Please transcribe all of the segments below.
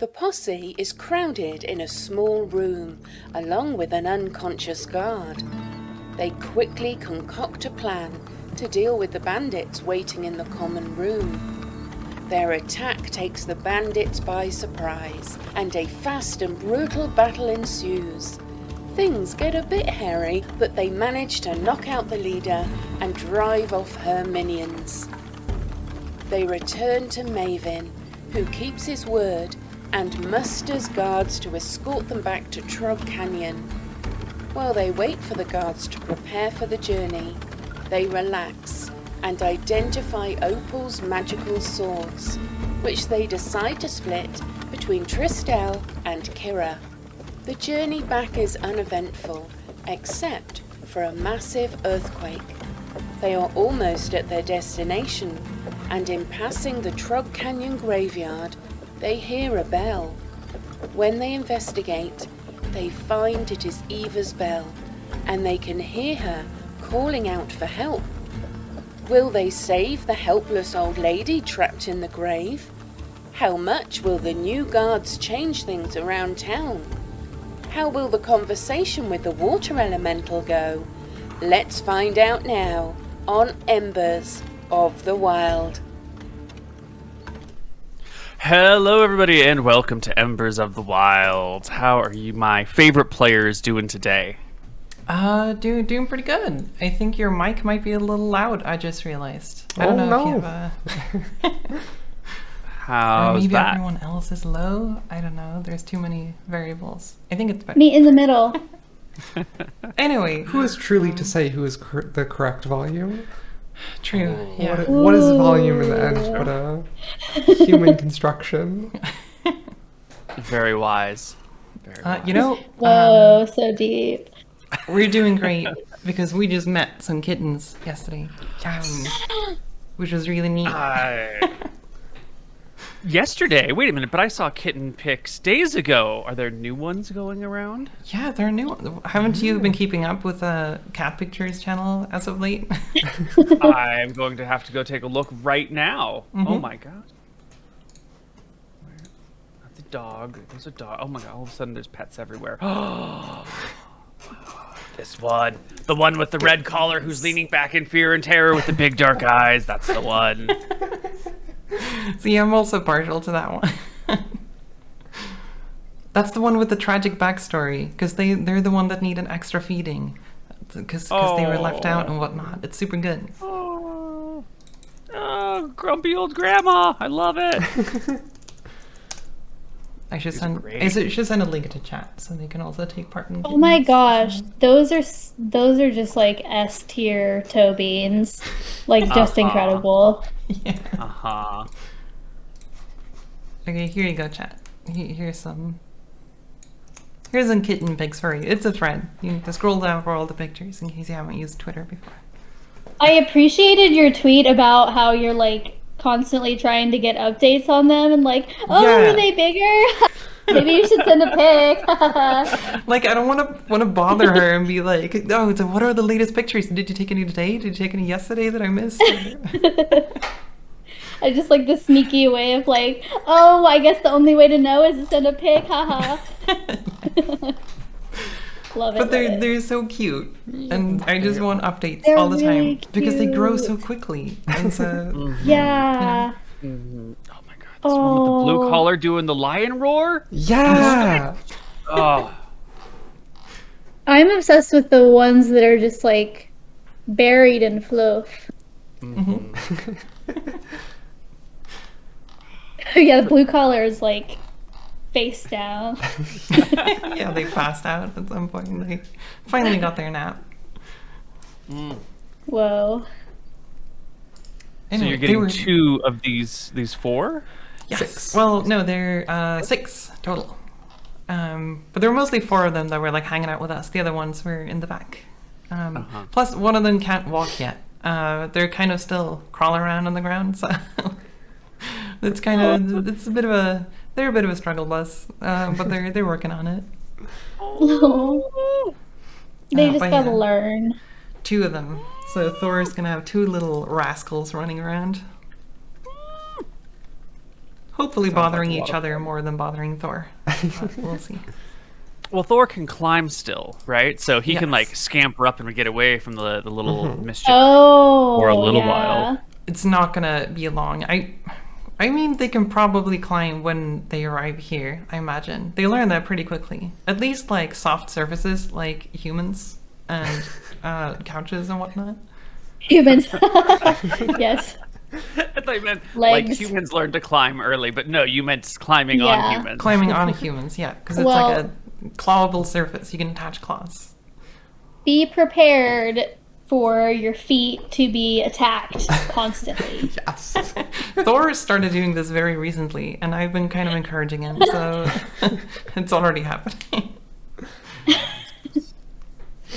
The posse is crowded in a small room, along with an unconscious guard. They quickly concoct a plan to deal with the bandits waiting in the common room. Their attack takes the bandits by surprise, and a fast and brutal battle ensues. Things get a bit hairy, but they manage to knock out the leader and drive off her minions. They return to Maven, who keeps his word and musters guards to escort them back to Trog Canyon. While they wait for the guards to prepare for the journey, they relax and identify Opal's magical swords, which they decide to split between Tristel and Kira. The journey back is uneventful, except for a massive earthquake. They are almost at their destination, and in passing the Trog Canyon graveyard, they hear a bell. When they investigate, they find it is Eva's bell, and they can hear her calling out for help. Will they save the helpless old lady trapped in the grave? How much will the new guards change things around town? How will the conversation with the water elemental go? Let's find out now on Embers of the Wild. Hello everybody and welcome to Embers of the Wild. How are you, my favorite players, doing today? Doing pretty good. I think your mic might be a little loud, I just realized. I don't know if you have How's or maybe that? everyone else is low. I don't know. There's too many variables. I think it's better. Meet in the middle. Anyway. Who is truly to say who is the correct volume? True, yeah. What is volume in the end but a human construction? Very wise. Very wise. You know, Whoa, so deep. we're doing great because we just met some kittens yesterday. Which was really neat. Yesterday? Wait a minute, but I saw kitten pics days ago. Are there new ones going around? Yeah, there are new ones. Haven't you been keeping up with the Cat Pictures channel as of late? I'm going to have to go take a look right now. Oh my god. That's a dog. There's a dog. Oh my god, all of a sudden there's pets everywhere. This one. The one with the red collar who's leaning back in fear and terror with the big dark eyes. That's the one. See, I'm also partial to that one. That's the one with the tragic backstory, because they're the one that need an extra feeding, because they were left out and whatnot. It's super good. Oh, grumpy old grandma. I love it. I should send a link to chat so they can also take part in. Oh my gosh, those are just like S tier toe beans, like just incredible. Yeah. Okay, here you go, chat. Here's some kitten pics for you. It's a thread. You need to scroll down for all the pictures in case you haven't used Twitter before. I appreciated your tweet about how you're like constantly trying to get updates on them and like, are they bigger? Maybe you should send a pic. Like, I don't want to bother her and be like, oh, so what are the latest pictures? Did you take any today? Did you take any yesterday that I missed? I just like the sneaky way of like, oh, I guess the only way to know is to send a pic, haha. Love it. But they're so cute, and I just want updates They're all the really time because they grow cute. so quickly. And so, Yeah. Oh my god, this one with the blue collar doing the lion roar? Yeah! Oh. I'm obsessed with the ones that are just like buried in fluff. Yeah, the blue collar is like face down. yeah, they passed out at some point. They finally got their nap. Whoa. So you're getting two of these four? Yes. 6. Well, no, they're 6 total. But there were mostly 4 of them that were like hanging out with us. The other ones were in the back. Plus, one of them can't walk yet. They're kind of still crawling around on the ground, so it's kind of they're a bit of a struggle bus, but they're working on it. They just gotta learn. 2 of them. So Thor's gonna have 2 little rascals running around. hopefully bothering like a lot each of other more than bothering Thor. But we'll see. Well, Thor can climb still, right? So he can Yes. like scamper up and get away from the little mischief Oh, for a little yeah. while. It's not gonna be long. I mean, they can probably climb when they arrive here, I imagine. They learn that pretty quickly. At least, like, soft surfaces, like humans and couches and whatnot. Humans. Yes. I thought you meant like Legs. humans learn to climb early, but no, you meant climbing on Yeah. humans. Climbing on humans, yeah. Because it's Well- like a clawable surface. You can attach claws. Be prepared for your feet to be attacked constantly. Yes. Thor started doing this very recently, and I've been kind of encouraging him, so it's already happening.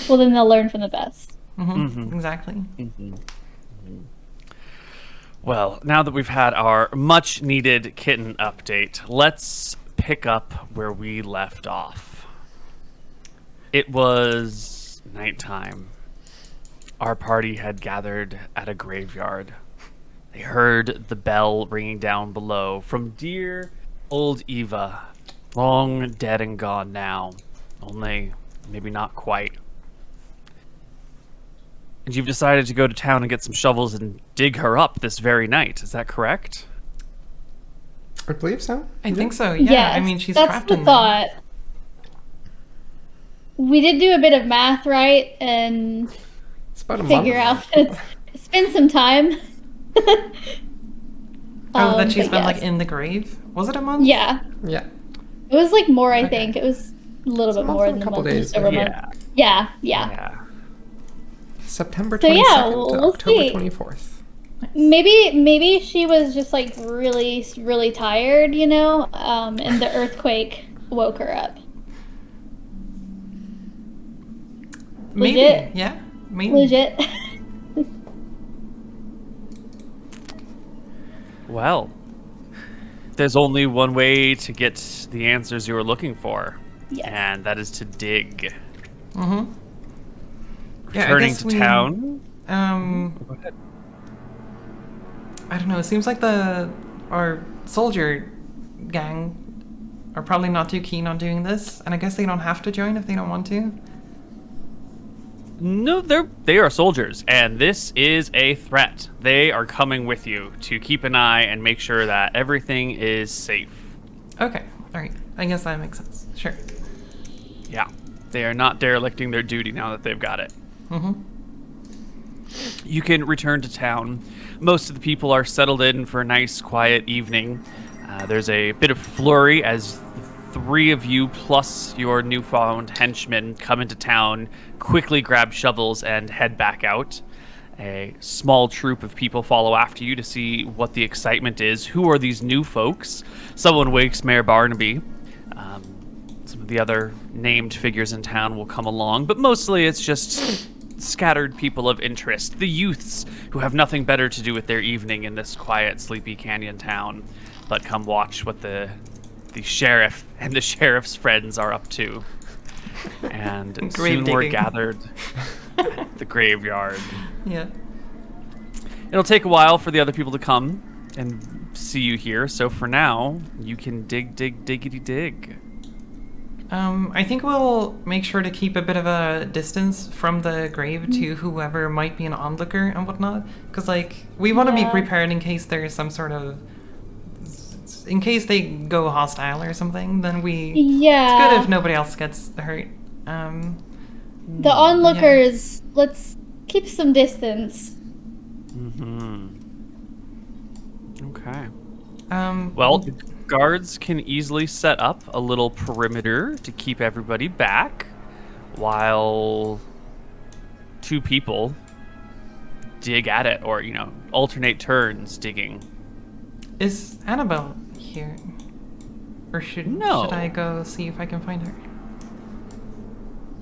Well, then they'll learn from the best. Exactly. Well, now that we've had our much needed kitten update, let's pick up where we left off. It was nighttime. Our party had gathered at a graveyard. They heard the bell ringing down below from dear old Eva, long dead and gone now, only maybe not quite. And you've decided to go to town and get some shovels and dig her up this very night. Is that correct? I believe so. I think so, yeah. Yes, I mean, she's that's trapped the in there. thought. We did do a bit of math, right? And It's about a figure month. out. Spend some time. Oh, that she's but been, yes. like, in the grave? Was it a month? Yeah. Yeah. It was like more, I Okay. think. It was a little It's a bit month more and a than a couple month. days, Just over a month. Yeah. Yeah. September 22nd So, yeah, to we'll October see. 24th. Maybe she was just like really, really tired, you know, and the earthquake woke her up. Maybe, Legit. yeah. Maybe. Legit. Well, there's only one way to get the answers you were looking for, Yes. and that is to dig. Mm-hmm. Yeah, I Returning guess to we- town. Go ahead. I don't know. It seems like our soldier gang are probably not too keen on doing this, and I guess they don't have to join if they don't want to. No, they are soldiers, and this is a threat. They are coming with you to keep an eye and make sure that everything is safe. Okay, all right. I guess that makes sense. Sure. Yeah, they are not derelicting their duty now that they've got it. Mm-hmm. You can return to town. Most of the people are settled in for a nice, quiet evening. There's a bit of flurry as the three of you plus your newfound henchmen come into town, quickly grab shovels, and head back out. A small troop of people follow after you to see what the excitement is. Who are these new folks? Someone wakes Mayor Barnaby. Some of the other named figures in town will come along, but mostly it's just scattered people of interest, the youths who have nothing better to do with their evening in this quiet, sleepy canyon town, but come watch what the sheriff and the sheriff's friends are up to. And Grave soon we're digging. gathered at the graveyard. Yeah. It'll take a while for the other people to come and see you here, so for now, you can diggity dig. I think we'll make sure to keep a bit of a distance from the grave to whoever might be an onlooker and whatnot. Because, like, we want to be Yeah. prepared in case there's some sort of... In case they go hostile or something, then we... Yeah. It's good if nobody else gets hurt. The onlookers, let's keep some distance. Okay. Well, Well, guards can easily set up a little perimeter to keep everybody back, while two people dig at it, or, alternate turns digging. is Annabelle here? Or should No. I go see if I can find her?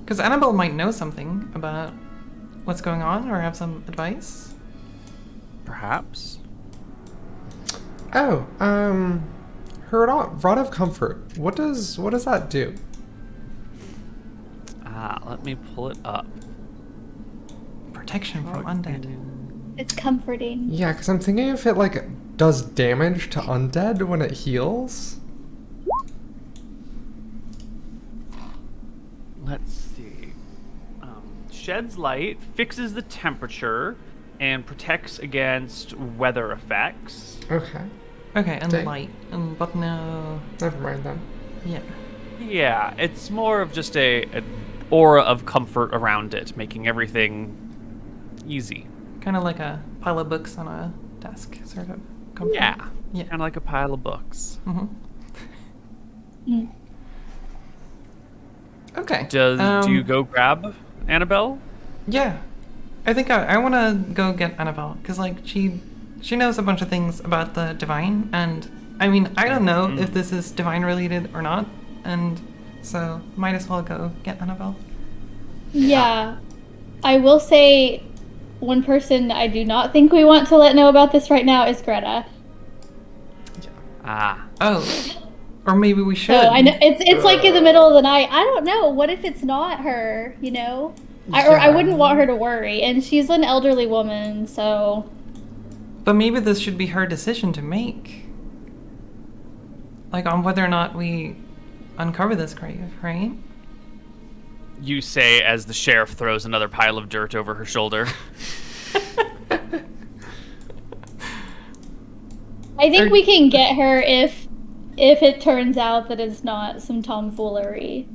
Because Annabelle might know something about what's going on or have some advice. Perhaps? Oh, her rod of comfort. What does that do? Let me pull it up. Protection from undead. It's comforting. Yeah, because I'm thinking if it like does damage to undead when it heals? Let's see. Sheds light, fixes the temperature, and protects against weather effects. Okay. Okay, and Dang. light. But no... Never mind then. Yeah. Yeah, it's more of just an aura of comfort around it, making everything easy. Kind of like a pile of books on a desk, sort of. Comfort. Yeah, Yeah. kind of like a pile of books. Mm-hmm. Okay. Do you go grab Annabelle? Yeah. I think I want to go get Annabelle, because, like, she knows a bunch of things about the divine, and, I mean, I don't know if this is divine related or not, and so might as well go get Annabelle. Yeah. I will say one person I do not think we want to let know about this right now is Greta. Ah. Oh. Or maybe we should. So I know it's like in the middle of the night. I don't know. What if it's not her, you know? I wouldn't want her to worry. And she's an elderly woman, so... But maybe this should be her decision to make. Like, on whether or not we uncover this grave, right? You say as the sheriff throws another pile of dirt over her shoulder. I think we can get her if it turns out that it's not some tomfoolery.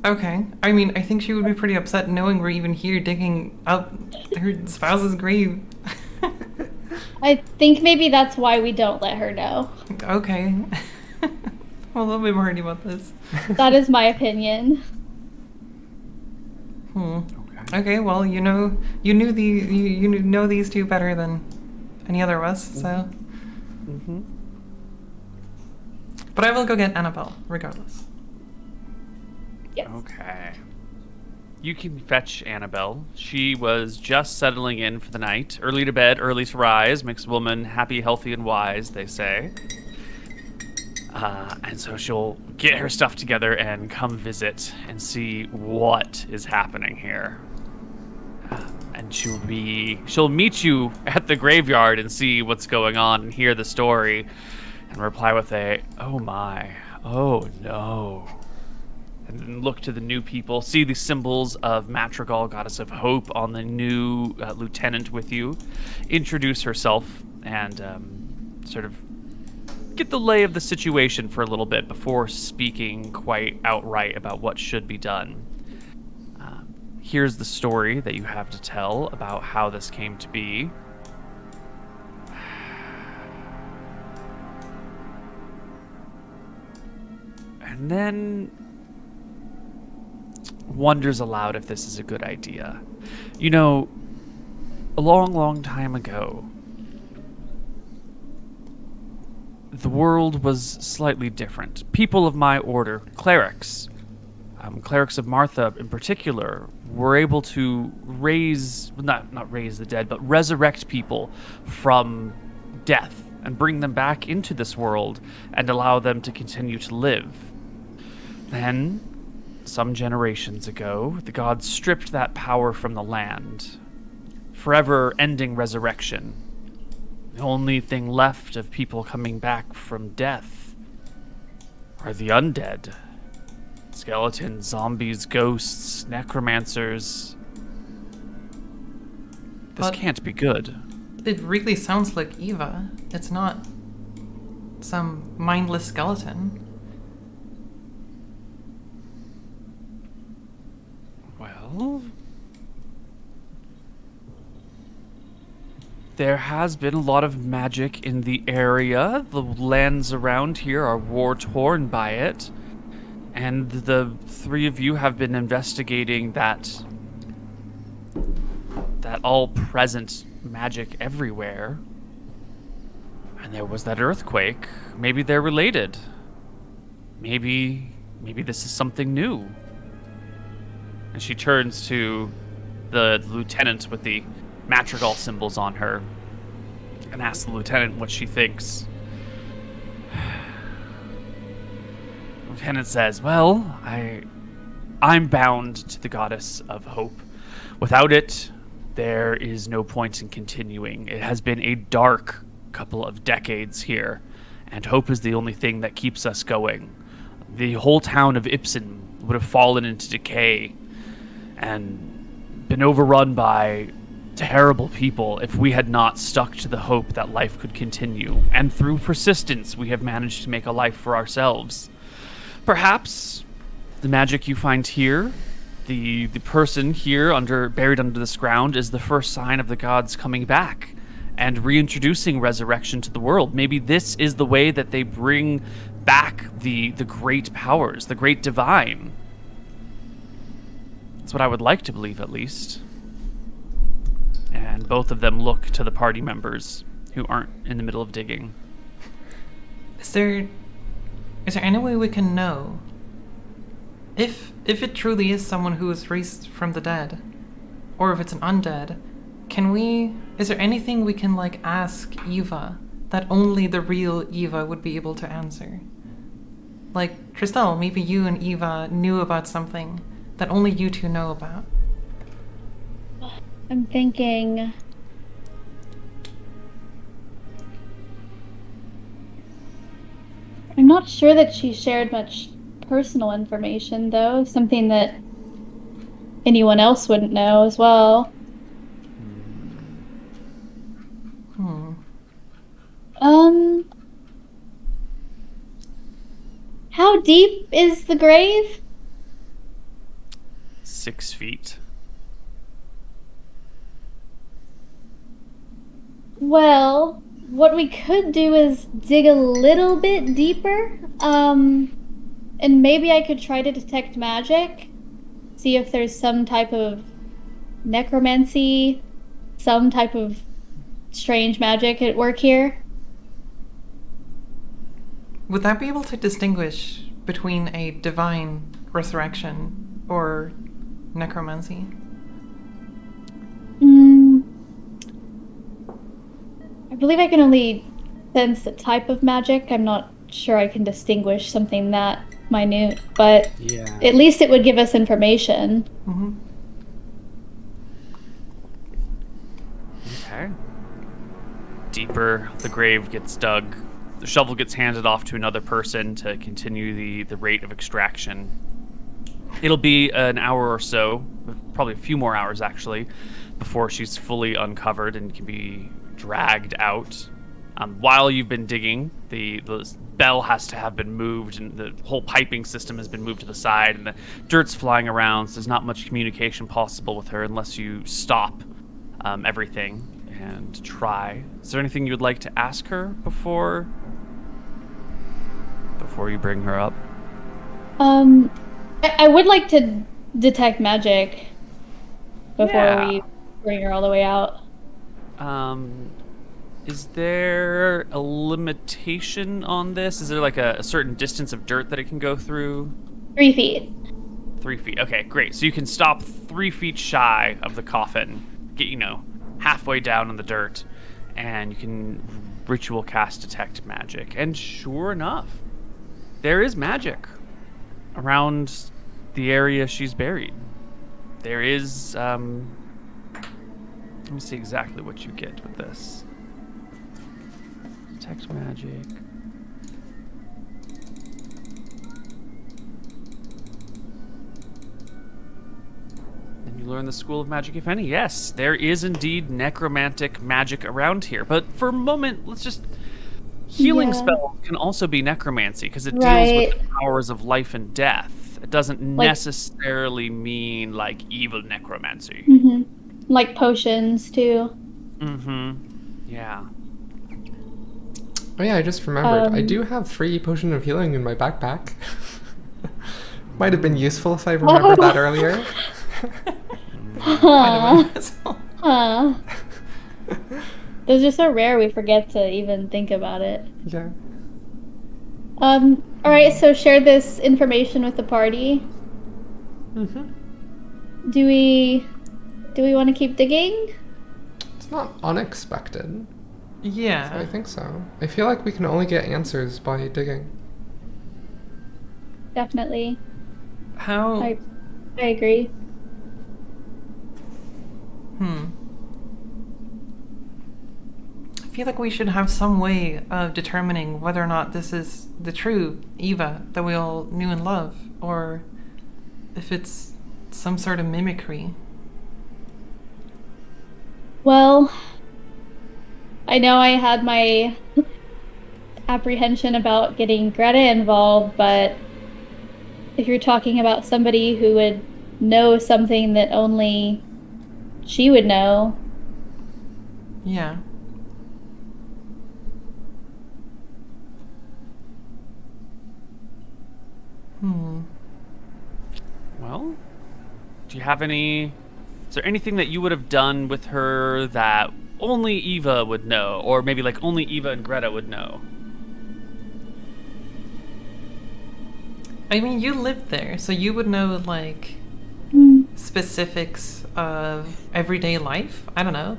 Okay. I mean, I think she would be pretty upset knowing we're even here digging up her spouse's grave. I think maybe that's why we don't let her know. Okay. I'm a little bit worried about this. That is my opinion. Okay, well, you know these two better than any other of us, so. Mm-hmm. But I will go get Annabelle, regardless. Yes. Okay. You can fetch Annabelle. She was just settling in for the night. Early to bed, early to rise. Makes a woman happy, healthy, and wise, they say. And so she'll get her stuff together and come visit and see what is happening here. And she'll meet you at the graveyard and see what's going on and hear the story and reply with a, "Oh my, oh no." And then look to the new people, see the symbols of Madrigal, goddess of hope, on the new lieutenant with you. Introduce herself and sort of get the lay of the situation for a little bit before speaking quite outright about what should be done. Here's the story that you have to tell about how this came to be. And then wonders aloud if this is a good idea. You know, a long, long time ago, the world was slightly different. People of my order, clerics of Martha in particular, were able to not raise the dead, but resurrect people from death and bring them back into this world and allow them to continue to live. Then, some generations ago, the gods stripped that power from the land, forever ending resurrection. The only thing left of people coming back from death are the undead. Skeletons, zombies, ghosts, necromancers. This But- can't be good. It really sounds like Eva. It's not some mindless skeleton. Well, there has been a lot of magic in the area. The lands around here are war-torn by it. And the three of you have been investigating that all-present magic everywhere. And there was that earthquake. Maybe they're related. Maybe this is something new. And she turns to the lieutenant with the Madrigal symbols on her and asks the lieutenant what she thinks. Lieutenant says, "Well, I'm bound to the goddess of hope. Without it, there is no point in continuing. It has been a dark couple of decades here, and hope is the only thing that keeps us going. The whole town of Ipsen would have fallen into decay and been overrun by terrible people if we had not stuck to the hope that life could continue. And through persistence, we have managed to make a life for ourselves. Perhaps the magic you find here, the person here buried under this ground, is the first sign of the gods coming back and reintroducing resurrection to the world. Maybe this is the way that they bring back the great powers, the great divine. That's what I would like to believe, at least. And both of them look to the party members who aren't in the middle of digging. Is there any way we can know if it truly is someone who was raised from the dead, or if it's an undead? Is there anything we can ask Eva that only the real Eva would be able to answer? Like, Tristel, maybe you and Eva knew about something that only you two know about. I'm thinking... I'm not sure that she shared much personal information, though. Something that anyone else wouldn't know as well. How deep is the grave? 6 feet. Well, what we could do is dig a little bit deeper, and maybe I could try to detect magic, see if there's some type of necromancy, some type of strange magic at work here. Would that be able to distinguish between a divine resurrection or necromancy? I believe I can only sense the type of magic. I'm not sure I can distinguish something that minute, but Yeah. at least it would give us information. Mm-hmm. Okay. Deeper the grave gets dug. The shovel gets handed off to another person to continue the rate of extraction. It'll be an hour or so, probably a few more hours actually, before she's fully uncovered and can be dragged out. While you've been digging, the bell has to have been moved, and the whole piping system has been moved to the side, and the dirt's flying around, so there's not much communication possible with her unless you stop everything and try. Is there anything you'd like to ask her before you bring her up? I would like to detect magic before we bring her all the way out. Is there a limitation on this? Is there like a certain distance of dirt that it can go through? 3 feet. 3 feet. Okay, great. So you can stop 3 feet shy of the coffin, get, halfway down in the dirt, and you can ritual cast detect magic. And sure enough, there is magic around the area she's buried. There is, let me see exactly what you get with this. Detect magic. And you learn the School of Magic, if any. Yes, there is indeed necromantic magic around here. But for a moment, let's just... Healing spell can also be necromancy, because it deals with the powers of life and death. It doesn't necessarily mean, evil necromancy. Mm-hmm. Like potions, too. Mm-hmm. Yeah. Oh yeah, I just remembered. I do have 3 potion of healing in my backpack. Might have been useful if I remembered that earlier. Those are so rare we forget to even think about it. Yeah. Alright, so share this information with the party. Mm-hmm. Do we want to keep digging? It's not unexpected. Yeah. So I think so. I feel like we can only get answers by digging. Definitely. How... I agree. feel like we should have some way of determining whether or not this is the true Eva that we all knew and love, or if it's some sort of mimicry. Well, I know I had my apprehension about getting Greta involved, but if you're talking about somebody who would know something that only she would know. Yeah. Well, do you have any... Is there anything that you would have done with her that only Eva would know? Or maybe like only Eva and Greta would know? I mean, you lived there, so you would know, like, specifics of everyday life. I don't know,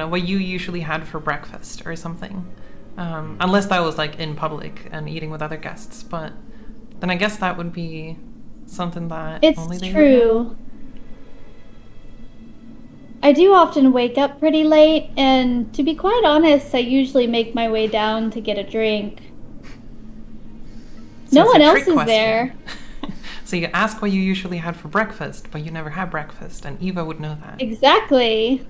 what you usually had for breakfast or something. Unless that was, like, in public and eating with other guests. But then I guess that would be something that only It's they would know. true. I do often wake up pretty late, and to be quite honest, I usually make my way down to get a drink. So No it's one a else trick is question. there. So you ask what you usually had for breakfast, but you never had breakfast, and Eva would know that. Exactly.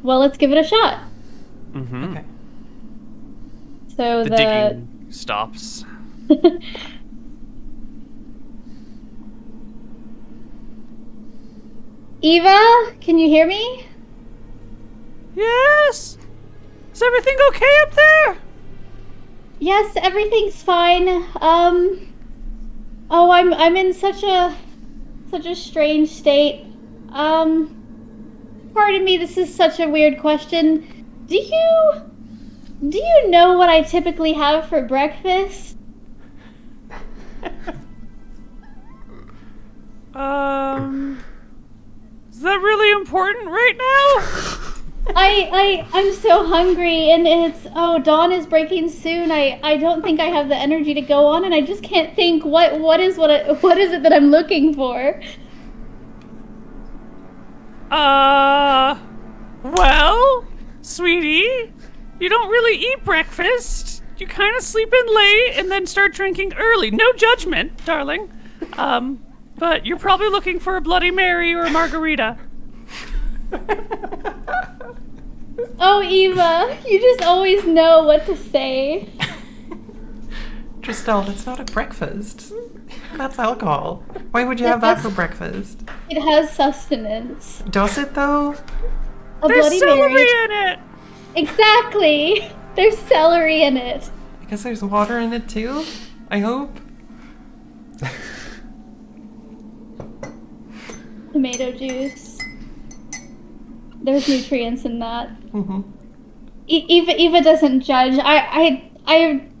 Well, let's give it a shot. Mm-hmm. Okay. So The digging stops. Eva, can you hear me? Yes! Is everything okay up there? Yes, everything's fine. Oh, I'm in such a strange state. Pardon me, this is such a weird question. Do you know what I typically have for breakfast? Is that really important right now? I'm so hungry, and dawn is breaking soon. I don't think I have the energy to go on, and I just can't think what is it that I'm looking for. Well, sweetie, you don't really eat breakfast. You kind of sleep in late and then start drinking early. No judgment, darling. But you're probably looking for a Bloody Mary or a margarita. Oh, Eva, you just always know what to say. Tristel, that's not a breakfast. That's alcohol. Why would you have that for breakfast? It has sustenance. Does it, though? A There's Bloody celery Mary. in it. Exactly. There's celery in it. I guess there's water in it, too? I hope. Tomato juice. There's nutrients in that. Mm-hmm. Eva doesn't judge. I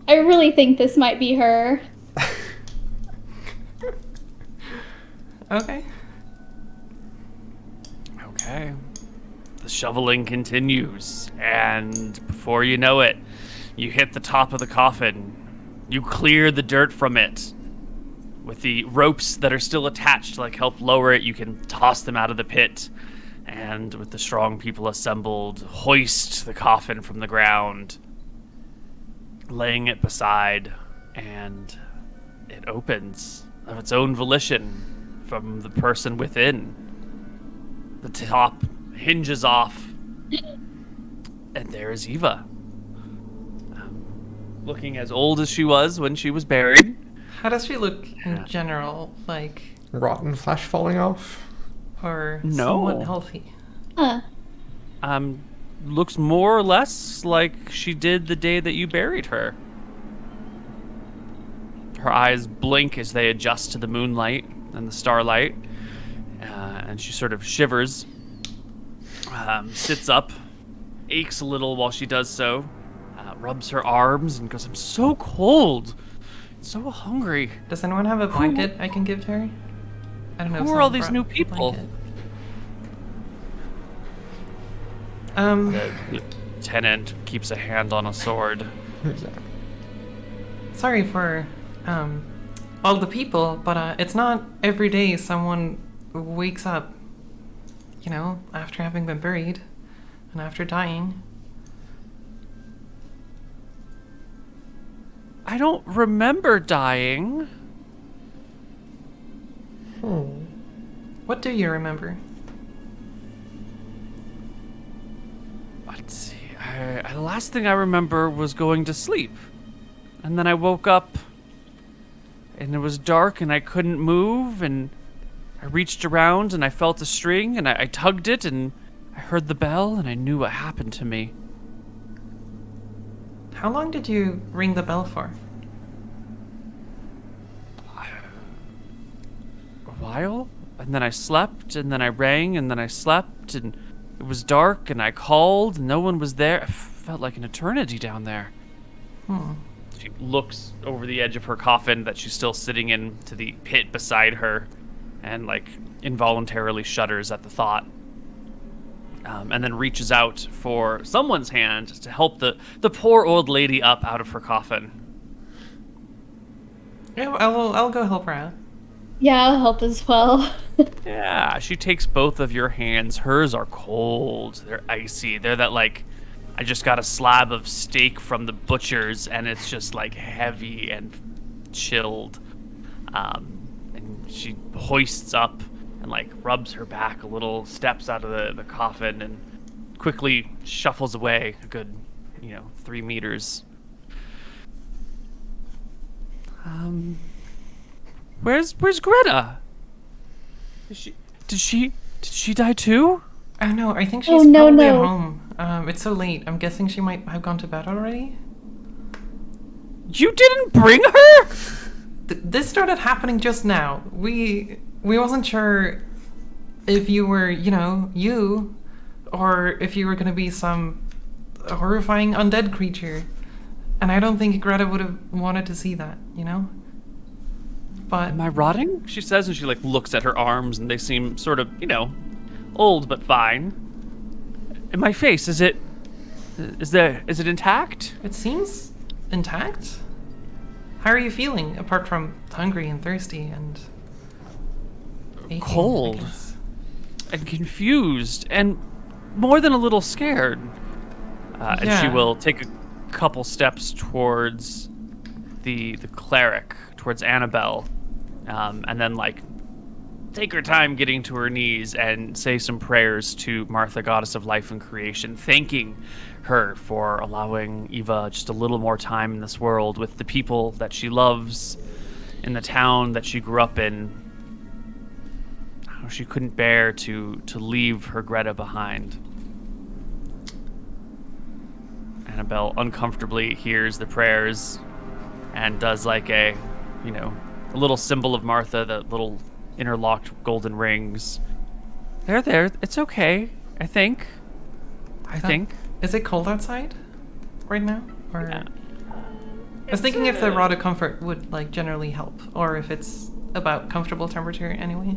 really think this might be her. Okay. Okay. The shoveling continues, and before you know it, you hit the top of the coffin. You clear the dirt from it. With the ropes that are still attached to help lower it, you can toss them out of the pit. And with the strong people assembled, hoist the coffin from the ground, laying it beside, and it opens of its own volition from the person within. The top hinges off, and there is Eva, looking as old as she was when she was buried. How does she look in general? Rotten flesh falling off? Or No. somewhat healthy? Huh. Looks more or less like she did the day that you buried her. Her eyes blink as they adjust to the moonlight and the starlight, and she sort of shivers, sits up, aches a little while she does so, rubs her arms and goes, "I'm so cold, so hungry." Does anyone have a blanket I can give to her? I don't know. Who if are all someone these brought new a people? blanket. The lieutenant keeps a hand on a sword. Sorry for all the people, but it's not every day someone wakes up, after having been buried, and after dying. I don't remember dying. What do you remember? Let's see. The last thing I remember was going to sleep. And then I woke up, and it was dark, and I couldn't move, and I reached around, and I felt a string, and I tugged it, and I heard the bell, and I knew what happened to me. How long did you ring the bell for? A while, and then I slept, and then I rang, and then I slept, and it was dark, and I called, and no one was there. It felt like an eternity down there. She looks over the edge of her coffin that she's still sitting in to the pit beside her, and like involuntarily shudders at the thought. And then reaches out for someone's hand to help the poor old lady up out of her coffin. Yeah, I'll go help her out. Yeah, I'll help as well. Yeah, she takes both of your hands. Hers are cold. They're icy. They're that like, I just got a slab of steak from the butcher's and it's just like heavy and chilled. And she hoists up and like rubs her back a little, steps out of the coffin and quickly shuffles away a good, 3 meters. Where's Greta? Did she die too? Oh no, I think she's Oh, no, probably no. at home. It's so late. I'm guessing she might have gone to bed already. You didn't bring her? This started happening just now. We wasn't sure if you were, you, or if you were going to be some horrifying undead creature. And I don't think Greta would have wanted to see that, But Am I rotting? She says, and she like looks at her arms, and they seem sort of, old but fine. And my face, is it intact? it seems intact. How are you feeling, apart from hungry and thirsty and aching, Cold. I guess? And confused, and more than a little scared. And she Yeah. will take a couple steps towards the cleric, towards Annabelle, and then like take her time getting to her knees and say some prayers to Martha, goddess of life and creation, thanking her for allowing Eva just a little more time in this world with the people that she loves, in the town that she grew up in. How she couldn't bear to leave her Greta behind. Annabelle uncomfortably hears the prayers and does like a little symbol of Martha, the little interlocked golden rings. There, it's okay, I think. I think. Is it cold outside right now? Or Yeah. I was thinking if the rod of comfort would like generally help, or if it's about comfortable temperature anyway.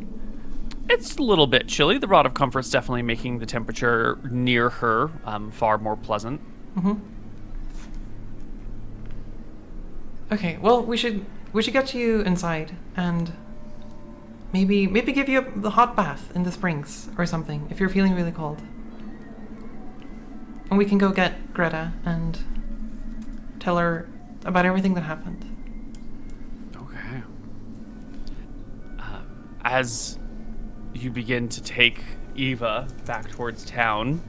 It's a little bit chilly. The rod of comfort's definitely making the temperature near her far more pleasant. Okay, well we should get you inside and maybe give you the hot bath in the springs or something if you're feeling really cold. And we can go get Greta and tell her about everything that happened. Okay. As you begin to take Eva back towards town,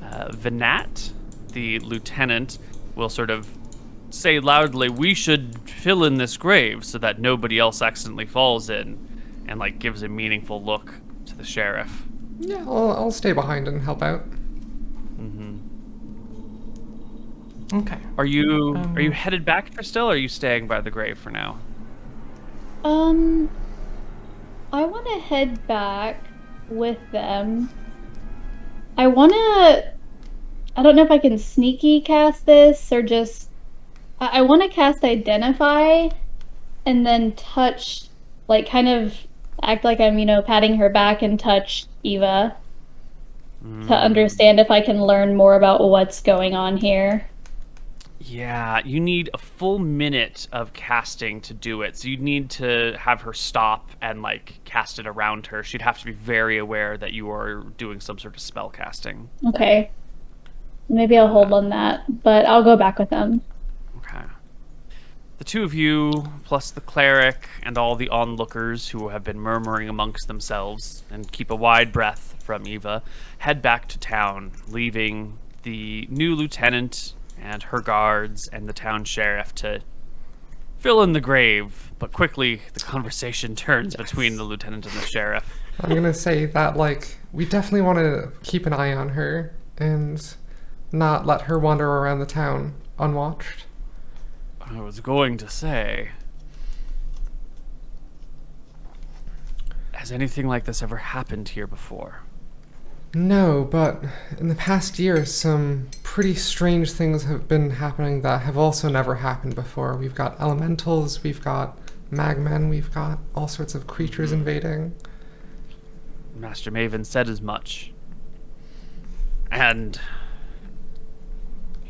Vinat, the lieutenant, will sort of say loudly, "We should fill in this grave so that nobody else accidentally falls in," and like gives a meaningful look to the sheriff. Yeah, I'll stay behind and help out. Okay. Are you headed back, Tristel, or are you staying by the grave for now? I want to head back with them. I don't know if I can sneaky cast this or just, I want to cast Identify and then touch, like kind of act like I'm, patting her back and touch Eva to understand if I can learn more about what's going on here. Yeah, you need a full minute of casting to do it. So you'd need to have her stop and like cast it around her. She'd have to be very aware that you are doing some sort of spell casting. Okay. Maybe I'll hold on that, but I'll go back with them. Okay. The two of you, plus the cleric and all the onlookers who have been murmuring amongst themselves and keep a wide breath from Eva, head back to town, leaving the new lieutenant and her guards and the town sheriff to fill in the grave. But quickly, the conversation turns between the lieutenant and the sheriff. I'm gonna say that, like, we definitely want to keep an eye on her and not let her wander around the town unwatched. I was going to say, has anything like this ever happened here before? No, but in the past year, some pretty strange things have been happening that have also never happened before. We've got elementals, we've got magmen, we've got all sorts of creatures invading. Master Maven said as much. And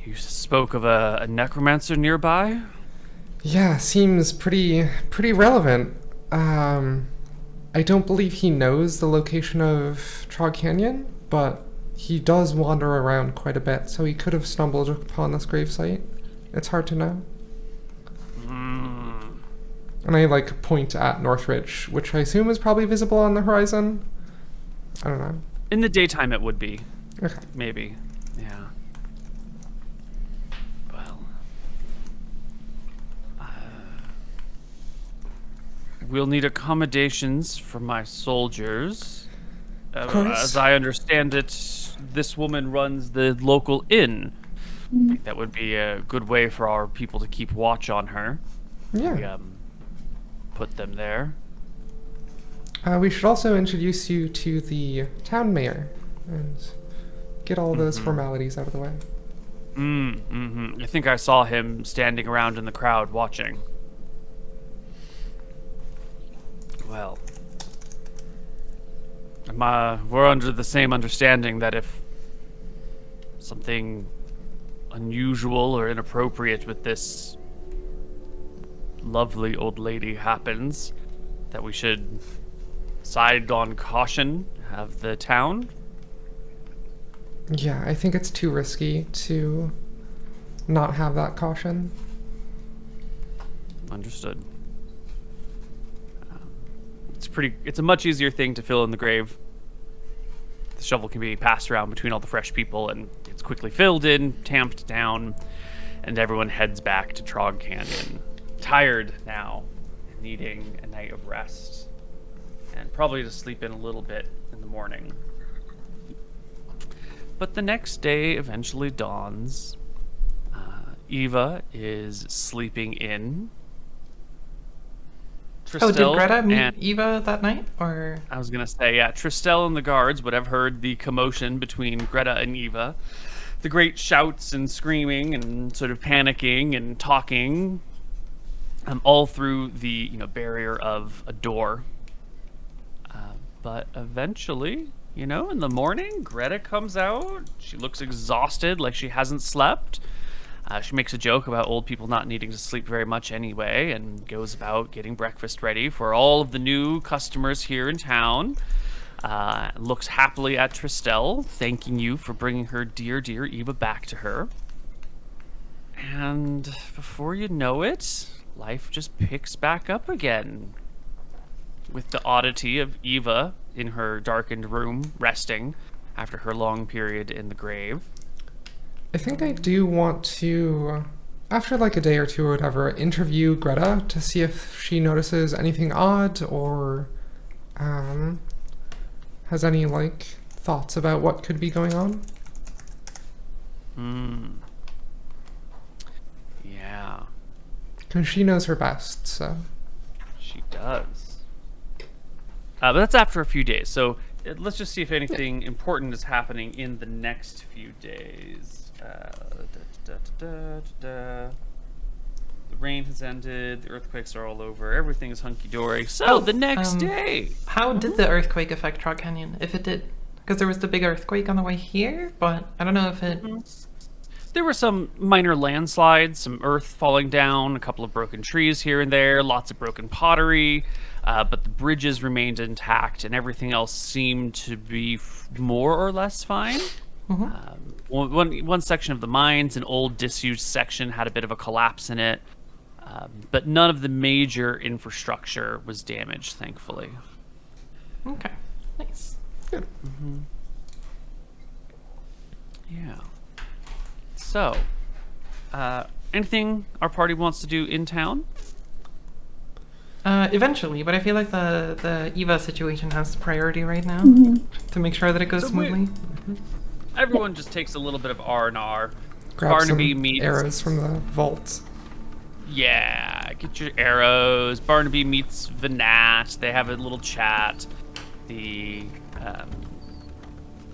you spoke of a necromancer nearby? Yeah, seems pretty relevant. I don't believe he knows the location of Trog Canyon, but he does wander around quite a bit, so he could have stumbled upon this gravesite. It's hard to know. And I, like, point at Northridge, which I assume is probably visible on the horizon. I don't know. In the daytime it would be. Okay. Maybe. Yeah. Well. We'll need accommodations for my soldiers. Of course. As I understand it, this woman runs the local inn. I think that would be a good way for our people to keep watch on her. Yeah. We, put them there. We should also introduce you to the town mayor and get all those formalities out of the way. I think I saw him standing around in the crowd watching. Well, we're under the same understanding that if something unusual or inappropriate with this lovely old lady happens, that we should side on caution, have the town. Yeah, I think it's too risky to not have that caution. Understood. It's a much easier thing to fill in the grave. The shovel can be passed around between all the fresh people, and it's quickly filled in, tamped down, and everyone heads back to Trog Canyon. Tired now, and needing a night of rest, and probably to sleep in a little bit in the morning. But the next day eventually dawns. Eva is sleeping in. Oh, did Tristel Greta meet and- Eva that night? Or I was going to say, yeah, Tristel and the guards would have heard the commotion between Greta and Eva. The great shouts and screaming and sort of panicking and talking, all through the barrier of a door. But eventually, in the morning, Greta comes out. She looks exhausted, like she hasn't slept. She makes a joke about old people not needing to sleep very much anyway, and goes about getting breakfast ready for all of the new customers here in town. Looks happily at Tristel, thanking you for bringing her dear, dear Eva back to her. And before you know it, life just picks back up again, with the oddity of Eva in her darkened room, resting after her long period in the grave. I think I do want to, after like a day or two or whatever, interview Greta to see if she notices anything odd or has any thoughts about what could be going on. Yeah. Because she knows her best, so. She does. But that's after a few days, so let's just see if anything important is happening in the next few days. The rain has ended, the earthquakes are all over, everything is hunky-dory. So, the next day! how did the earthquake affect Trog Canyon, if it did? Because there was the big earthquake on the way here, but I don't know if it... There were some minor landslides, some earth falling down, a couple of broken trees here and there, lots of broken pottery, but the bridges remained intact, and everything else seemed to be more or less fine. One section of the mines, an old disused section, had a bit of a collapse in it. But none of the major infrastructure was damaged, thankfully. Okay, nice. Good. Yeah. So, anything our party wants to do in town? Eventually, but I feel like the Eva situation has priority right now to make sure that it goes smoothly. Everyone just takes a little bit of R&R. Grab Barnaby some meets... arrows from the vaults. Yeah, get your arrows. Barnaby meets Vanat. They have a little chat. The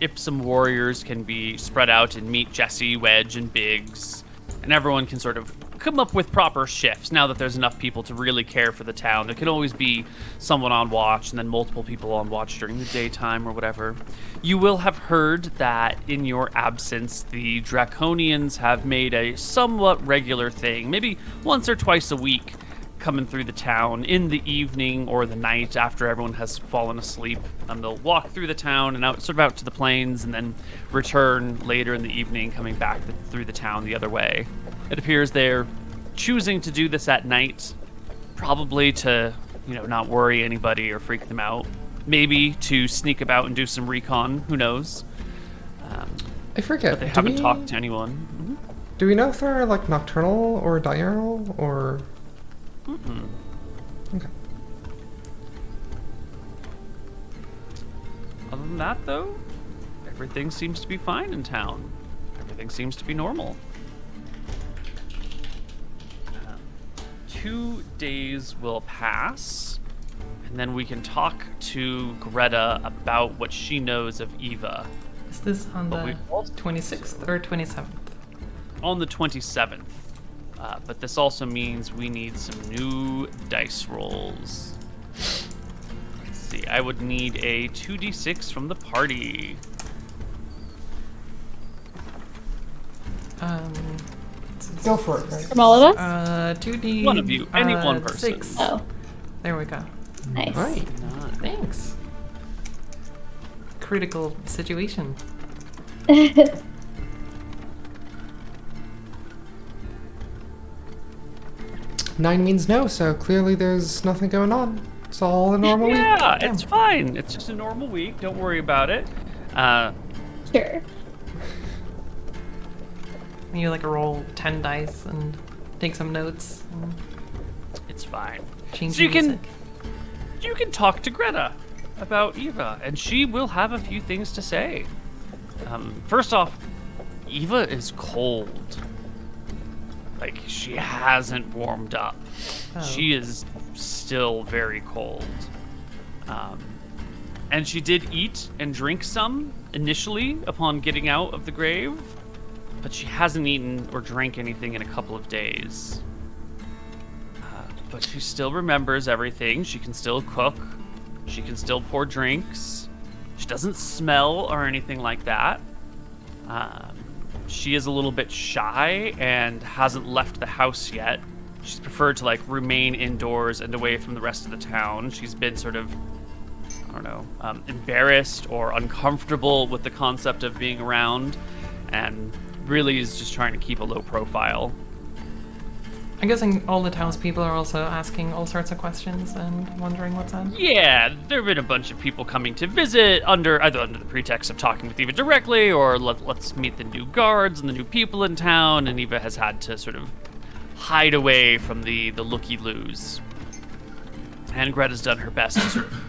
Ipsum warriors can be spread out and meet Jesse, Wedge, and Biggs. And everyone can sort of come up with proper shifts now that there's enough people to really care for the town. There can always be someone on watch and then multiple people on watch during the daytime or whatever. You will have heard that in your absence, the Draconians have made a somewhat regular thing, maybe once or twice a week, coming through the town in the evening or the night after everyone has fallen asleep. They'll walk through the town and out to the plains and then return later in the evening, coming back through the town the other way. It appears they're choosing to do this at night, probably to, not worry anybody or freak them out. Maybe to sneak about and do some recon, who knows? I forget. But they haven't talked to anyone. Do we know if they're like nocturnal or diurnal or? Okay. Other than that, though, everything seems to be fine in town. Everything seems to be normal. 2 days will pass, and then we can talk to Greta about what she knows of Eva. Is this on the 26th or 27th? On the 27th. But this also means we need some new dice rolls. Let's see, I would need a 2d6 from the party. Go for it. Right? From all of us? 2D. One of you, any one person. 6. Oh, There we go. nice. Right. Thanks. Critical situation. 9 means no, so clearly there's nothing going on. It's all a normal week. Yeah, it's fine. It's just a normal week. Don't worry about it. Sure. You roll 10 dice and take some notes. And It's fine. change So you the can music. you can talk to Greta about Eva, and she will have a few things to say. First off, Eva is cold. Like, she hasn't warmed up. Oh. She is still very cold. And she did eat and drink some initially upon getting out of the grave, but she hasn't eaten or drank anything in a couple of days. But she still remembers everything. She can still cook. She can still pour drinks. She doesn't smell or anything like that. She is a little bit shy and hasn't left the house yet. She's preferred to remain indoors and away from the rest of the town. She's been sort of, embarrassed or uncomfortable with the concept of being around, and really is just trying to keep a low profile. I'm guessing all the townspeople are also asking all sorts of questions and wondering what's on. Yeah, there have been a bunch of people coming to visit either under the pretext of talking with Eva directly, or let's meet the new guards and the new people in town, and Eva has had to sort of hide away from the looky-loos. And Greta's done her best to sort of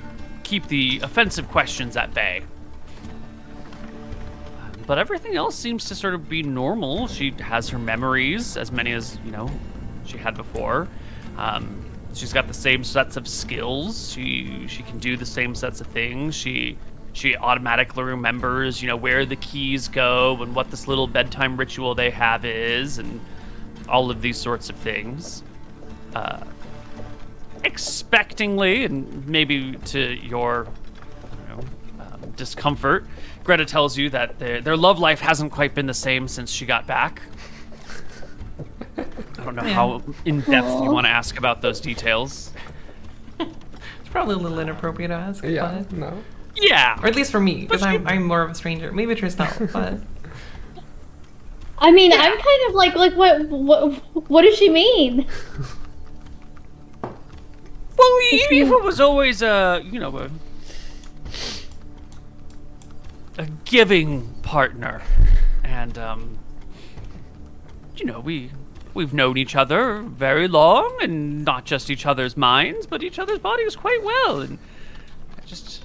keep the offensive questions at bay. But everything else seems to sort of be normal. She has her memories, as many as, she had before. She's got the same sets of skills. She can do the same sets of things. She automatically remembers, where the keys go and what this little bedtime ritual they have is, and all of these sorts of things. Expectingly, and maybe to your discomfort, Greta tells you that their love life hasn't quite been the same since she got back. I don't know how in-depth you want to ask about those details. It's probably a little inappropriate to ask. Yeah, But, no. Yeah. or at least for me, because I'm more of a stranger. Maybe Tristan, but I mean, I'm kind of like what does she mean? Well, Eva was always a giving partner, and we've known each other very long, and not just each other's minds, but each other's bodies quite well, and she's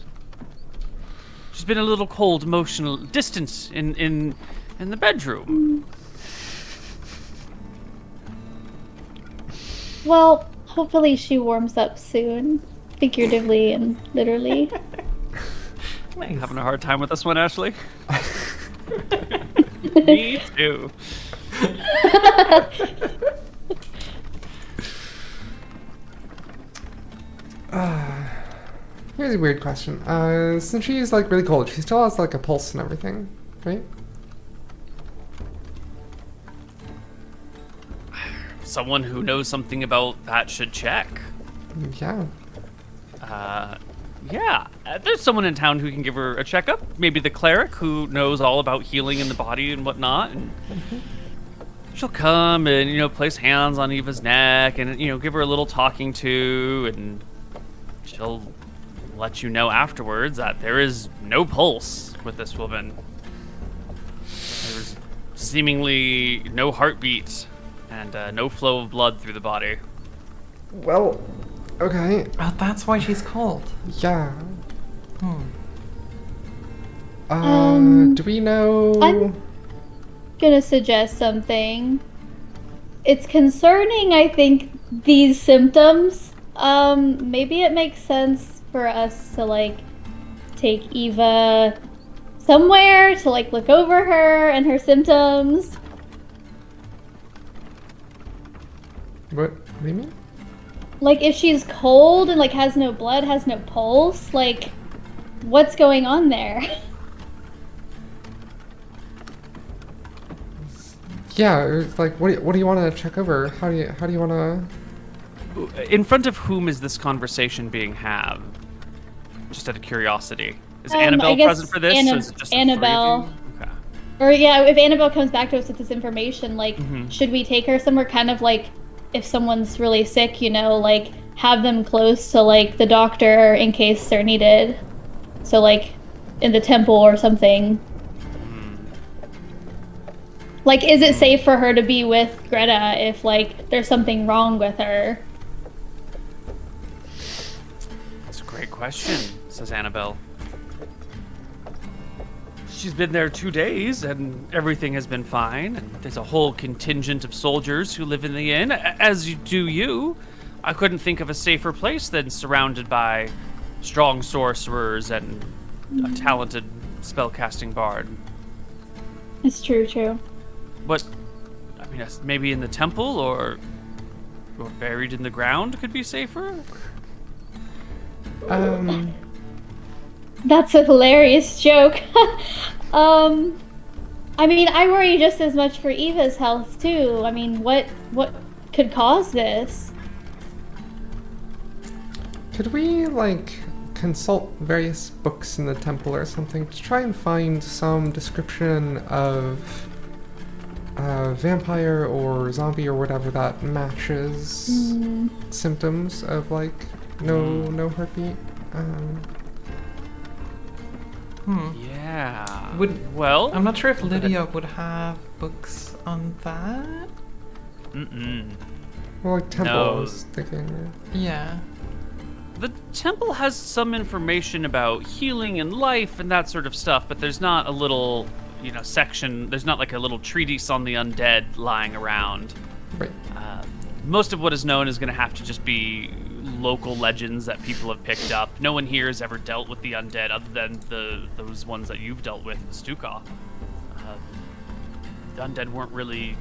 been a little cold, emotional, distant in the bedroom. Well, hopefully she warms up soon, figuratively and literally. I'm having a hard time with this one, Ashley. Me too. Here's a weird question. Since she's like really cold, she still has like a pulse and everything, right? Someone who knows something about that should check. Yeah. Yeah, there's someone in town who can give her a checkup. Maybe the cleric who knows all about healing in the body and whatnot. And she'll come and, place hands on Eva's neck and, give her a little talking to. And she'll let you know afterwards that there is no pulse with this woman. There's seemingly no heartbeat and no flow of blood through the body. Well, okay. Oh, that's why she's cold. Yeah. Do we know? I'm gonna suggest something. It's concerning, I think, these symptoms. Maybe it makes sense for us to, like, take Eva somewhere to, like, look over her and her symptoms. What do you mean? Like, if she's cold and, like, has no blood, has no pulse, like, what's going on there? Yeah, it's like, what do you want to check over? How do you want to? In front of whom is this conversation being had? Just out of curiosity. Is Annabelle I guess present for this? Or is it just the three of Annabelle. you? Okay. Or, yeah, if Annabelle comes back to us with this information, like, should we take her somewhere kind of, like, if someone's really sick, like, have them close to, like, the doctor in case they're needed. So, like, in the temple or something. Like, is it safe for her to be with Greta if, like, there's something wrong with her? That's a great question, says Annabelle. She's been there 2 days, and everything has been fine. And there's a whole contingent of soldiers who live in the inn, as do you. I couldn't think of a safer place than surrounded by strong sorcerers and a talented spellcasting bard. It's true. But, I mean, maybe in the temple or buried in the ground could be safer? That's a hilarious joke. I mean, I worry just as much for Eva's health, too. I mean, what could cause this? Could we, like, consult various books in the temple or something to try and find some description of vampire or zombie or whatever that matches symptoms of, like, no heartbeat? Yeah. Well, I'm not sure if Lydia would have books on that. Well, like temple, No. I was thinking. Yeah. The temple has some information about healing and life and that sort of stuff, but there's not a little, section. There's not like a little treatise on the undead lying around. Right. Most of what is known is going to have to just be local legends that people have picked up. No one here has ever dealt with the undead other than those ones that you've dealt with, the Stukov. The undead weren't really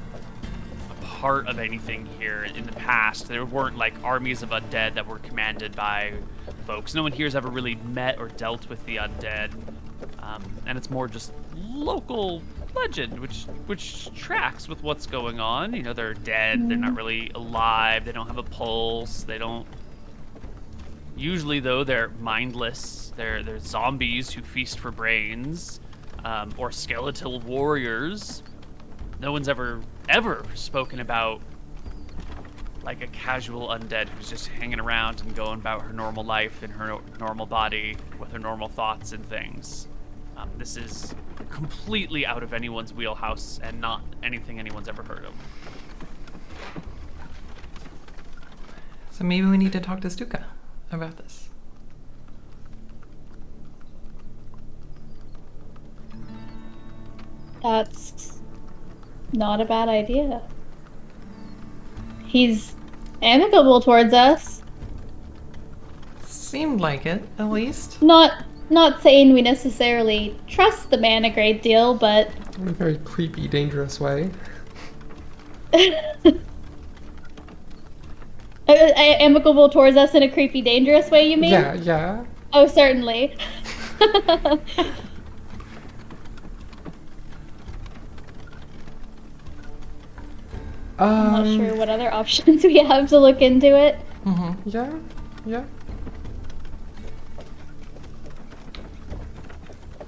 a part of anything here in the past. There weren't like armies of undead that were commanded by folks. No one here has ever really met or dealt with the undead. And it's more just local legend, which tracks with what's going on. They're dead, they're not really alive, they don't have a pulse, they don't... Usually, though, they're mindless. They're zombies who feast for brains, or skeletal warriors. no one's ever spoken about like a casual undead who's just hanging around and going about her normal life in her normal body with her normal thoughts and things. This is completely out of anyone's wheelhouse and not anything anyone's ever heard of. So maybe we need to talk to Stuka about this. That's not a bad idea. He's amicable towards us. Seemed like it, at least. Not saying we necessarily trust the man a great deal, but In a very creepy, dangerous way. amicable towards us in a creepy, dangerous way, you mean? Yeah. Oh, certainly. I'm not sure what other options we have to look into it. Mm-hmm. Yeah.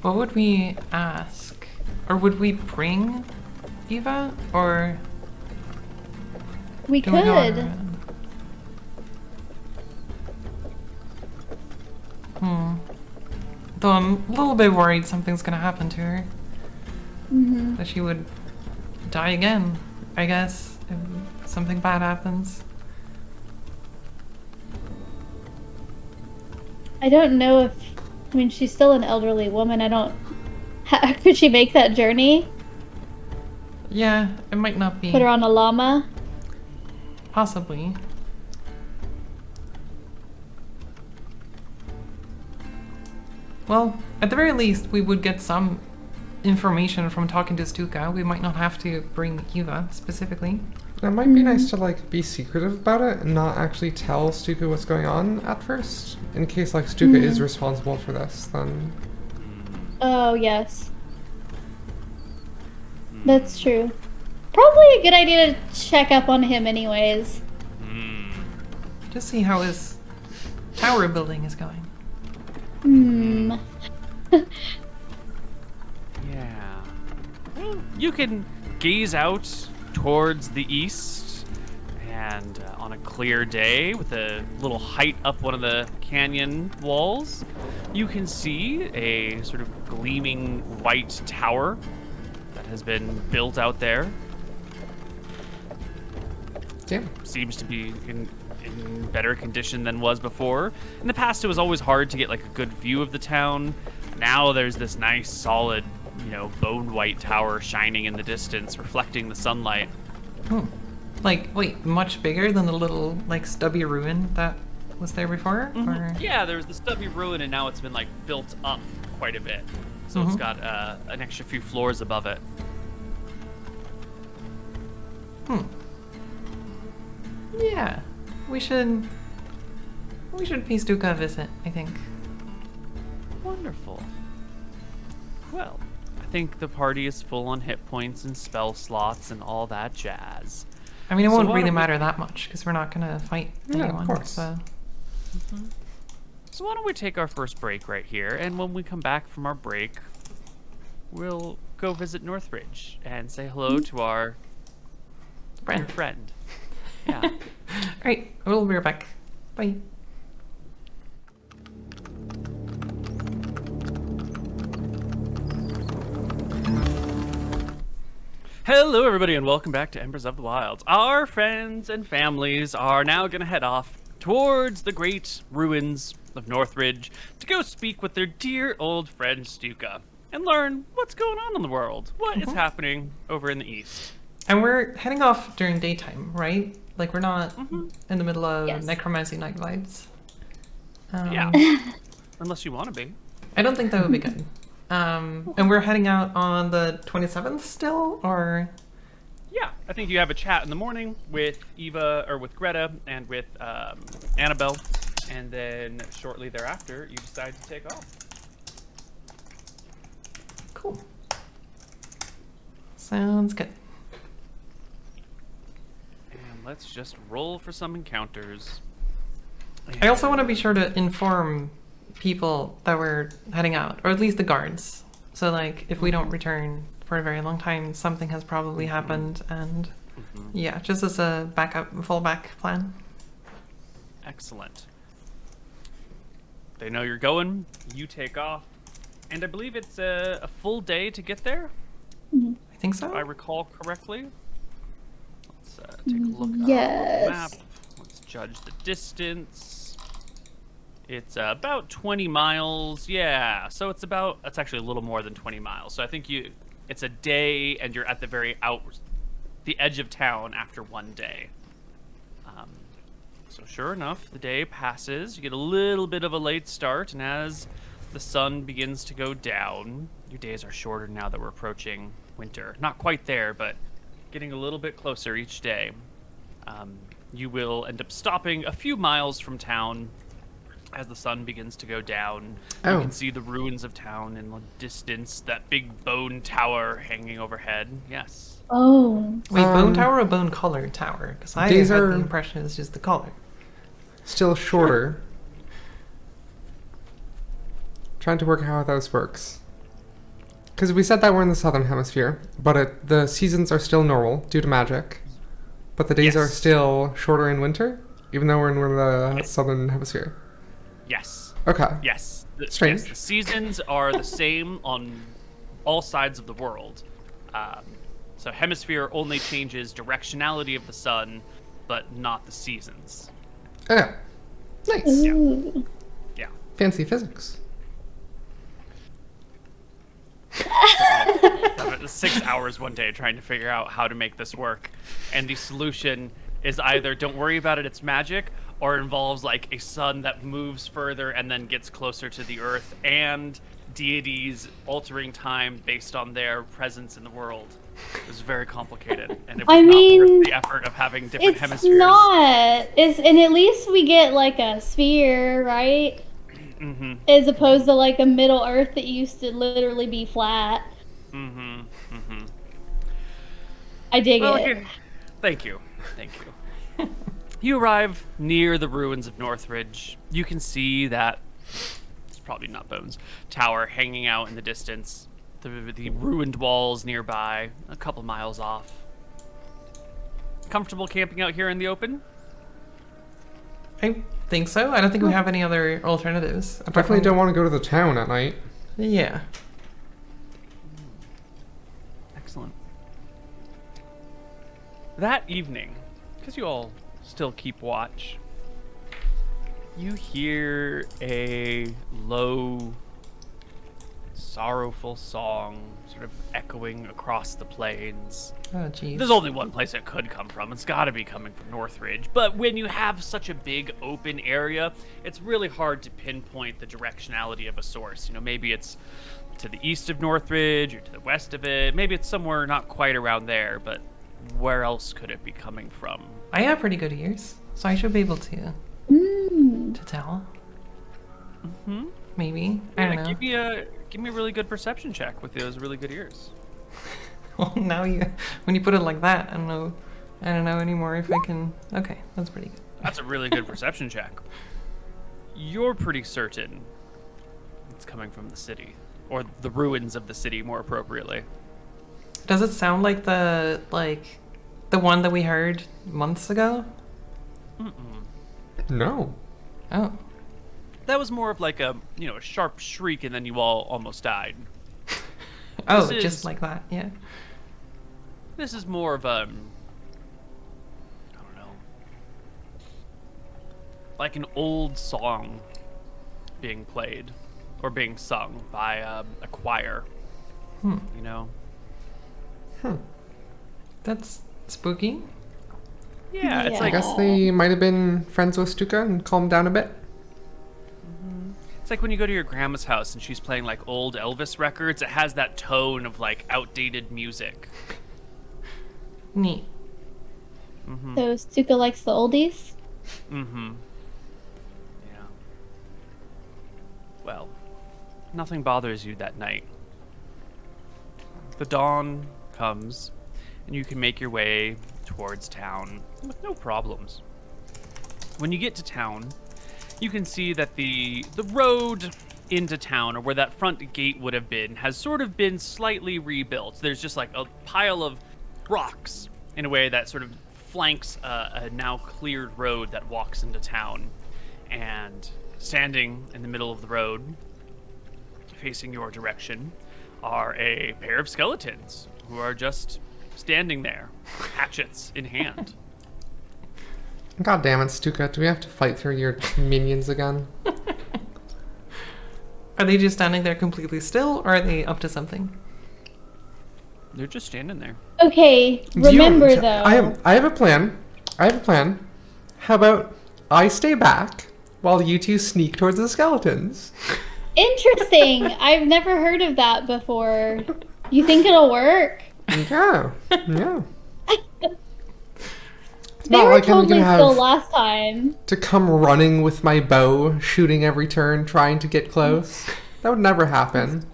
What would we ask? Or would we bring Eva? Or We do we go on could. our own? Though I'm a little bit worried something's gonna happen to her. Mm-hmm. That she would die again, I guess, if something bad happens. I don't know if... I mean, she's still an elderly woman. Could she make that journey? Yeah, it might not be. Put her on a llama? Possibly. Well, at the very least, we would get some information from talking to Stuka. We might not have to bring Eva specifically. It might be nice to like be secretive about it and not actually tell Stuka what's going on at first. In case like Stuka is responsible for this, then Oh, yes. That's true. Probably a good idea to check up on him anyways. Just see how his tower building is going. Yeah. Well, you can gaze out towards the east, and on a clear day with a little height up one of the canyon walls, you can see a sort of gleaming white tower that has been built out there. yeah. Seems to be in better condition than was before. In the past, it was always hard to get like a good view of the town. Now there's this nice, solid, bone white tower shining in the distance, reflecting the sunlight. Like, wait, much bigger than the little, like, stubby ruin that was there before? Or... Yeah, there was the stubby ruin, and now it's been like built up quite a bit. So it's got an extra few floors above it. Yeah. We should pay Stuka a visit, I think. Wonderful. Well, I think the party is full on hit points and spell slots and all that jazz. I mean, it So won't why really don't we- matter that much, because we're not gonna fight Yeah, of anyone. course. So. So why don't we take our first break right here, and when we come back from our break, we'll go visit Northridge and say hello to our friend. Yeah. Alright, we'll be right back. Bye. Hello, everybody, and welcome back to Embers of the Wilds. Our friends and families are now going to head off towards the great ruins of Northridge to go speak with their dear old friend Stuka and learn what's going on in the world, what is happening over in the east. And we're heading off during daytime, right? Like, we're not in the middle of Yes. necromancy night vibes. Yeah, unless you want to be. I don't think that would be good. And we're heading out on the 27th still, or? Yeah, I think you have a chat in the morning with Eva, or with Greta, and with Annabelle, and then shortly thereafter, you decide to take off. Cool. Sounds good. And let's just roll for some encounters. I also want to be sure to inform people that we're heading out, or at least the guards. So, like, if we don't return for a very long time, something has probably happened, and yeah, just as a fallback plan. Excellent. They know you're going. You take off. And I believe it's a full day to get there, I think so. if I recall correctly. Let's take a look at Yes. the map. Let's judge the distance. It's about 20 miles. Yeah, so it's actually a little more than 20 miles. So I think it's a day, and you're at the edge of town after one day. So sure enough, the day passes. You get a little bit of a late start, and as the sun begins to go down, your days are shorter now that we're approaching winter. Not quite there, but getting a little bit closer each day. You will end up stopping a few miles from town as the sun begins to go down. Oh. You can see the ruins of town in the distance, that big bone tower hanging overhead. Yes. Oh. Wait, bone tower or bone color tower? Because I had These the are- impression it's just the color. Still shorter. Trying to work out how this works. Because we said that we're in the southern hemisphere, but the seasons are still normal due to magic. But the days are Yes. still shorter in winter, even though we're in the southern hemisphere. Yes. Okay. Yes. Strange. Yes, the seasons are the same on all sides of the world. So hemisphere only changes directionality of the sun, but not the seasons. Okay. Nice. Ooh. Yeah. Fancy physics. 6 hours one day trying to figure out how to make this work. And the solution is either don't worry about it, it's magic, or involves like a sun that moves further and then gets closer to the earth, and deities altering time based on their presence in the world. It was very complicated, and it was I not mean, worth the effort of having different It's hemispheres. not. And at least we get like a sphere, right? Mm-hmm. As opposed to like a Middle Earth that used to literally be flat. Mm-hmm. Mm-hmm. I dig Well, it. here- Thank you. Thank you. You arrive near the ruins of Northridge. You can see that it's probably not bones. Tower hanging out in the distance. The ruined walls nearby, a couple miles off. Comfortable camping out here in the open? I think so. I don't think we have any other alternatives. apart Definitely from- don't want to go to the town at night. Yeah. Excellent. That evening, because you all still keep watch, you hear a low, sorrowful song sort of echoing across the plains. Oh, jeez. There's only one place it could come from. It's got to be coming from Northridge. But when you have such a big open area, it's really hard to pinpoint the directionality of a source. You know, maybe it's to the east of Northridge or to the west of it. Maybe it's somewhere not quite around there, but where else could it be coming from? I have pretty good ears, so I should be able to tell. Hmm? Maybe. I don't know. Give me a really good perception check with those really good ears. Well, now when you put it like that, I don't know anymore if I can. Okay, that's pretty good. That's a really good perception check. You're pretty certain it's coming from the city, or the ruins of the city, more appropriately. Does it sound like the one that we heard months ago? No. Oh. That was more of like a sharp shriek, and then you all almost died. Oh, This just is- like that. Yeah. This is more of I don't know, like an old song being played or being sung by a choir. You know? That's spooky. Yeah, it's Yeah. I like guess they might have been friends with Stuka and calmed down a bit. it's like when you go to your grandma's house and she's playing like old Elvis records. It has that tone of like outdated music. Neat. So Stuka likes the oldies. Mm-hmm. Yeah. Well, nothing bothers you that night. The dawn comes, and you can make your way towards town with no problems. When you get to town, you can see that the road into town, or where that front gate would have been, has sort of been slightly rebuilt. There's just like a pile of rocks in a way that sort of flanks a now cleared road that walks into town. And standing in the middle of the road, facing your direction, are a pair of skeletons who are just standing there, hatchets in hand. God damn it, Stuka, do we have to fight through your minions again? Are they just standing there completely still, or are they up to something? They're just standing there. Okay, remember though. I have a plan. How about I stay back while you two sneak towards the skeletons? Interesting. I've never heard of that before. You think it'll work? Yeah. It's They not were like I'm totally gonna still have last time. to come running with my bow, shooting every turn, trying to get close. That would never happen.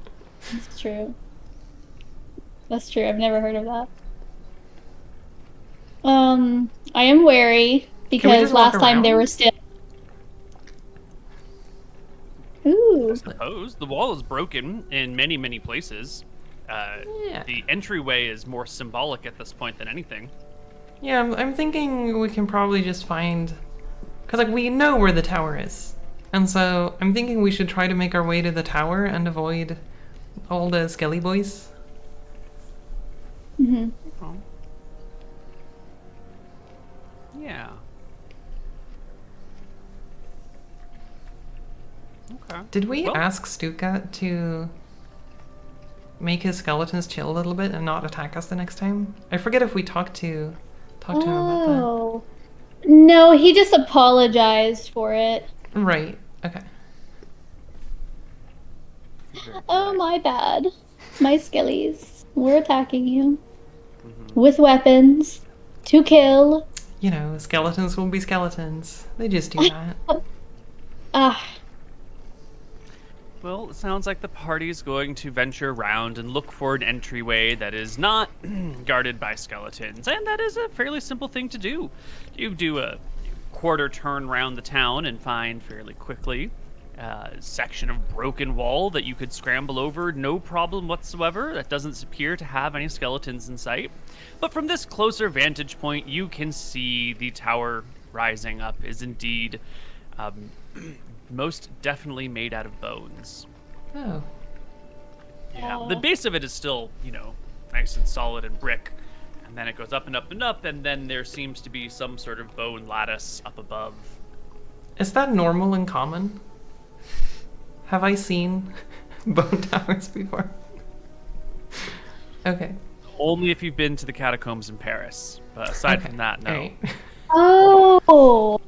That's true. That's true. I've never heard of that. I am wary because just walk last time they around? were still. Ooh. Suppose the wall is broken in many, many places. Yeah. The entryway is more symbolic at this point than anything. Yeah, I'm thinking we can probably just find... Because, like, we know where the tower is. And so I'm thinking we should try to make our way to the tower and avoid all the skelly boys. Mm-hmm. Oh. Yeah. Okay. Did we Well- ask Stuka to make his skeletons chill a little bit and not attack us the next time? I forget if we talked to him about Oh. No, he just apologized for it. that. Right. Okay. Oh, my bad. My skillies were attacking you. With weapons. To kill. You know, skeletons will be skeletons. They just do that. Ah. Well, it sounds like the party's going to venture around and look for an entryway that is not guarded by skeletons, and that is a fairly simple thing to do. You do a quarter turn around the town and find fairly quickly a section of broken wall that you could scramble over, no problem whatsoever. That doesn't appear to have any skeletons in sight. But from this closer vantage point, you can see the tower rising up is indeed most definitely made out of bones. Oh. Yeah, the base of it is still, nice and solid and brick. And then it goes up and up and up, and then there seems to be some sort of bone lattice up above. Is that normal and common? Have I seen bone towers before? Okay. Only if you've been to the catacombs in Paris. But aside from that, no. Alright. Oh.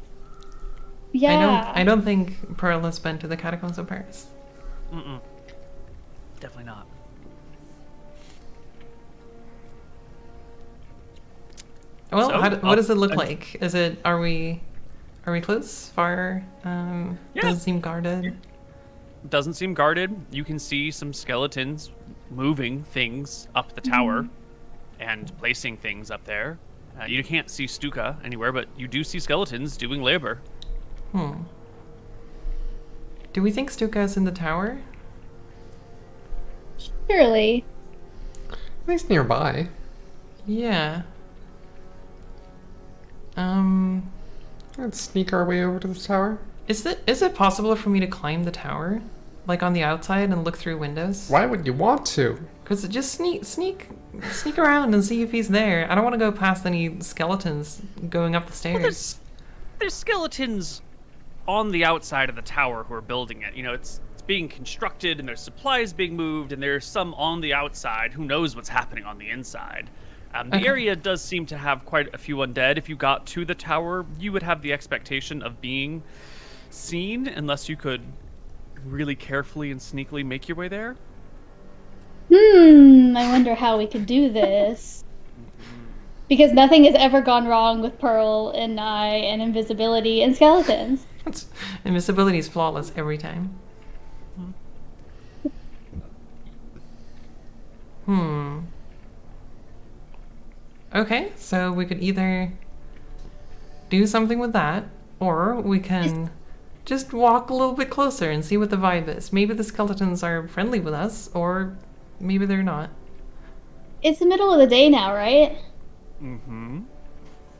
Yeah. I don't think Pearl has been to the catacombs of Paris. Mm-mm. Definitely not. Well, So, what does it look like? Are we close? Far? Yeah. Does it seem guarded? Doesn't seem guarded. You can see some skeletons moving things up the tower and placing things up there. You can't see Stuka anywhere, but you do see skeletons doing labor. Do we think Stuka's in the tower? Surely. At least nearby. Yeah. Let's sneak our way over to the tower. Is it possible for me to climb the tower? Like on the outside and look through windows? Why would you want to? Because just sneak around and see if he's there. I don't want to go past any skeletons going up the stairs. Well, there's skeletons on the outside of the tower who are building it. It's being constructed, and there's supplies being moved, and there's some on the outside. Who knows what's happening on the inside? The Okay. area does seem to have quite a few undead. If you got to the tower, you would have the expectation of being seen, unless you could really carefully and sneakily make your way there. I wonder how we could do this. Because nothing has ever gone wrong with Pearl and I and invisibility and skeletons. Invisibility is flawless every time. Okay, so we could either do something with that, or we can just walk a little bit closer and see what the vibe is. Maybe the skeletons are friendly with us, or maybe they're not. It's the middle of the day now, right? Mm-hmm.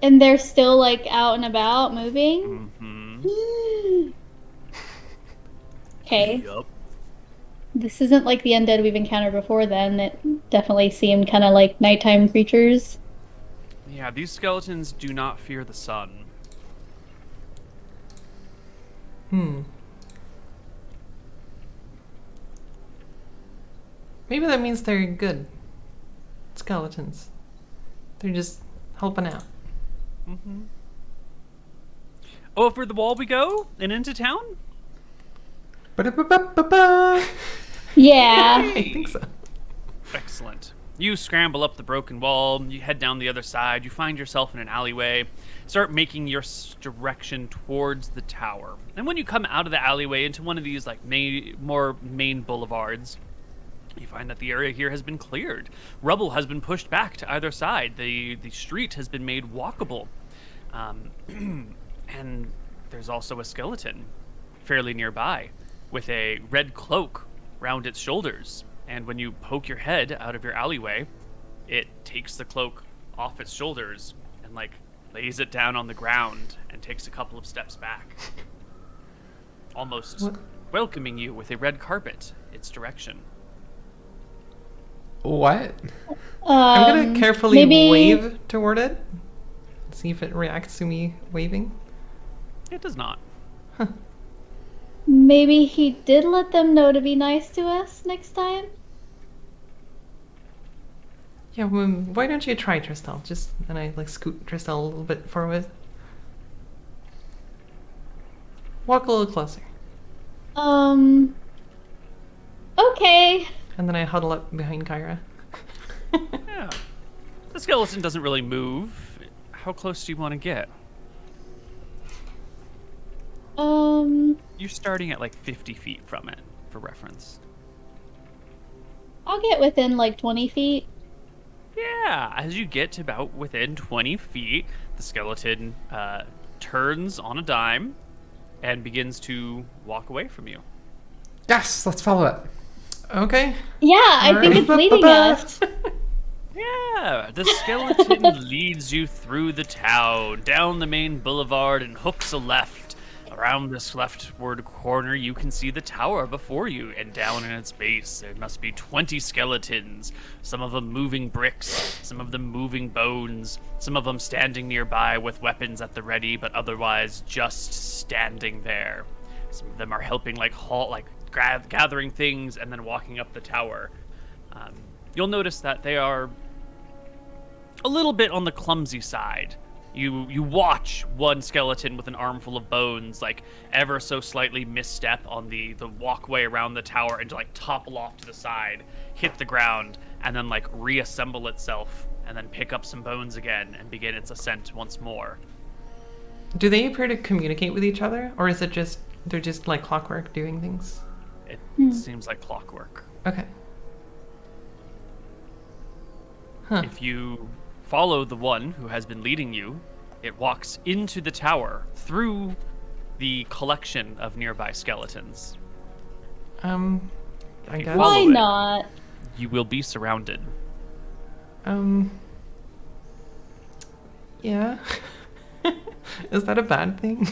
And they're still, like, out and about, moving? Mm-hmm. Okay. Yup. This isn't like the undead we've encountered before then. It definitely seemed kind of like nighttime creatures. Yeah, these skeletons do not fear the sun. Maybe that means they're good skeletons. They're just helping out. Mm-hmm. Over the wall we go and into town? Ba-da-ba-ba-ba-ba. Yeah. I think so. Excellent. You scramble up the broken wall, you head down the other side, you find yourself in an alleyway, start making your direction towards the tower. And when you come out of the alleyway into one of these like more main boulevards, you find that the area here has been cleared. Rubble has been pushed back to either side. The street has been made walkable. And there's also a skeleton fairly nearby with a red cloak round its shoulders. And when you poke your head out of your alleyway, it takes the cloak off its shoulders and like lays it down on the ground and takes a couple of steps back, almost welcoming you with a red carpet its direction. What? I'm gonna carefully maybe... wave toward it. See if it reacts to me waving. It does not. Maybe he did let them know to be nice to us next time? Yeah, well, why don't you try, Tristel? And I like scoot Tristel a little bit forward. Walk a little closer. Okay. And then I huddle up behind Kyra. Yeah. The skeleton doesn't really move. How close do you want to get? I'll You're starting at like 50 feet from it, for reference. get within like 20 feet. Yeah, as you get to about within 20 feet, the skeleton turns on a dime and begins to walk away from you. Yes, let's follow it. Okay. Yeah, I think it's leading us. Yeah, the skeleton leads you through the town, down the main boulevard, and hooks a left. Around this leftward corner, you can see the tower before you, and down in its base, there must be 20 skeletons. Some of them moving bricks, some of them moving bones, some of them standing nearby with weapons at the ready, but otherwise just standing there. Some of them are helping, gathering things and then walking up the tower. You'll notice that they are a little bit on the clumsy side. You watch one skeleton with an armful of bones, like ever so slightly misstep on the walkway around the tower and topple off to the side, hit the ground, and then reassemble itself, and then pick up some bones again and begin its ascent once more. Do they appear to communicate with each other, or is it just they're just like clockwork doing things? It seems like clockwork. Okay. Huh. If you follow the one who has been leading you, it walks into the tower through the collection of nearby skeletons. I guess. Why it. not? You will be surrounded. Yeah. Is that a bad thing?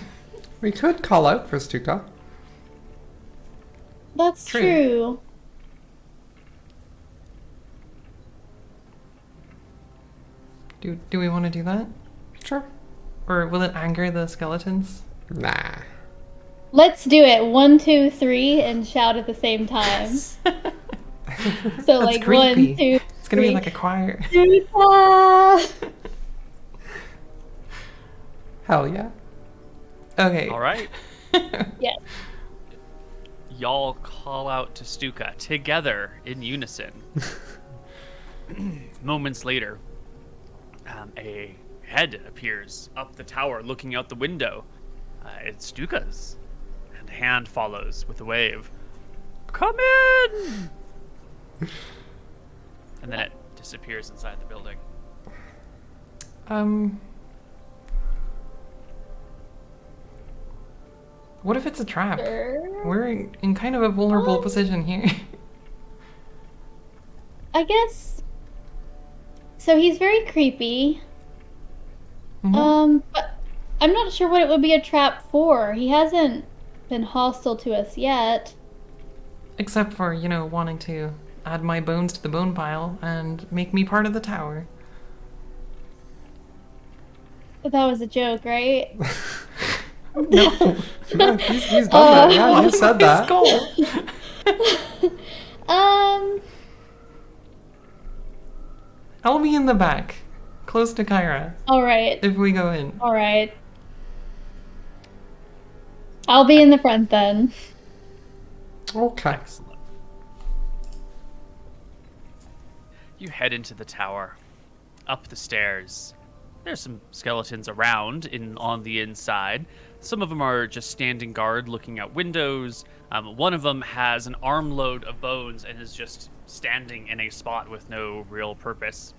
We could call out for Stuka. That's true. Do we want to do that? Sure. Or will it anger the skeletons? Nah. Let's do it. 1, 2, 3, and shout at the same time. So That's like creepy. 1, 2. It's gonna be like a choir. Hell yeah. Okay. All right. Yes. Y'all call out to Stuka together in unison. Moments later, a head appears up the tower looking out the window. It's Stuka's. And a hand follows with a wave. Come in! And then it disappears inside the building. What if it's a trap? Sure. We're in kind of a vulnerable position here. I guess. So he's very creepy. But I'm not sure what it would be a trap for. He hasn't been hostile to us yet. Except for, wanting to add my bones to the bone pile and make me part of the tower. But that was a joke, right? No, he's done that. Yeah, you said that. I'll be in the back, close to Kyra, All right. if we go in. All right. I'll be in the front then. Okay. Excellent. You head into the tower, up the stairs. There's some skeletons around on the inside. Some of them are just standing guard looking out windows. One of them has an armload of bones and is just standing in a spot with no real purpose.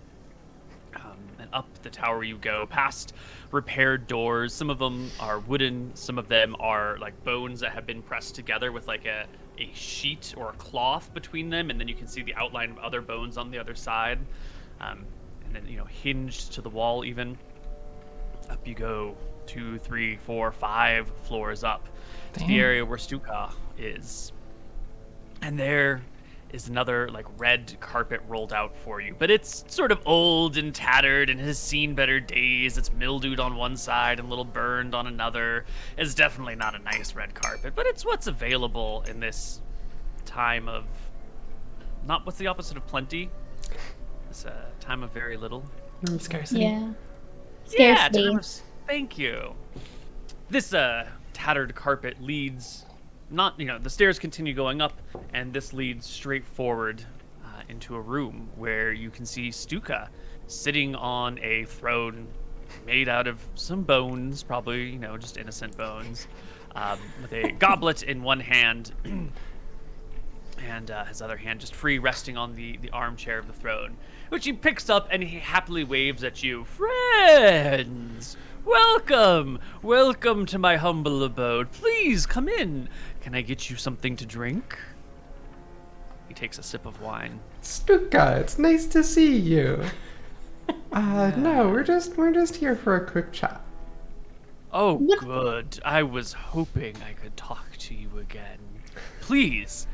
And up the tower you go, past repaired doors. Some of them are wooden. Some of them are like bones that have been pressed together with like a sheet or a cloth between them. And then you can see the outline of other bones on the other side. And then, hinged to the wall even. Up you go 2, 3, 4, 5 floors up to the area where Stuka is. And there is another like red carpet rolled out for you. But it's sort of old and tattered and has seen better days. It's mildewed on one side and a little burned on another. It's definitely not a nice red carpet, but it's what's available in this time of... what's the opposite of plenty? It's a time of very little. Scarcity. Yeah. Yeah, Scarcity. thank you. This tattered carpet leads, the stairs continue going up, and this leads straight forward into a room where you can see Stuka sitting on a throne made out of some bones, probably, just innocent bones, with a goblet in one hand, and his other hand just free, resting on the armchair of the throne, which he picks up and he happily waves at you. Friends! Welcome to my humble abode. Please come in. Can I get you something to drink? He takes a sip of wine. Stuka, it's nice to see you. No, we're just here for a quick chat. Oh, good. I was hoping I could talk to you again. Please.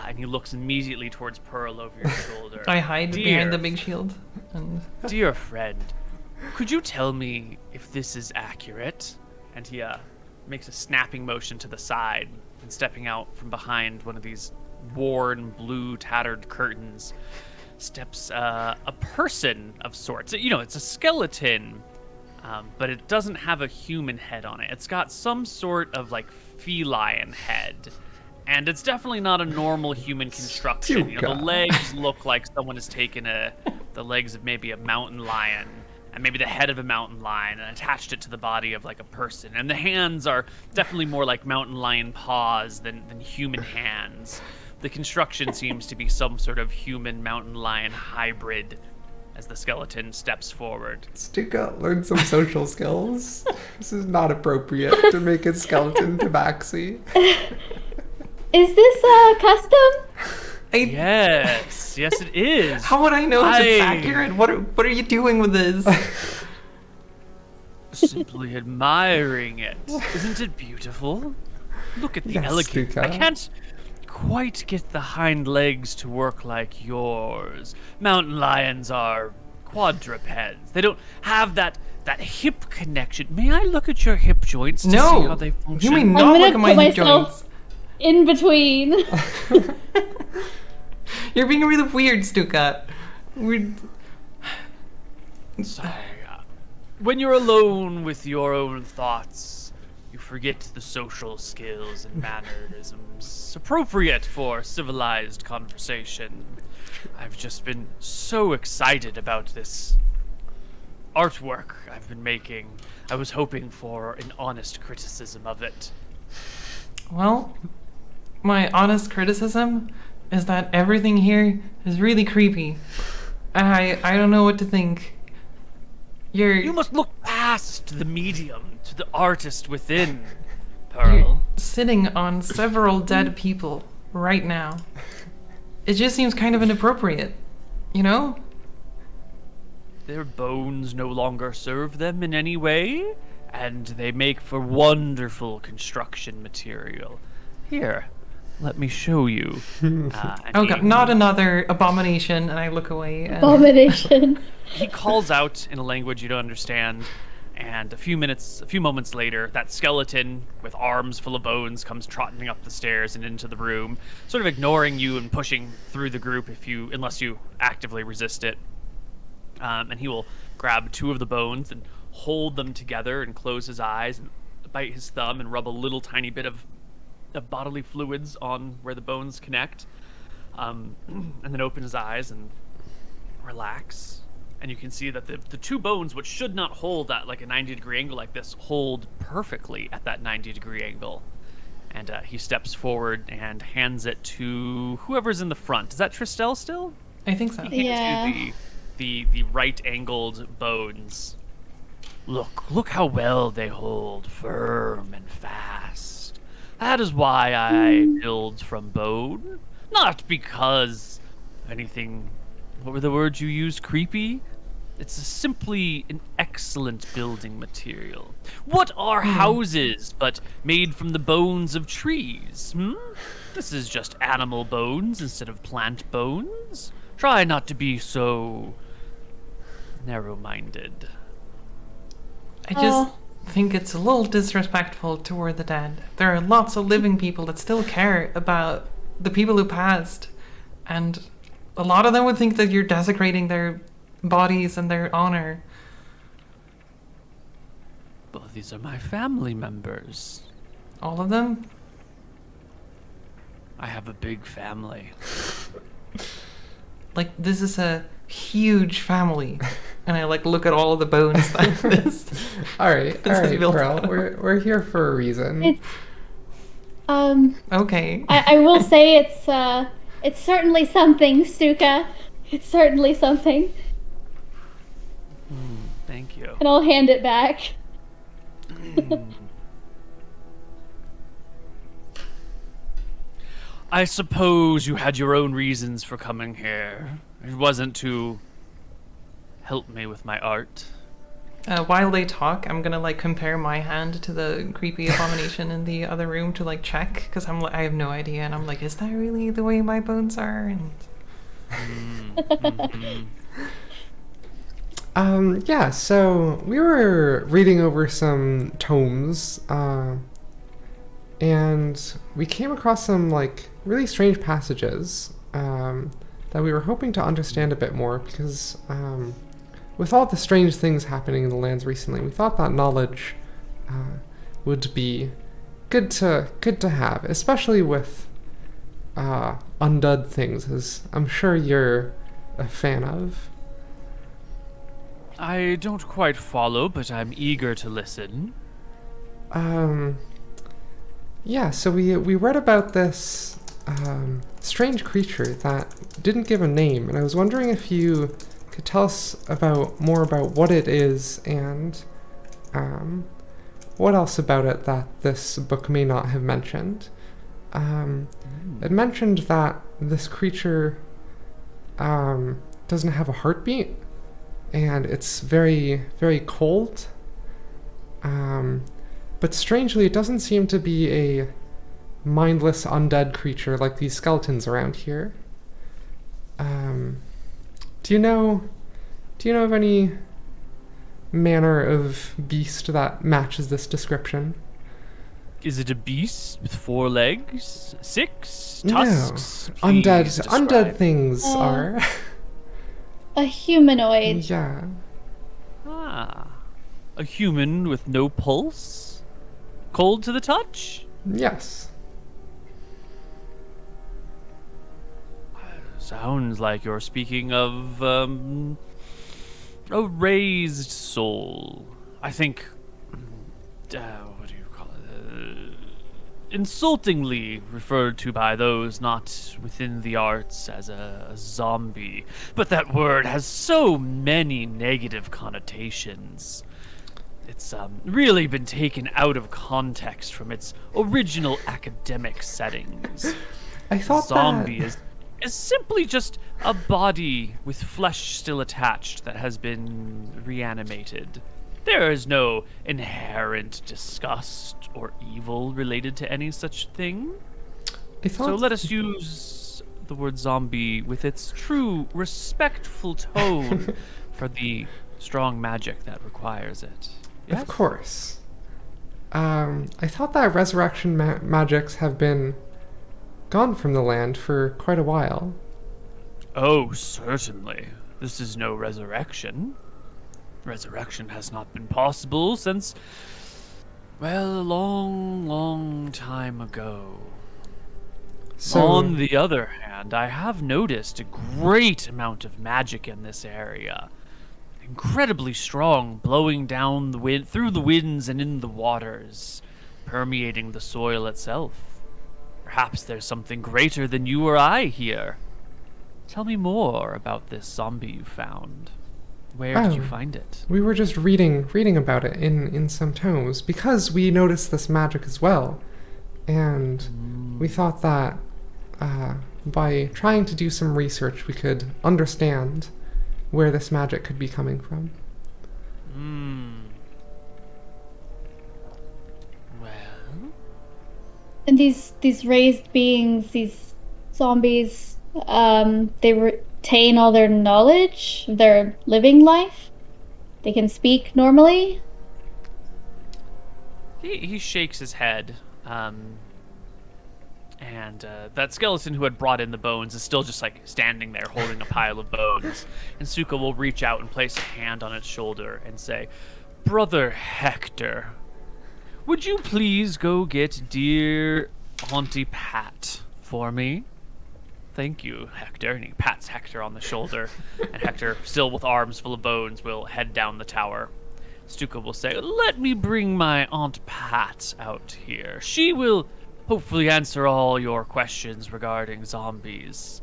And he looks immediately towards Pearl over your shoulder. I hide behind the big shield. And... Dear friend, could you tell me if this is accurate? And he makes a snapping motion to the side, and stepping out from behind one of these worn, blue, tattered curtains steps a person of sorts. It's a skeleton, but it doesn't have a human head on it. It's got some sort of like feline head. And it's definitely not a normal human construction. The legs look like someone has taken the legs of maybe a mountain lion and maybe the head of a mountain lion and attached it to the body of like a person. And the hands are definitely more like mountain lion paws than human hands. The construction seems to be some sort of human mountain lion hybrid as the skeleton steps forward. Stuka, learn some social skills. This is not appropriate to make a skeleton tabaxi. Is this custom? Yes, it is. How would I know if it's accurate? What are you doing with this? Simply admiring it. Isn't it beautiful? Look at the elegance. Stuka. I can't quite get the hind legs to work like yours. Mountain lions are quadrupeds. They don't have that hip connection. May I look at your hip joints to see how they function? You may I'm not gonna look at my put hip myself joints. in between. You're being really weird, Stuka. Sorry. When you're alone with your own thoughts, you forget the social skills and mannerisms appropriate for civilized conversation. I've just been so excited about this artwork I've been making. I was hoping for an honest criticism of it. Well, my honest criticism is that everything here is really creepy. I don't know what to think. You must look past the medium to the artist within, Pearl. sitting on several dead people right now. It just seems kind of inappropriate, you know? Their bones no longer serve them in any way, and they make for wonderful construction material. Here, let me show you. Oh god, not another abomination, and I look away. And... Abomination. He calls out in a language you don't understand, and a few moments later, that skeleton with arms full of bones comes trotting up the stairs and into the room, sort of ignoring you and pushing through the group unless you actively resist it. And he will grab two of the bones and hold them together and close his eyes and bite his thumb and rub a little tiny bit of bodily fluids on where the bones connect, and then open his eyes and relax. And you can see that the two bones, which should not hold at like a 90-degree angle like this, hold perfectly at that 90-degree angle. And he steps forward and hands it to whoever's in the front. Is that Tristel still? I think so. He hands Yeah. you the right-angled bones. Look how well they hold, firm and fast. That is why I build from bone. Not because anything, what were the words you used, creepy? It's simply an excellent building material. What are houses but made from the bones of trees? This is just animal bones instead of plant bones. Try not to be so narrow-minded. I just think it's a little disrespectful toward the dead. There are lots of living people that still care about the people who passed, and a lot of them would think that you're desecrating their bodies and their honor. Well, these are my family members. All of them? I have a big family. Like, this is a huge family. And I, like, look at all of the bones that this... All right, This is built Pearl. out of. We're here for a reason. It's Okay. I will say it's certainly something, Stuka. It's certainly something. Thank you. And I'll hand it back. I suppose you had your own reasons for coming here. It wasn't to help me with my art. While they talk, I'm gonna, like, compare my hand to the creepy abomination in the other room to, like, check, because I have no idea, and I'm like, is that really the way my bones are? And Yeah, so we were reading over some tomes, and we came across some, like, really strange passages that we were hoping to understand a bit more, because with all the strange things happening in the lands recently, we thought that knowledge would be good to have, especially with undead things, as I'm sure you're a fan of. I don't quite follow, but I'm eager to listen. Yeah, so we read about this strange creature that didn't give a name, and I was wondering if you could tell us more about what it is and what else about it that this book may not have mentioned. It mentioned that this creature doesn't have a heartbeat, and it's very, very cold. But strangely, it doesn't seem to be a mindless undead creature like these skeletons around here. Do you know of any manner of beast that matches this description? Is it a beast with 4 legs, 6 No. tusks? Please describe. Undead things are. A humanoid. Yeah. Ah, a human with no pulse, cold to the touch. Yes. Sounds like you're speaking of a raised soul. I think. What do you call it? Insultingly referred to by those not within the arts as a zombie. But that word has so many negative connotations. It's really been taken out of context from its original academic settings. I thought Zombie that... is simply just a body with flesh still attached that has been reanimated. There is no inherent disgust or evil related to any such thing. So let us use the word zombie with its true, respectful tone for the strong magic that requires it. Yes? Of course. I thought that resurrection magics have been gone from the land for quite a while. Oh, certainly. This is no resurrection. Resurrection has not been possible since, well, a long, long time ago. So, On the other hand, I have noticed a great amount of magic in this area. Incredibly strong, blowing down the wind, through the winds and in the waters, permeating the soil itself. Perhaps there's something greater than you or I here. Tell me more about this zombie you found. Where did you find it? we were just reading about it in some tomes, because we noticed this magic as well. And we thought that by trying to do some research, we could understand where this magic could be coming from. Well, And these raised beings, these zombies, they retain all their knowledge, their living life. They can speak normally. he shakes his head. And that skeleton who had brought in the bones is still just like standing there holding a pile of bones. And Suka will reach out and place a hand on its shoulder and say, "Brother Hector, would you please go get dear Auntie Pat for me?" "Thank you, Hector." And he pats Hector on the shoulder. And Hector, still with arms full of bones, will head down the tower. Stuka will say, "Let me bring my Aunt Pat out here. She will hopefully answer all your questions regarding zombies.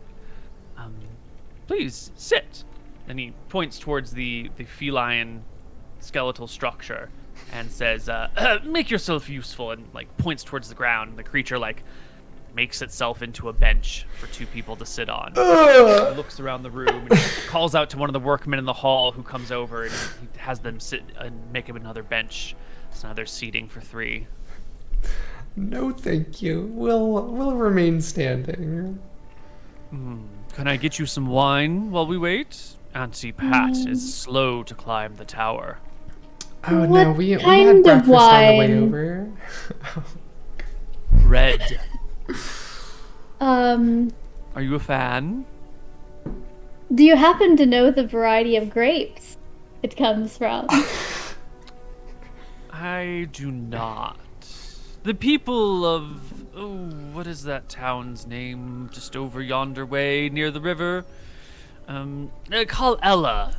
Please, sit." And he points towards the feline skeletal structure and says, "Make yourself useful," and like points towards the ground. And the creature like makes itself into a bench for two people to sit on. He looks around the room and calls out to one of the workmen in the hall, who comes over, and he has them sit and make him another bench. So now there's seating for three. No, thank you. We'll remain standing. Can I get you some wine while we wait? Auntie Pat is slow to climb the tower. Oh What no, we had kind of breakfast on the way wine? over. Red. Um, Are you a fan? do you happen to know the variety of grapes it comes from? I do not. The people of... what is that town's name just over yonder way near the river? Khyperia.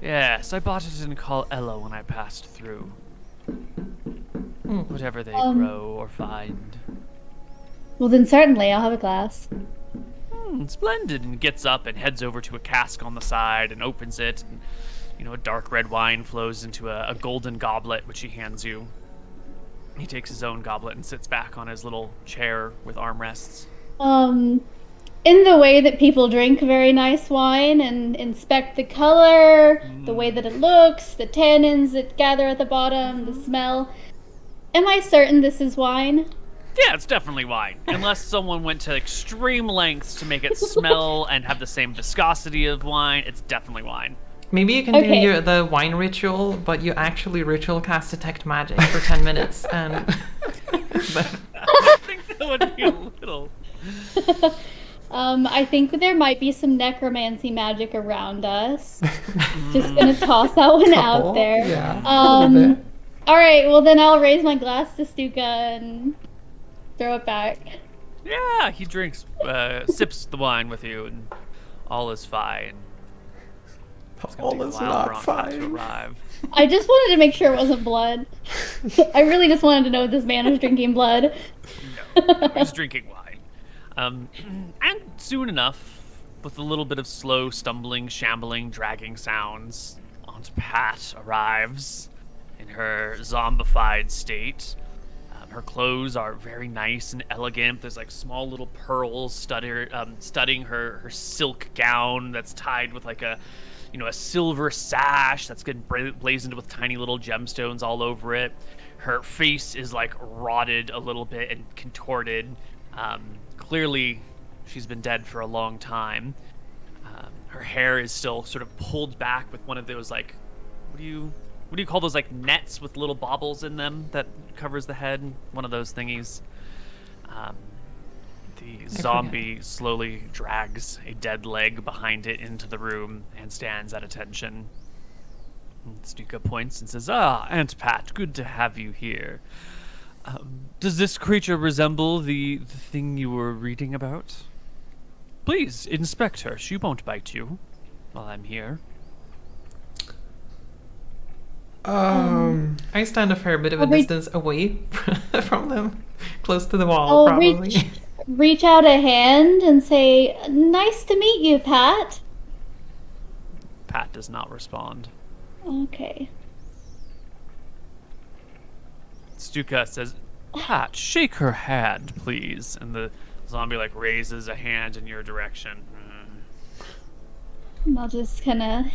Yes, I bought it in Khyperia when I passed through. Whatever they grow or find. Well, then certainly I'll have a glass. Splendid. And gets up and heads over to a cask on the side and opens it. And, a dark red wine flows into a golden goblet, which he hands you. He takes his own goblet and sits back on his little chair with armrests. In the way that people drink very nice wine and inspect the color, the way that it looks, the tannins that gather at the bottom, the smell, am I certain this is wine? Yeah, it's definitely wine. Unless someone went to extreme lengths to make it smell and have the same viscosity of wine, it's definitely wine. Maybe you can Okay. do the wine ritual, but you actually ritual cast detect magic for 10 minutes. And I think that would be a little... I think there might be some necromancy magic around us. Just gonna toss that one out there. Yeah, a little bit. Alright, well then I'll raise my glass to Stuka and throw it back. Yeah, he drinks, sips the wine with you, and all is fine. It's gonna take a while for Aunt Pat to arrive. I just wanted to make sure it wasn't blood. I really just wanted to know if this man was drinking blood. No, he's drinking wine. And soon enough, with a little bit of slow, stumbling, shambling, dragging sounds, Aunt Pat arrives. in her zombified state. Her clothes are very nice and elegant. There's like small little pearls studding her silk gown that's tied with like a silver sash that's getting blazoned with tiny little gemstones all over it. Her face is like rotted a little bit and contorted. Clearly, she's been dead for a long time. Her hair is still sort of pulled back with one of those like, what do you call those, like nets with little baubles in them that covers the head? One of those thingies. The zombie slowly drags a dead leg behind it into the room and stands at attention. And Stuka points and says, Aunt Pat, good to have you here. Does this creature resemble the thing you were reading about? Please, inspect her. She won't bite you while I'm here. I stand a fair bit of a distance away from them, close to the wall, probably. Reach out a hand and say, "Nice to meet you, Pat." Pat does not respond. Okay. Stuka says, Pat, shake her hand, please. And the zombie like raises a hand in your direction. I'll just kind of...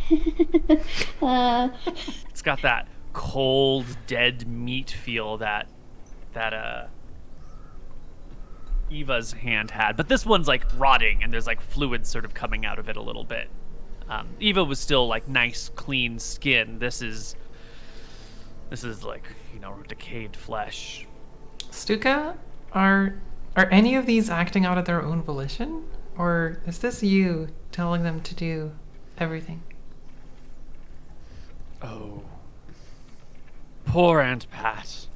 It's got that cold, dead meat feel that Eva's hand had. But this one's like rotting, and there's like fluid sort of coming out of it a little bit. Eva was still like nice, clean skin. This is like, decayed flesh. Stuka, are any of these acting out of their own volition? Or is this you telling them to do everything? Oh. Poor Aunt Pat.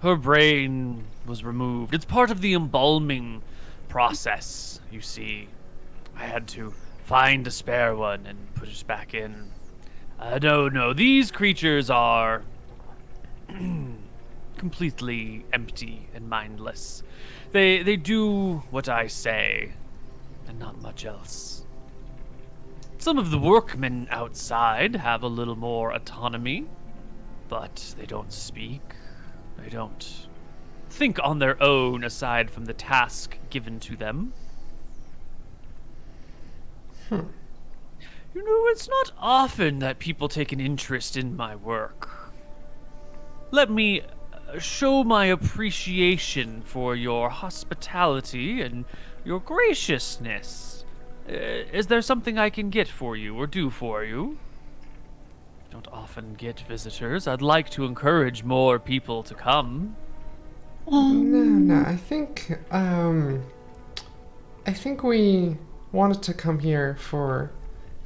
Her brain was removed. It's part of the embalming process, you see. I had to find a spare one and put it back in. No, these creatures are completely empty and mindless. They do what I say, and not much else. Some of the workmen outside have a little more autonomy, but they don't speak. They don't think on their own aside from the task given to them. It's not often that people take an interest in my work. Let me show my appreciation for your hospitality and your graciousness. Is there something I can get for you or do for you? Don't often get visitors. I'd like to encourage more people to come. No, I think we wanted to come here for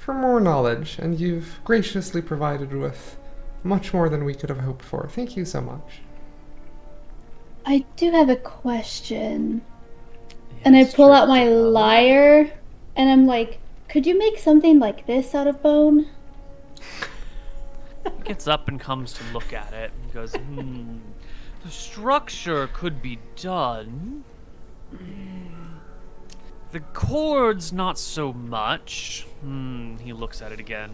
more knowledge, and you've graciously provided with much more than we could have hoped for. Thank you so much. I do have a question. And I pull out my lyre, and I'm like, could you make something like this out of bone? He gets up and comes to look at it and goes, the structure could be done. The chords, not so much. He looks at it again.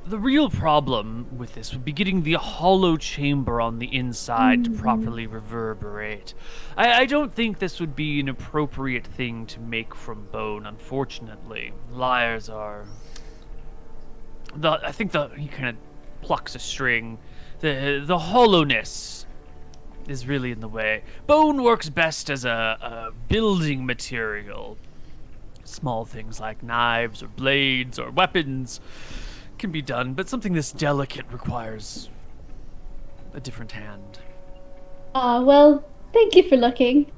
The real problem with this would be getting the hollow chamber on the inside to properly reverberate. I don't think this would be an appropriate thing to make from bone, unfortunately. Lyres are... he kind of plucks a string. The hollowness is really in the way. Bone works best as a building material. Small things like knives or blades or weapons can be done, but something this delicate requires a different hand. Well, thank you for looking.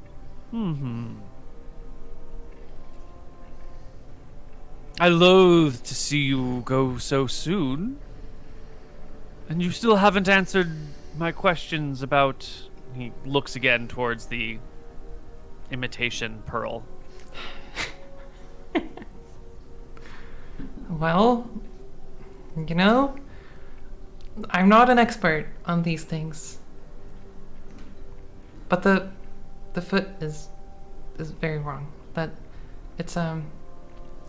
I loathe to see you go so soon. And you still haven't answered my questions about... He looks again towards the imitation pearl. Well, I'm not an expert on these things. But the foot is very wrong. That it's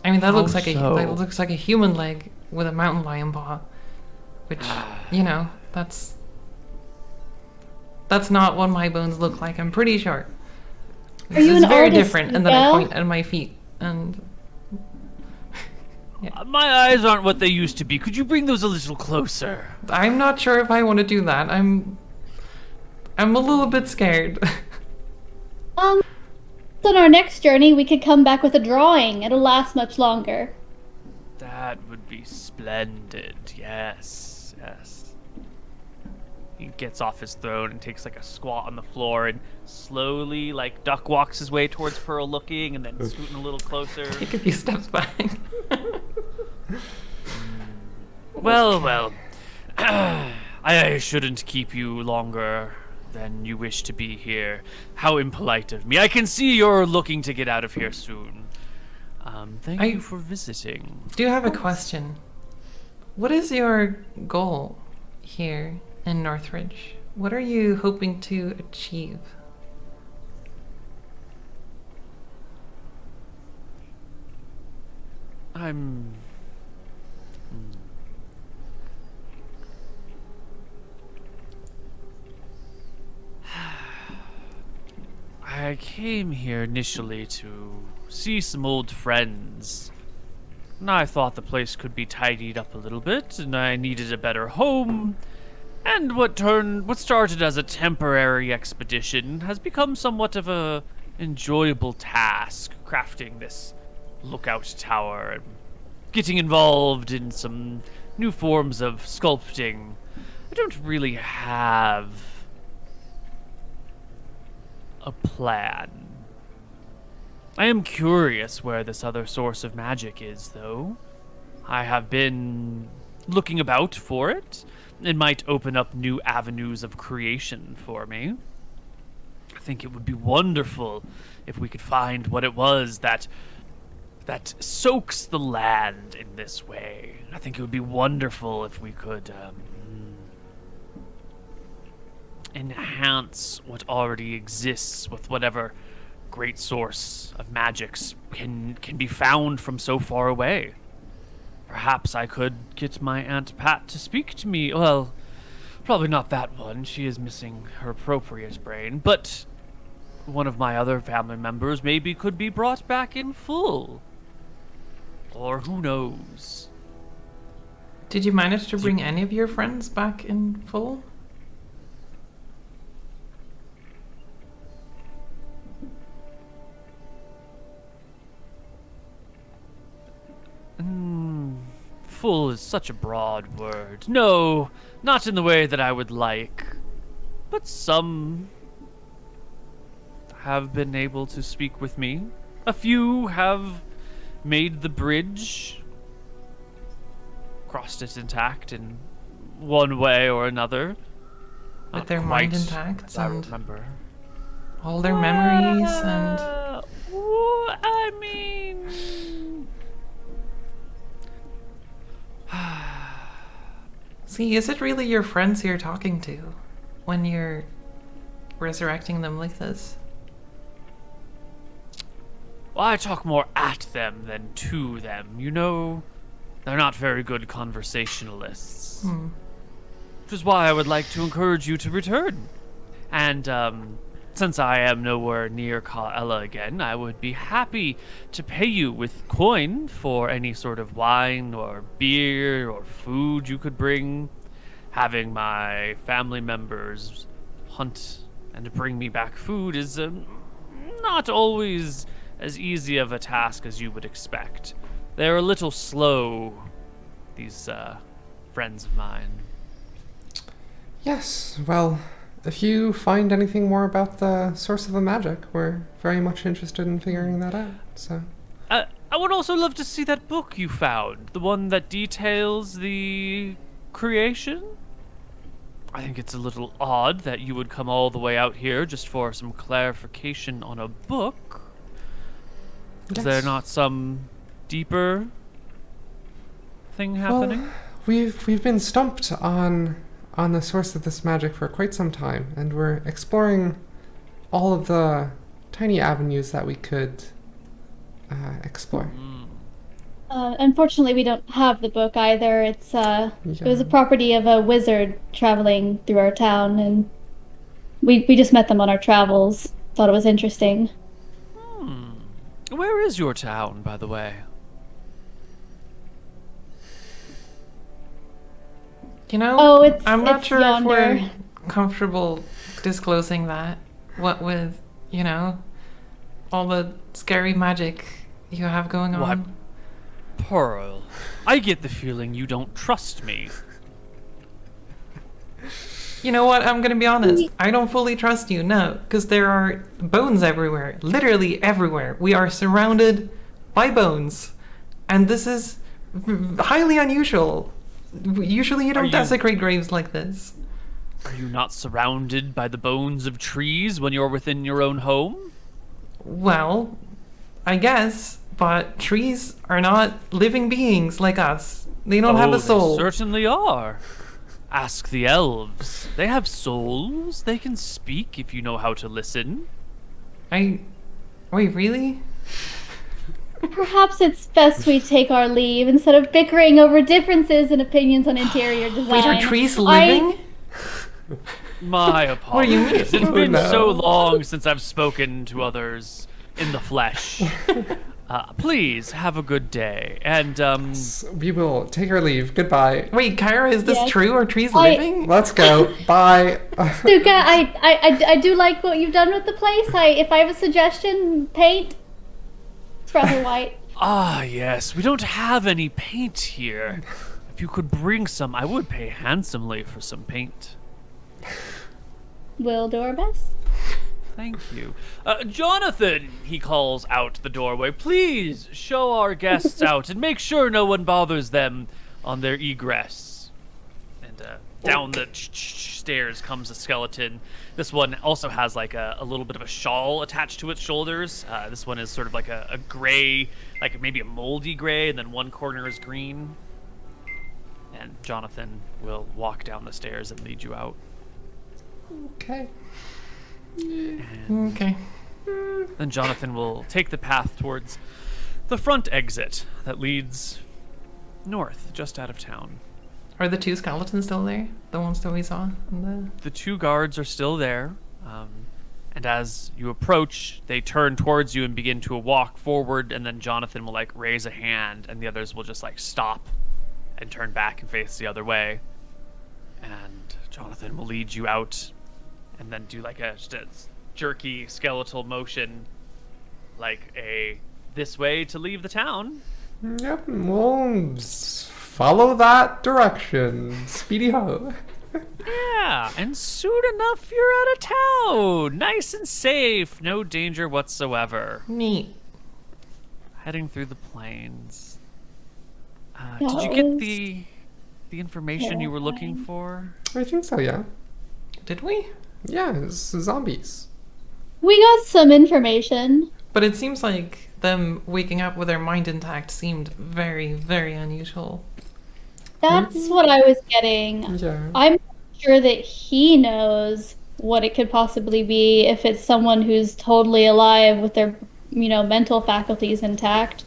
I mean, that How looks like so? that looks like a human leg with a mountain lion paw, which, you know, that's not what my bones look like. I'm pretty sure. This you is an very artist, different, and then I Miguel? point at my feet, and My eyes aren't what they used to be. Could you bring those a little closer? I'm not sure if I want to do that. I'm a little bit scared. On our next journey, we could come back with a drawing. It'll last much longer. That would be splendid. Yes, yes. He gets off his throne and takes like a squat on the floor and slowly like duck walks his way towards Pearl looking and then scooting a little closer. Take a few steps back. Well. I shouldn't keep you longer than you wish to be here. How impolite of me. I can see you're looking to get out of here soon. Thank you for visiting. Do have a question. What is your goal here in Northridge? What are you hoping to achieve? I came here initially to see some old friends. And I thought the place could be tidied up a little bit, and I needed a better home. And what started as a temporary expedition has become somewhat of a enjoyable task, crafting this lookout tower and getting involved in some new forms of sculpting. I don't really have a plan. I am curious where this other source of magic is, though. I have been looking about for it. It might open up new avenues of creation for me. I think it would be wonderful if we could find what it was that soaks the land in this way. I think it would be wonderful if we could enhance what already exists with whatever great source of magics can be found from so far away. Perhaps I could get my Aunt Pat to speak to me. Well, probably not that one. She is missing her appropriate brain. But one of my other family members maybe could be brought back in full. Or who knows? Did you manage to bring any of your friends back in full? Full is such a broad word. No, not in the way that I would like. But some have been able to speak with me. A few have made the bridge, crossed it intact in one way or another. With their mind intact I and remember. all their memories and... I mean... See, is it really your friends you're talking to when you're resurrecting them like this? Well, I talk more at them than to them, you know? They're not very good conversationalists. Which is why I would like to encourage you to return. And, since I am nowhere near Ka'ela again, I would be happy to pay you with coin for any sort of wine or beer or food you could bring. Having my family members hunt and bring me back food is not always as easy of a task as you would expect. They're a little slow, these friends of mine. Yes, well, if you find anything more about the source of the magic, we're very much interested in figuring that out, so... I would also love to see that book you found, the one that details the creation. I think it's a little odd that you would come all the way out here just for some clarification on a book. Is there not some deeper thing happening? Well, we've been stumped on the source of this magic for quite some time, and we're exploring all of the tiny avenues that we could explore. Unfortunately, we don't have the book either. It was a property of a wizard traveling through our town, and we just met them on our travels. Thought it was interesting. Where is your town, by the way? You know, Oh, I'm not it's sure yonder. if we're comfortable disclosing that. What with, all the scary magic you have going on. What? Pearl, I get the feeling you don't trust me. You know what? I'm gonna be honest. I don't fully trust you, no, because there are bones everywhere. Literally everywhere. We are surrounded by bones. And this is highly unusual. Usually you don't desecrate graves like this. Are you not surrounded by the bones of trees when you're within your own home? Well, I guess, but trees are not living beings like us. They don't have a soul. They certainly are. Ask the elves. They have souls. They can speak if you know how to listen. Wait, really? Perhaps it's best we take our leave instead of bickering over differences in opinions on interior design. Wait, are trees living? My What do you mean? apologies. It's been no. so long since I've spoken to others in the flesh. Please have a good day. And We will take our leave. Goodbye. Wait, Kyra, is this Yes. true? Are trees living? Let's go. Bye. Stuka, I do like what you've done with the place. If I have a suggestion, paint. It's rather white. yes, we don't have any paint here. If you could bring some, I would pay handsomely for some paint. We'll do our best. Thank you. Jonathan, he calls out the doorway, please show our guests out and make sure no one bothers them on their egress. And down the stairs comes a skeleton. This one also has like a little bit of a shawl attached to its shoulders. This one is sort of like a gray, like maybe a moldy gray, and then one corner is green. And Jonathan will walk down the stairs and lead you out. Okay. Okay. Then Jonathan will take the path towards the front exit that leads north, just out of town. Are the two skeletons still there? The ones that we saw? The two guards are still there, and as you approach, they turn towards you and begin to walk forward, and then Jonathan will like raise a hand, and the others will just like stop and turn back and face the other way. And Jonathan will lead you out and then do like just a jerky skeletal motion, like a this way to leave the town. Yep, we'll follow that direction. Speedy ho. Yeah, and soon enough you're out of town. Nice and safe, no danger whatsoever. Neat. Heading through the plains. Did you get the information you were looking for? I think so, yeah. Did we? Yeah, it's zombies. We got some information. But it seems like them waking up with their mind intact seemed very, very unusual. That's what I was getting. Yeah. I'm sure that he knows what it could possibly be if it's someone who's totally alive with their, mental faculties intact.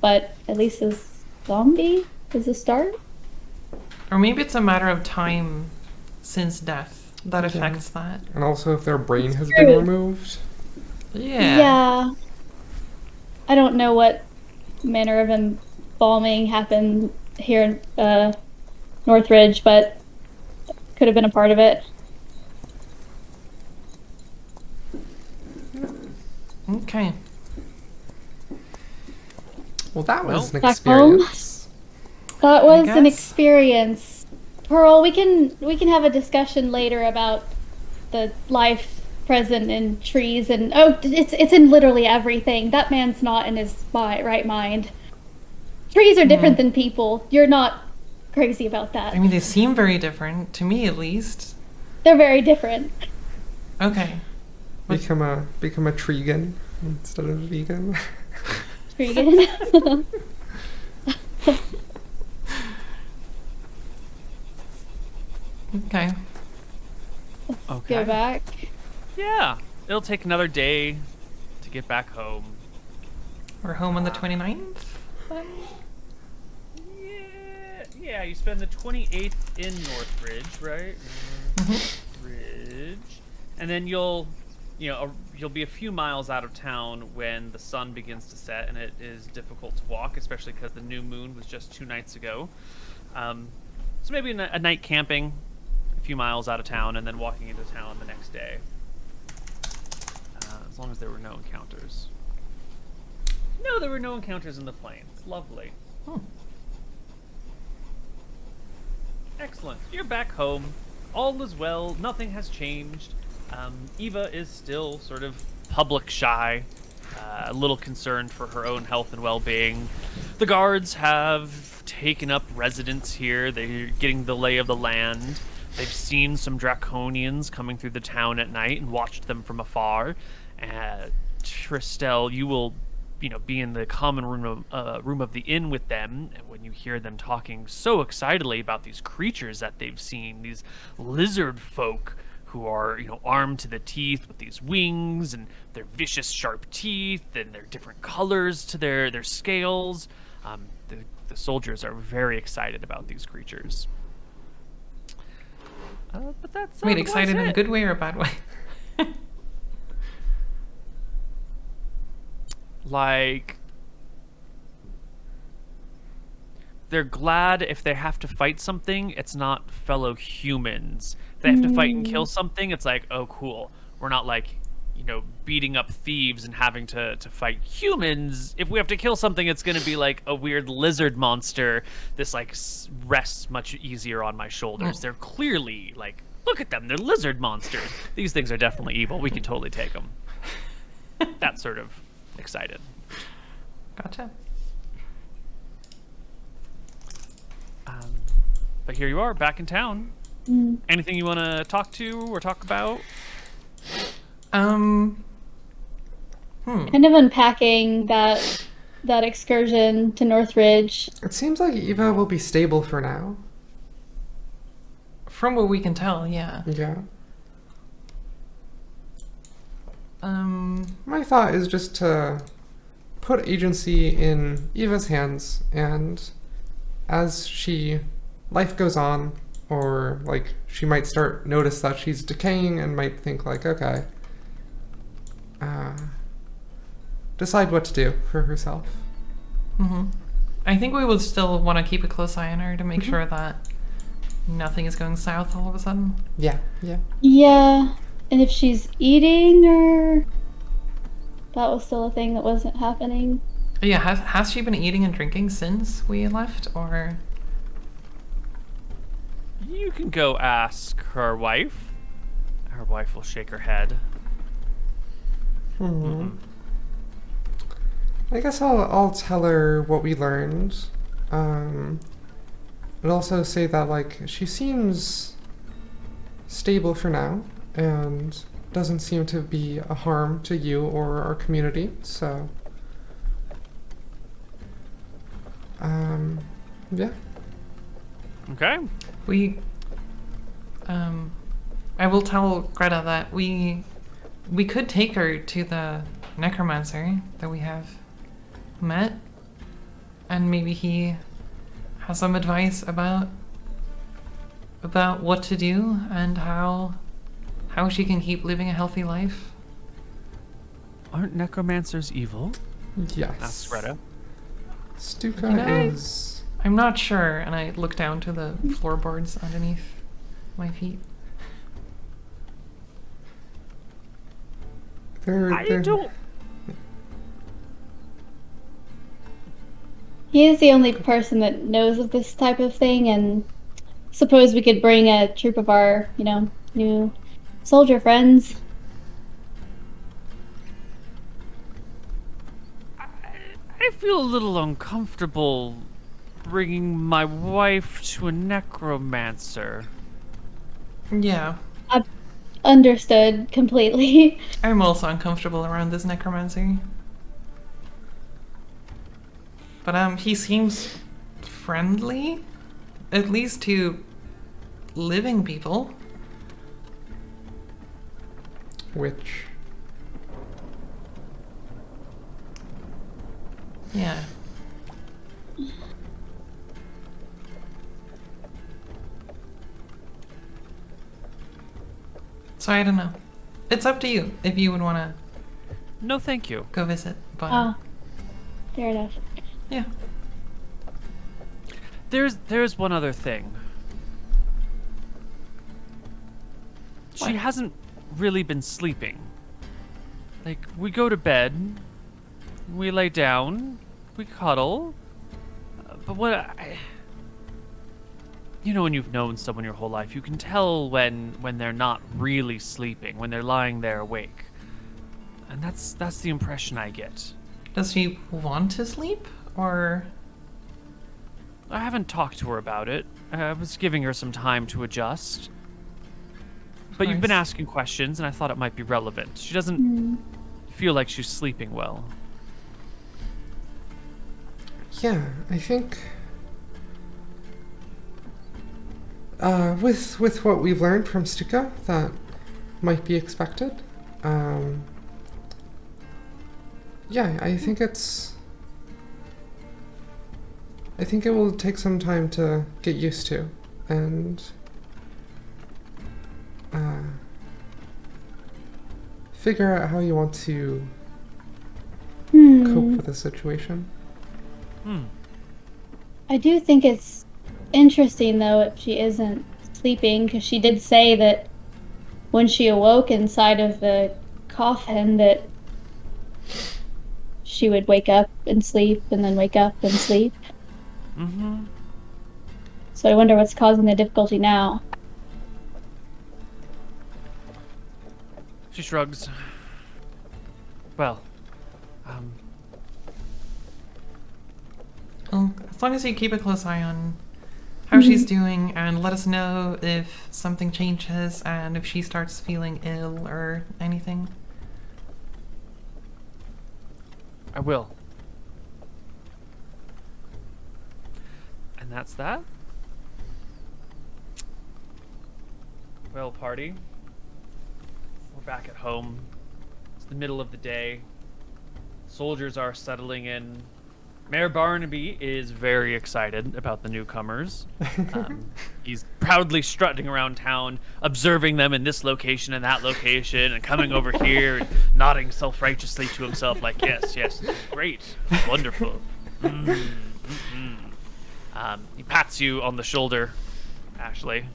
But at least this zombie is a start. Or maybe it's a matter of time since death that affects that. And also if their brain has true. been removed. Yeah. I don't know what manner of embalming happened here in Northridge, but could have been a part of it. Okay. Well, that was an Back home? experience. That was an guess. experience. Pearl, we can have a discussion later about the life present in trees and it's in literally everything. That man's not in his right mind. Trees are different than people. You're not crazy about that. I mean, they seem very different, to me at least. They're very different. Okay. Become a treegan instead of vegan. Tregan. Okay. Okay. Go back. Yeah, it'll take another day to get back home. We're home on the 29th? Yeah, you spend the 28th in Northridge, right? Northridge. And then you'll be a few miles out of town when the sun begins to set, and it is difficult to walk, especially because the new moon was just 2 nights ago. So maybe a night camping, a few miles out of town, and then walking into town the next day. As long as there were no encounters. No, there were no encounters in the plains. Lovely. Excellent. You're back home. All is well. Nothing has changed. Eva is still sort of public shy, a little concerned for her own health and well-being. The guards have taken up residence here. They're getting the lay of the land. They've seen some draconians coming through the town at night and watched them from afar. Tristel, you will, be in the common room of the inn with them, and when you hear them talking so excitedly about these creatures that they've seen, these lizard folk who are, armed to the teeth with these wings and their vicious sharp teeth and their different colors to their scales. The soldiers are very excited about these creatures. But that's Wait, excited in a good way or a bad way? Like, they're glad if they have to fight something, it's not fellow humans. If they have to fight and kill something, it's like, oh, cool. We're not like, beating up thieves and having to fight humans. If we have to kill something, it's going to be like a weird lizard monster. This rests much easier on my shoulders. They're clearly like, look at them. They're lizard monsters. These things are definitely evil. We could totally take them. That's sort of excited. Gotcha. But here you are, back in town. Anything you want to talk to or talk about? Kind of unpacking that excursion to Northridge. It seems like Eva will be stable for now. From what we can tell, yeah. Yeah. My thought is just to put agency in Eva's hands, and as life goes on, or she might notice that she's decaying and might think okay, decide what to do for herself. I think we would still want to keep a close eye on her to make sure that nothing is going south all of a sudden. Yeah. Yeah, and if she's eating, or that was still a thing that wasn't happening. Yeah, has she been eating and drinking since we left, or? You can go ask her wife. Her wife will shake her head. I guess I'll tell her what we learned. And also say that she seems stable for now and doesn't seem to be a harm to you or our community. So yeah. Okay. I will tell Greta that we could take her to the necromancer that we have met, and maybe he has some advice about what to do and how she can keep living a healthy life. Aren't necromancers evil? Yes. Asked Greta. Stuka is... I'm not sure, and I look down to the floorboards underneath my feet. I don't... He is the only person that knows of this type of thing, and suppose we could bring a troop of our, new soldier friends. I feel a little uncomfortable bringing my wife to a necromancer. Yeah. Understood completely. I'm also uncomfortable around this necromancer. But he seems friendly, at least to living people. Which? Yeah. So I don't know. It's up to you if you would want to No, thank you. go visit. But Oh, fair enough. yeah. There's one other thing. What? She hasn't really been sleeping. Like, we go to bed, we lay down, we cuddle, but you know, when you've known someone your whole life, you can tell when they're not really sleeping, when they're lying there awake. And that's the impression I get. Does she want to sleep, or? I haven't talked to her about it. I was giving her some time to adjust. But you've been Nice. asking questions, and I thought it might be relevant. She doesn't feel like she's sleeping well. Yeah, I think with what we've learned from Stuka, that might be expected. Yeah, I think it will take some time to get used to, and figure out how you want to cope with the situation. I do think it's interesting, though, if she isn't sleeping, because she did say that when she awoke inside of the coffin that she would wake up and sleep and then wake up and sleep. Mm-hmm. So I wonder what's causing the difficulty now. She shrugs. Well, Well, as long as you keep a close eye on how she's doing and let us know if something changes and if she starts feeling ill or anything. I will. And that's that? Well, party. We're back at home. It's the middle of the day. Soldiers are settling in. Mayor Barnaby is very excited about the newcomers. He's proudly strutting around town, observing them in this location and that location, and coming over here and nodding self-righteously to himself like, yes, this is great, wonderful. He pats you on the shoulder, Ashley.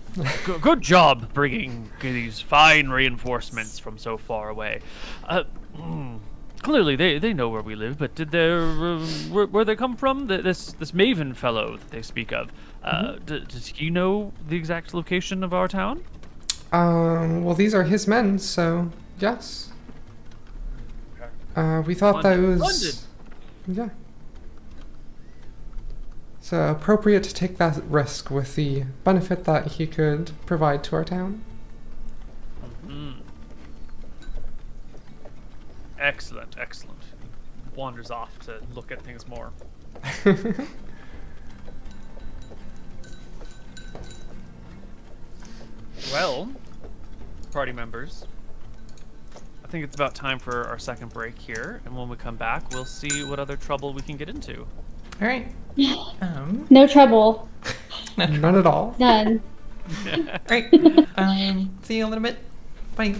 Good job bringing these fine reinforcements from so far away. Clearly, they know where we live, but did where they come from? This Maven fellow that they speak of. Does he know the exact location of our town? Well, these are his men, so yes. We thought that was yeah. So appropriate to take that risk with the benefit that he could provide to our town. Excellent. Wanders off to look at things more. Well, party members, I think it's about time for our second break here, and when we come back, we'll see what other trouble we can get into. All right. No trouble. None at all. None. Right. See you in a little bit. Bye.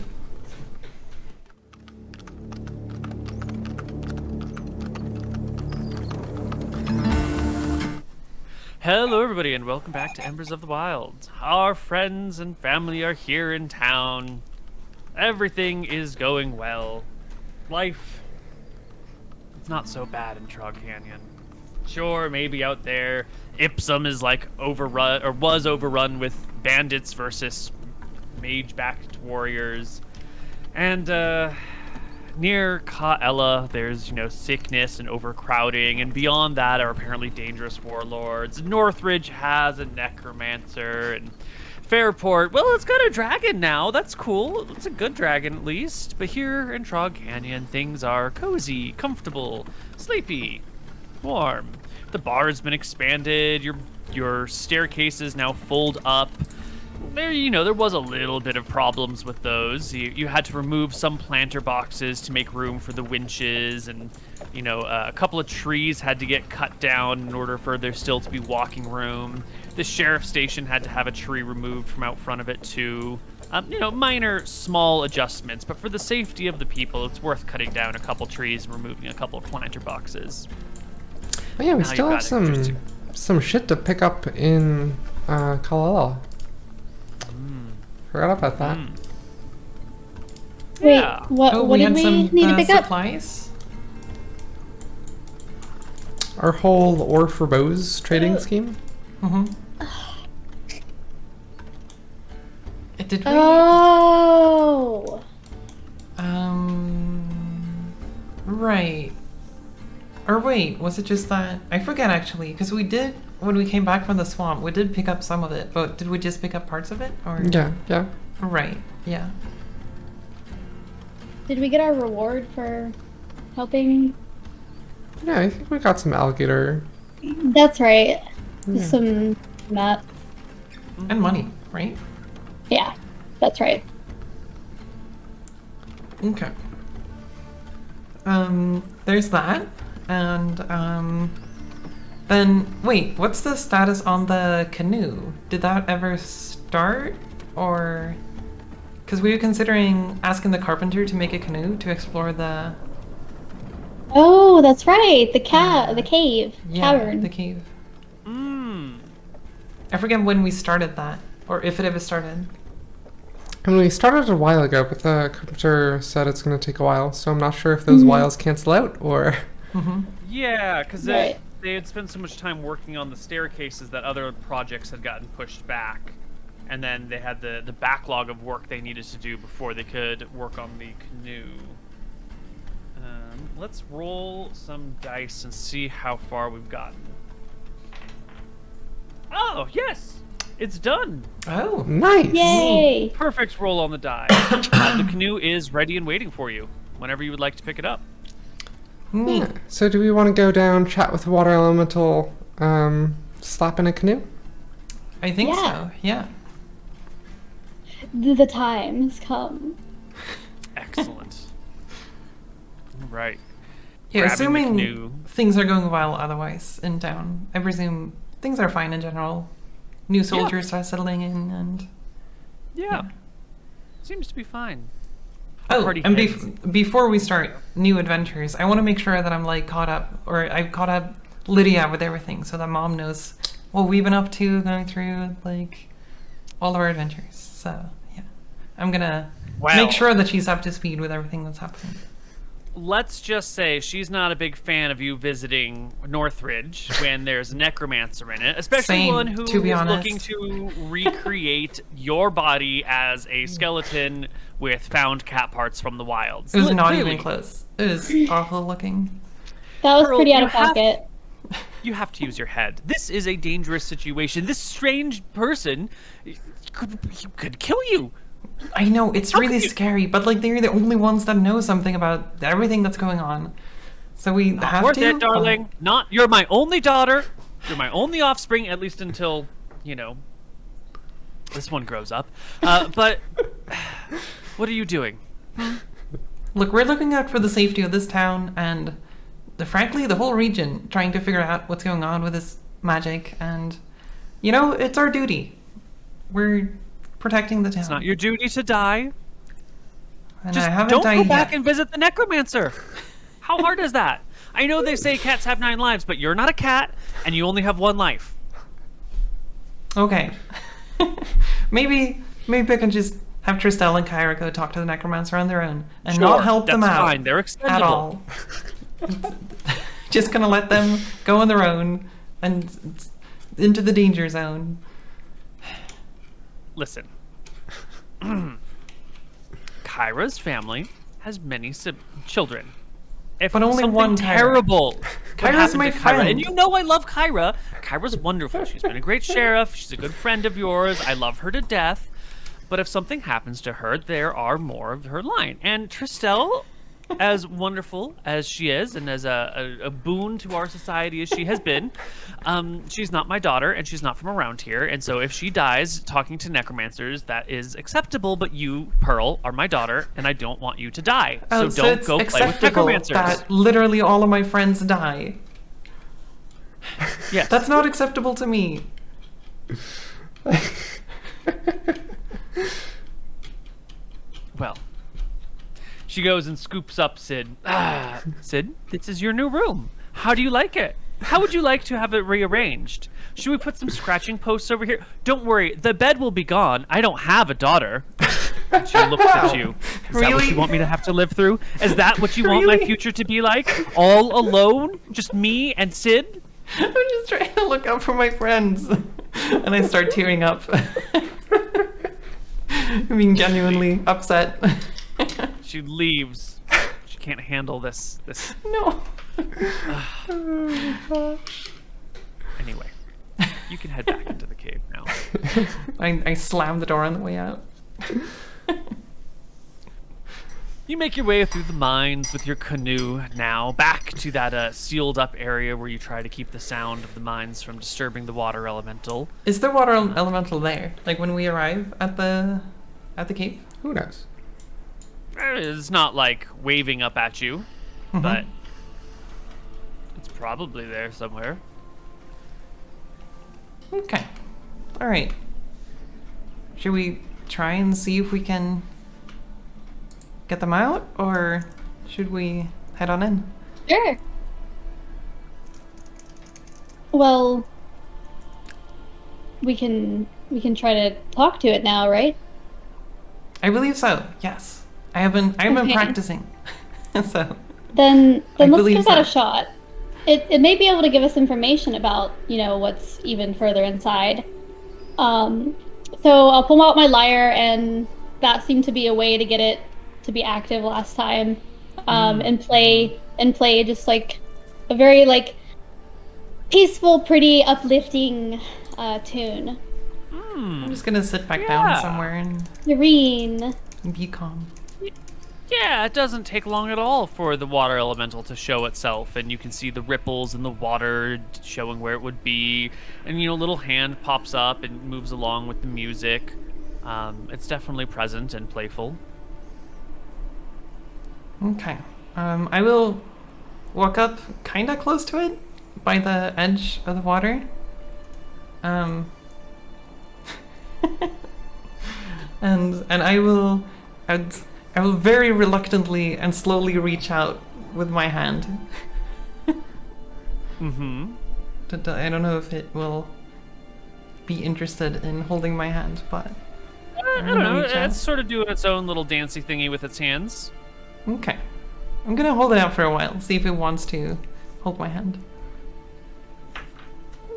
Hello, everybody, and welcome back to Embers of the Wilds. Our friends and family are here in town. Everything is going well. Life, it's not so bad in Trog Canyon. Sure, maybe out there, Ipsum is like overrun, or was overrun with bandits versus mage-backed warriors. And, near Kaela, there's, sickness and overcrowding, and beyond that are apparently dangerous warlords. Northridge has a necromancer, and Fairport, well, it's got a dragon now. That's cool. It's a good dragon, at least. But here in Trog Canyon, things are cozy, comfortable, sleepy, warm. The bar's been expanded. Your staircases now fold up. There was a little bit of problems with those. You had to remove some planter boxes to make room for the winches, and a couple of trees had to get cut down in order for there still to be walking room. The sheriff's station had to have a tree removed from out front of it too. Minor, small adjustments, but for the safety of the people, it's worth cutting down a couple trees and removing a couple of planter boxes. Oh yeah, we Now still you've have got it. some shit to pick up in Kalala. Forgot about that. Wait, Yeah. what did we need to pick up? supplies? Our whole ore for bows trading scheme. Mm-hmm. Did we? Oh. Right. Or wait, was it just that? I forget actually, because we did, when we came back from the swamp, we did pick up some of it, but did we just pick up parts of it? Or Yeah. Right, yeah. Did we get our reward for helping? Yeah, I think we got some alligator. That's right. Yeah. Some that. And money, right? Yeah, that's right. Okay. There's that. And, then, wait, what's the status on the canoe? Did that ever start? Or... Because we were considering asking the carpenter to make a canoe to explore the... Oh, that's right. The cave, cavern. the cave. I forget when we started that, or if it ever started. And we started a while ago, but the carpenter said it's going to take a while, so I'm not sure if those whiles cancel out or... Yeah, because Right. they had spent so much time working on the staircases that other projects had gotten pushed back. And then they had the backlog of work they needed to do before they could work on the canoe. Let's roll some dice and see how far we've gotten. Oh, yes! It's done! Oh. Nice! Yay! Perfect roll on the die. The canoe is ready and waiting for you whenever you would like to pick it up. Neat. Yeah. So do we want to go down, chat with the water elemental, slap in a canoe? I think Yeah. so, yeah. The time has come. Excellent. All right. Yeah, Grabbing the assuming canoe. things are going well otherwise in town. I presume things are fine in general. New soldiers are settling in and... Yeah. Seems to be fine. Oh, Party and heads. before we start new adventures, I want to make sure that I'm like caught up, or I've caught up Lydia with everything so that Mom knows what we've been up to going through like all of our adventures. So yeah, I'm gonna make sure that she's up to speed with everything that's happening. Let's just say she's not a big fan of you visiting Northridge when there's a necromancer in it, especially Same, one who to be is honest. looking to recreate your body as a skeleton with found cat parts from the wilds. It was not Clearly, even close. It was awful looking. That was Pearl, pretty out you of pocket. You have to use your head. This is a dangerous situation. This strange person could kill you. I know, it's How really could you- scary, but like they're the only ones that know something about everything that's going on. So we have Worth to. it, darling. Not. You're my only daughter. You're my only offspring, at least until, this one grows up. But what are you doing? Look, we're looking out for the safety of this town and, frankly, the whole region, trying to figure out what's going on with this magic. And, it's our duty. We're protecting the town. It's not your duty to die. And Just I haven't don't died go back yet. and visit the necromancer. How hard is that? I know they say cats have 9 lives, but you're not a cat, and you only have 1 life. Okay. maybe I can just have Tristel and Kyra go talk to the necromancer on their own and Sure, not help them that's out fine. They're at expendable. all. Just gonna let them go on their own and into the danger zone. Listen. Kyra's family has many children. If But only something one Kyra. terrible could Kyra's happen my to Kyra, friend. and you know I love Kyra. Kyra's wonderful. She's been a great sheriff. She's a good friend of yours. I love her to death. But if something happens to her, there are more of her line. And Tristel, as wonderful as she is, and as a boon to our society as she has been, she's not my daughter, and she's not from around here. And so if she dies talking to necromancers, that is acceptable. But you, Pearl, are my daughter, and I don't want you to die. Oh, so don't it's go play with acceptable necromancers. that literally all of my friends die. Yes. That's not acceptable to me. Well, she goes and scoops up Sid. Sid, this is your new room. How do you like it? How would you like to have it rearranged? Should we put some scratching posts over here? Don't worry, the bed will be gone. I don't have a daughter. She looks at you. Is that what you want me to have to live through? Is that what you want my future to be like? All alone? Just me and Sid? I'm just trying to look out for my friends. And I start tearing up. I'm being genuinely upset. She leaves. She can't handle this. No. Oh gosh. Anyway, you can head back into the cave now. I slam the door on the way out. You make your way through the mines with your canoe now back to that sealed up area where you try to keep the sound of the mines from disturbing the water elemental. Is there water elemental there? Like when we arrive at the cave? Who knows? It's not like waving up at you, but it's probably there somewhere. Okay. All right. Should we try and see if we can get them out, or should we head on in? Sure. Well, we can try to talk to it now, right? I believe so. Yes. I have been Okay. practicing. So Then I let's believe give that a so. shot. It may be able to give us information about, what's even further inside. So I'll pull out my lyre, and that seemed to be a way to get it to be active last time. And play just like a very like peaceful, pretty, uplifting tune. I'm just gonna sit back down somewhere and Serene. be calm. Yeah, it doesn't take long at all for the water elemental to show itself, and you can see the ripples in the water showing where it would be, and a little hand pops up and moves along with the music. It's definitely present and playful. Okay. I will walk up kinda close to it by the edge of the water. And I will very reluctantly and slowly reach out with my hand. I don't know if it will be interested in holding my hand, but I don't know. It's sort of doing its own little dancey thingy with its hands. okay. I'm gonna hold it out for a while, see if it wants to hold my hand.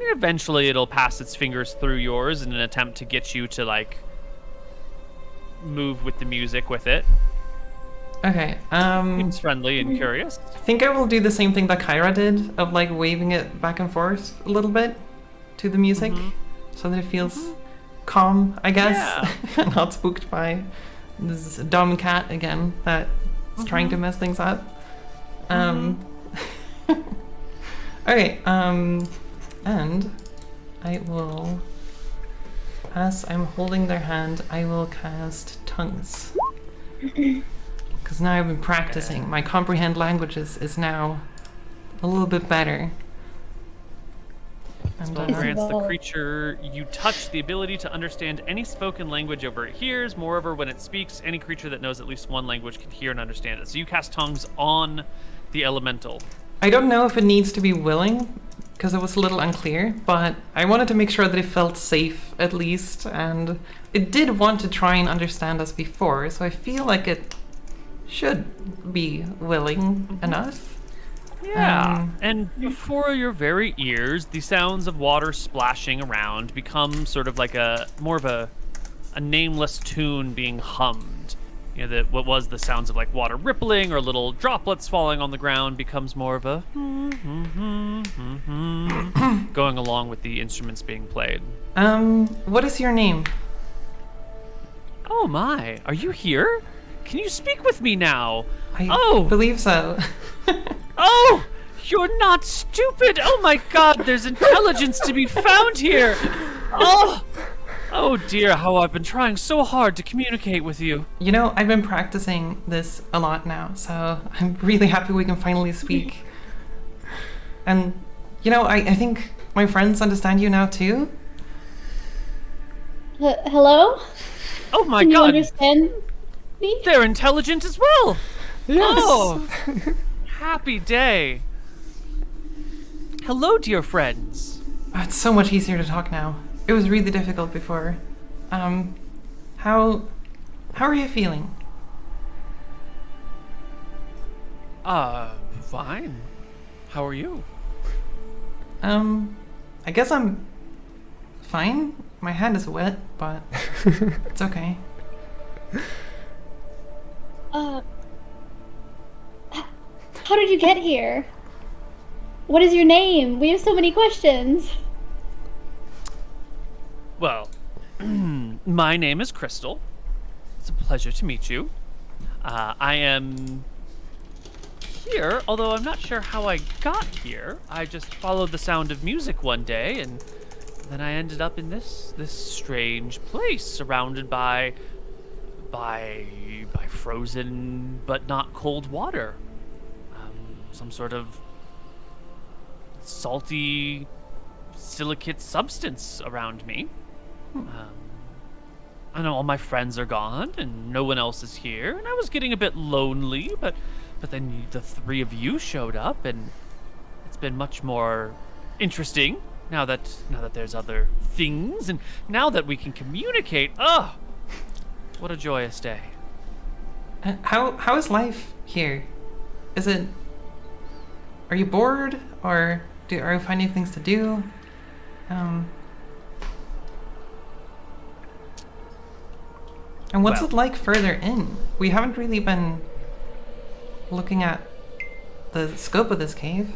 Eventually, it'll pass its fingers through yours in an attempt to get you to move with the music with it. Okay. Seems friendly and curious. I think I will do the same thing that Kyra did, of waving it back and forth a little bit to the music, so that it feels calm, I guess, and not spooked by this dumb cat again that is trying to mess things up. Okay. And I will, as I'm holding their hand, I will cast tongues. Because now I've been practicing. My comprehend languages is now a little bit better. And, Spell grants the creature you touch the ability to understand any spoken language over it hears. Moreover, when it speaks, any creature that knows at least one language can hear and understand it. So you cast tongues on the elemental. I don't know if it needs to be willing, because it was a little unclear, but I wanted to make sure that it felt safe at least, and it did want to try and understand us before, so I feel like it should be willing enough. Yeah, and before your very ears, the sounds of water splashing around become sort of like more of a nameless tune being hummed. What was the sounds of water rippling or little droplets falling on the ground becomes more of a going along with the instruments being played. What is your name? Oh my, are you here? Can you speak with me now? I believe so. Oh, you're not stupid. Oh my god, there's intelligence to be found here. Oh dear, how I've been trying so hard to communicate with you. I've been practicing this a lot now, so I'm really happy we can finally speak. And, I think my friends understand you now too. Hello? Oh my Can you god. understand Me? They're intelligent as well. Yes. Oh, happy day. Hello, dear friends. Oh, it's so much easier to talk now. It was really difficult before. How are you feeling? Fine. How are you? I guess I'm fine. My hand is wet, but it's okay. How did you get here? What is your name? We have so many questions. Well, my name is Crystal. It's a pleasure to meet you. I am here, although I'm not sure how I got here. I just followed the sound of music one day, and then I ended up in this strange place, surrounded by frozen but not cold water. Some sort of salty silicate substance around me. I know all my friends are gone and no one else is here, and I was getting a bit lonely, but then the three of you showed up, and it's been much more interesting now that there's other things, and now that we can communicate. Oh, what a joyous day. How is life here? Are you bored, or are you finding things to do? And what's it like further in? We haven't really been looking at the scope of this cave.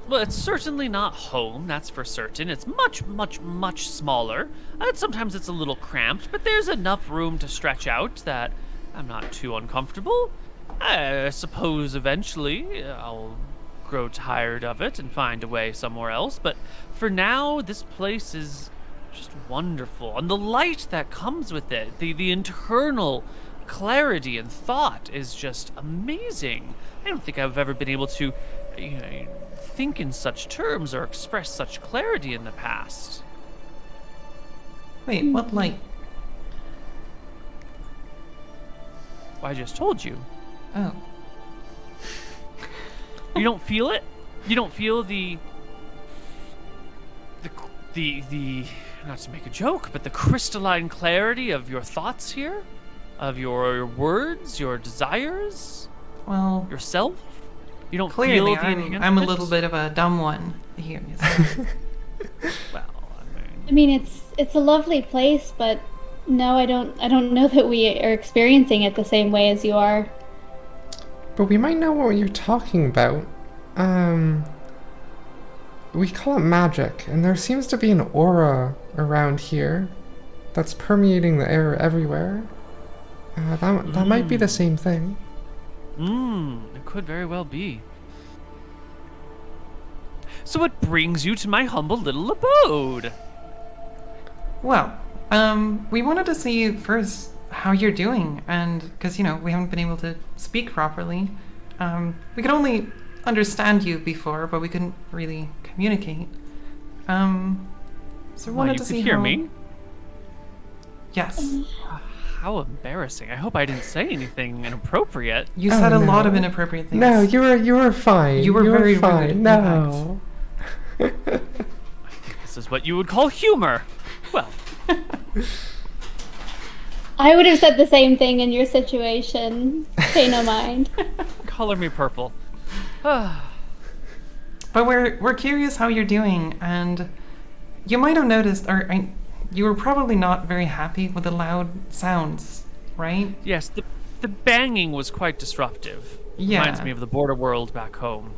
Well, it's certainly not home, that's for certain. It's much, much, much smaller. Sometimes it's a little cramped, but there's enough room to stretch out that I'm not too uncomfortable. I suppose eventually I'll grow tired of it and find a way somewhere else, but for now, this place is just wonderful. And the light that comes with it, the internal clarity and thought is just amazing. I don't think I've ever been able to think in such terms or express such clarity in the past. Wait, what light? Well, I just told you. Oh. You don't feel it? You don't feel the not to make a joke, but the crystalline clarity of your thoughts here? Of your words, your desires? Well, yourself? You don't clearly, feel the enhancement? I'm a little bit of a dumb one here. Well, I mean, it's a lovely place, but no, I don't know that we are experiencing it the same way as you are. But we might know what you're talking about. We call it magic, and there seems to be an aura around here that's permeating the air everywhere. That might be the same thing. It could very well be. So what brings you to my humble little abode? Well, we wanted to see first how you're doing, and because we haven't been able to speak properly. We could only understand you before, but we couldn't really communicate. So we wanted to see you could hear how... me? Yes. How embarrassing. I hope I didn't say anything inappropriate. You said a lot of inappropriate things. No, you were fine. You were very fine. rude. No. This is what you would call humor. Well, I would have said the same thing in your situation. Pay no mind. color me purple. But we're curious how you're doing, and you might have noticed, you were probably not very happy with the loud sounds, right? Yes, the banging was quite disruptive. Yeah. Reminds me of the border world back home.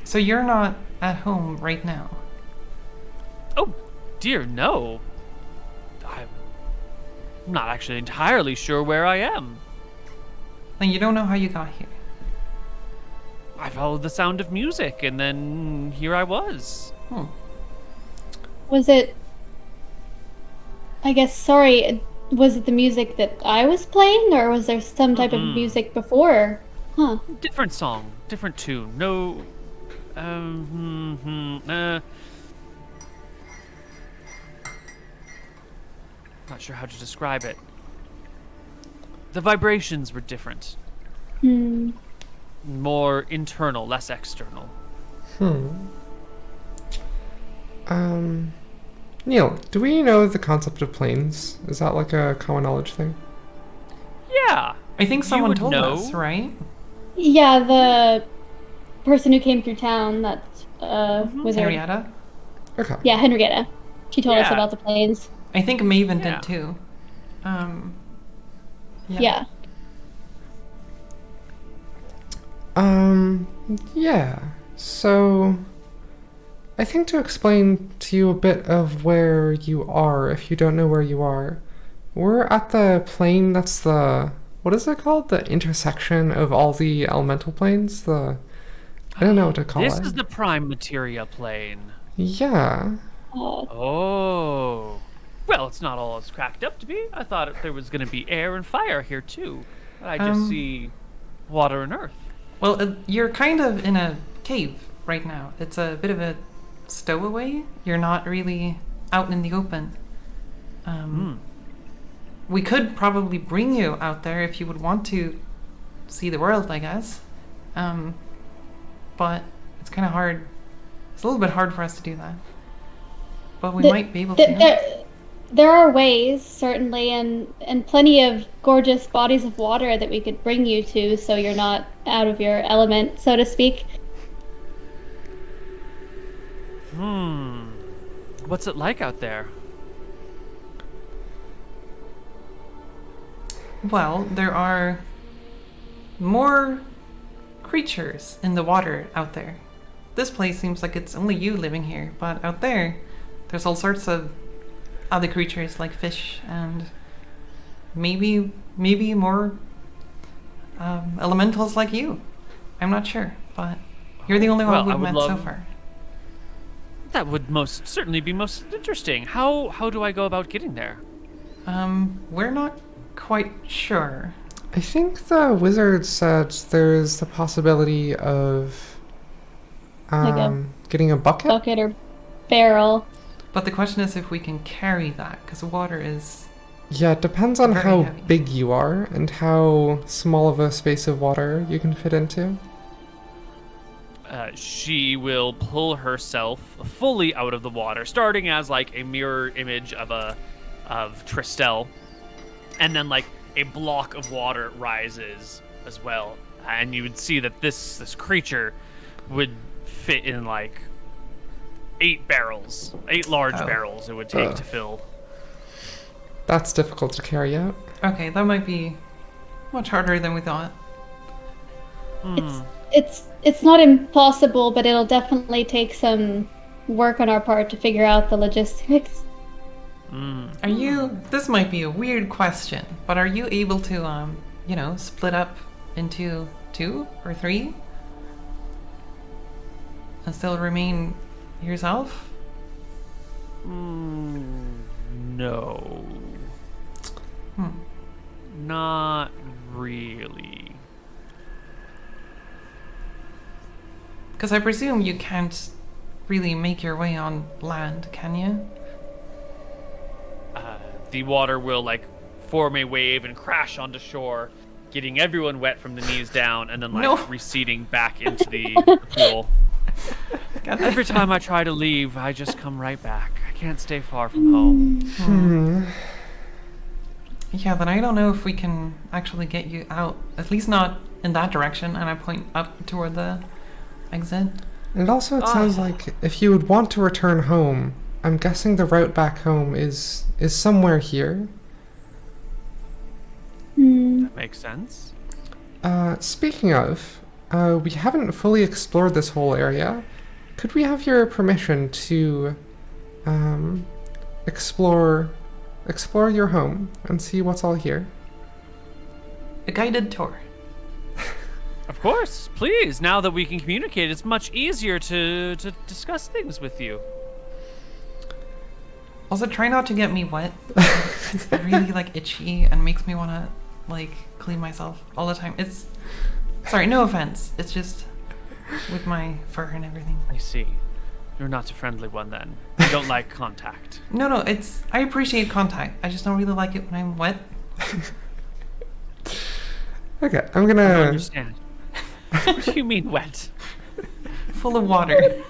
So you're not at home right now? Oh, dear, no. I'm not actually entirely sure where I am. And you don't know how you got here? I followed the sound of music, and then here I was. Was it... I guess, sorry, was it the music that I was playing, or was there some type of music before? Huh. Different song, different tune. No... Not sure how to describe it. The vibrations were different. More internal, less external. Neil, do we know the concept of planes? Is that like a common knowledge thing? Yeah. I think You someone would told know. us, right? Yeah, the person who came through town, that wizard. Henrietta? Okay. Yeah, Henrietta. She told us Yeah. about the planes. I think Maven Yeah. did too. Yeah. Yeah. So, I think to explain to you a bit of where you are, if you don't know where you are, we're at the plane that's the, what is it called? The intersection of all the elemental planes? I don't know what to call This it. is the prime materia plane. Yeah. Oh. Well, it's not all it's cracked up to be. I thought there was going to be air and fire here too. I just see water and earth. Well, you're kind of in a cave right now. It's a bit of a stowaway. You're not really out in the open. We could probably bring you out there if you would want to see the world, I guess. But it's kind of hard. It's a little bit hard for us to do that. But we might be able to. There are ways, certainly, and plenty of gorgeous bodies of water that we could bring you to, so you're not out of your element, so to speak. What's it like out there? Well, there are more creatures in the water out there. This place seems like it's only you living here, but out there, there's all sorts of other creatures like fish and maybe more elementals like you. I'm not sure, but you're the only one we've met so far. That would most certainly be most interesting. How do I go about getting there? We're not quite sure. I think the wizard said there's the possibility of getting a bucket. Bucket or barrel. But the question is if we can carry that, because water is... Yeah, it depends on very how heavy. big you are and how small of a space of water you can fit into. She will pull herself fully out of the water, starting as like a mirror image of Tristel, and then like a block of water rises as well, and you would see that this creature would fit in like 8 large barrels it would take to fill. That's difficult to carry out. Okay, that might be much harder than we thought. It's not impossible, but it'll definitely take some work on our part to figure out the logistics. Are you... This might be a weird question, but are you able to, split up into 2 or 3? And still remain yourself? No. Not really. Because I presume you can't really make your way on land, can you? The water will like form a wave and crash onto shore, getting everyone wet from the knees down, and then like receding back into the pool. Every time I try to leave, I just come right back. I can't stay far from home. Yeah, then I don't know if we can actually get you out. At least not in that direction, and I point up toward the exit. And also it sounds like if you would want to return home, I'm guessing the route back home is somewhere here. That makes sense. Speaking of, we haven't fully explored this whole area. Could we have your permission to explore your home and see what's all here? A guided tour. Of course, please. Now that we can communicate, it's much easier to discuss things with you. Also, try not to get me wet. It's really like itchy and makes me want to like clean myself all the time. It's sorry, no offense. It's just with my fur and everything. I see. You're not a friendly one then. You don't like contact. No, I appreciate contact. I just don't really like it when I'm wet. Okay, I'm I don't gonna. understand. What do you mean wet? Full of water.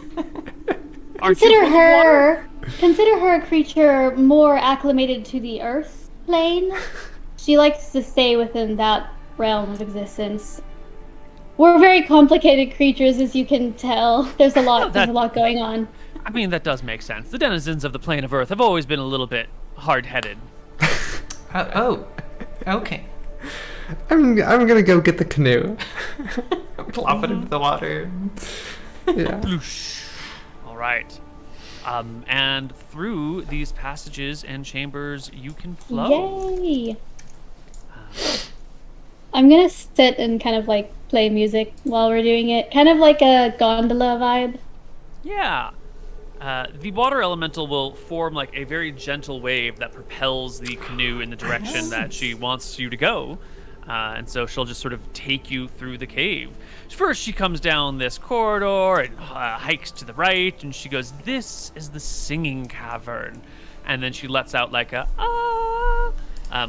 Aren't you full of water? Consider her a creature more acclimated to the earth plane. She likes to stay within that realm of existence. We're very complicated creatures, as you can tell. There's a lot going on. I mean, that does make sense. The denizens of the plane of Earth have always been a little bit hard-headed. Okay. I'm gonna go get the canoe. Plop it into the water. Yeah. Bloosh. All right. And through these passages and chambers, you can flow. Yay! I'm gonna sit and kind of like play music while we're doing it. Kind of like a gondola vibe. Yeah. The water elemental will form like a very gentle wave that propels the canoe in the direction that she wants you to go. And so she'll just sort of take you through the cave. First, she comes down this corridor and hikes to the right, and she goes, "This is the singing cavern." And then she lets out like a, ah,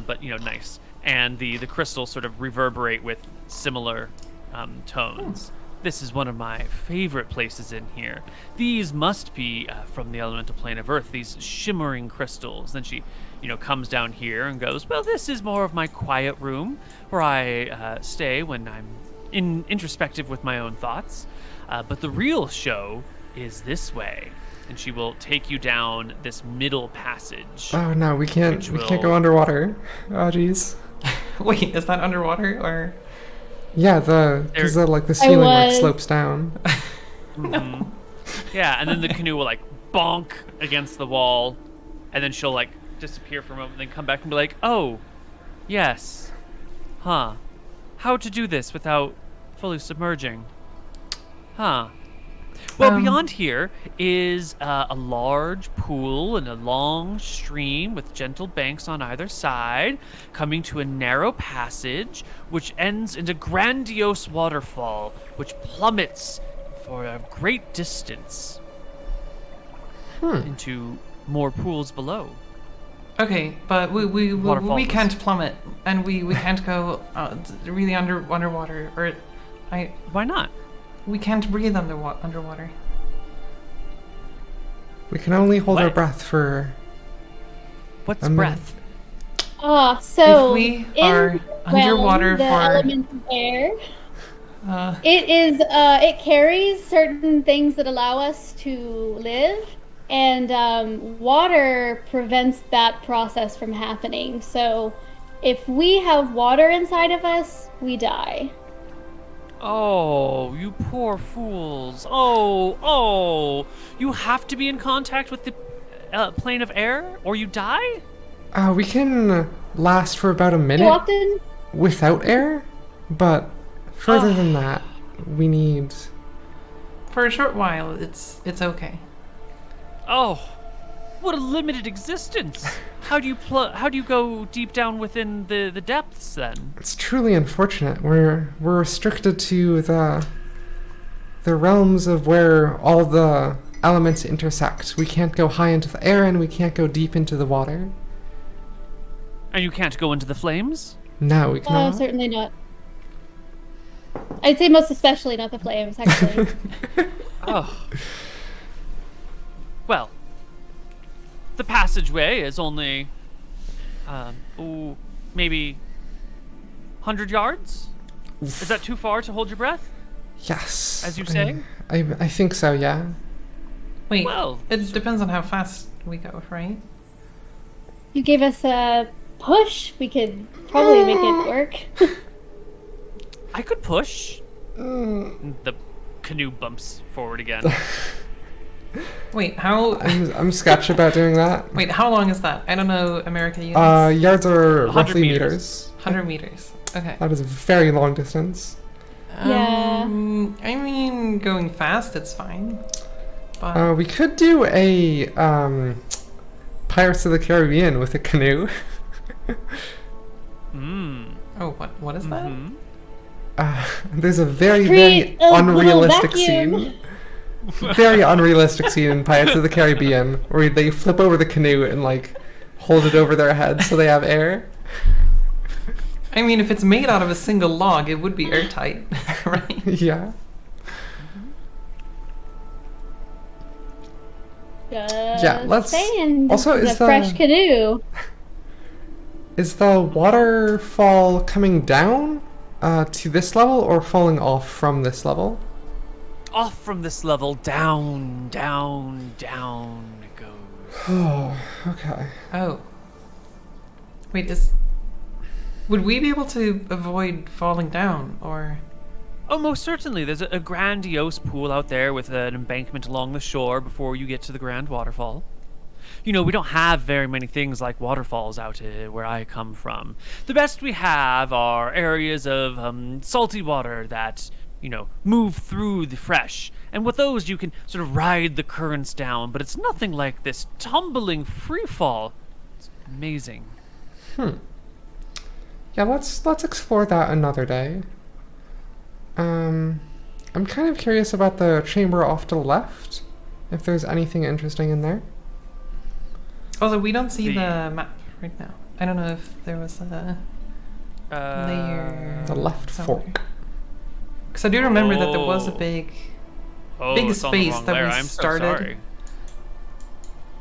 but, nice. And the crystals sort of reverberate with similar tones. This is one of my favorite places in here. These must be from the elemental plane of Earth, these shimmering crystals. Then she, comes down here and goes, "Well, this is more of my quiet room where I stay when I'm introspective with my own thoughts. But the real show is this way." And she will take you down this middle passage. Oh no, we can't go underwater. Oh jeez. Wait, is that underwater or? Yeah, because the ceiling slopes down. Mm-hmm. Yeah, and then the canoe will like bonk against the wall, and then she'll like disappear for a moment, and then come back and be like, "Oh, yes, huh? How to do this without fully submerging? Huh?" Well, beyond here is a large pool and a long stream with gentle banks on either side, coming to a narrow passage, which ends in a grandiose waterfall, which plummets for a great distance into more pools below. Okay, but we can't plummet, and we can't go really underwater, or Why not? we can't breathe underwater. We can only hold our What? breath for. What's a minute. breath? So If we are underwater the for element of air, uh, it carries certain things that allow us to live, and water prevents that process from happening. So if we have water inside of us, we die. Oh, you poor fools. Oh, you have to be in contact with the plane of air or you die? We can last for about a You minute often without air, but further than that, we need. for a short while, it's okay. Oh, what a limited existence. How do you go deep down within the depths then? It's truly unfortunate. We're restricted to the realms of where all the elements intersect. We can't go high into the air, and we can't go deep into the water. And you can't go into the flames? No, we cannot. certainly not. I'd say most especially not the flames, actually. Oh. Well, the passageway is only, maybe 100 yards? Is that too far to hold your breath, Yes. as you say? I think so, yeah. Wait, Well, it depends on how fast we go, right? You gave us a push, we could probably make it work. I could push. The canoe bumps forward again. Wait, how? I'm sketched about doing that. Wait, how long is that? I don't know America units. Yards are 100 roughly meters. meters. 100 meters. Okay. That is a very long distance. Yeah. I mean, going fast, it's fine. But We could do a Pirates of the Caribbean with a canoe. oh, what is that? There's a very Create a little unrealistic vacuum. scene. Very unrealistic scene in Pirates of the Caribbean where they flip over the canoe and like hold it over their heads so they have air. I mean, if it's made out of a single log, it would be airtight, right? Yeah. Just let's- saying, also, this is is a fresh the- canoe. Is the waterfall coming down to this level or falling off from this level? Off from this level, down, down, down it goes. Oh, okay. Oh. Wait, would we be able to avoid falling down, or? Oh, most certainly. There's a grandiose pool out there with an embankment along the shore before you get to the grand waterfall. You know, we don't have very many things like waterfalls out where I come from. The best we have are areas of salty water that, you know, move through the fresh. And with those, you can sort of ride the currents down, but it's nothing like this tumbling free fall. It's amazing. Yeah, let's explore that another day. I'm kind of curious about the chamber off to the left. If there's anything interesting in there. Although we don't see the map right now. I don't know if there was a layer. The left somewhere. fork. Because I do remember that there was a Oh. big Oh, it's on the space wrong that layer. we I'm so started. sorry.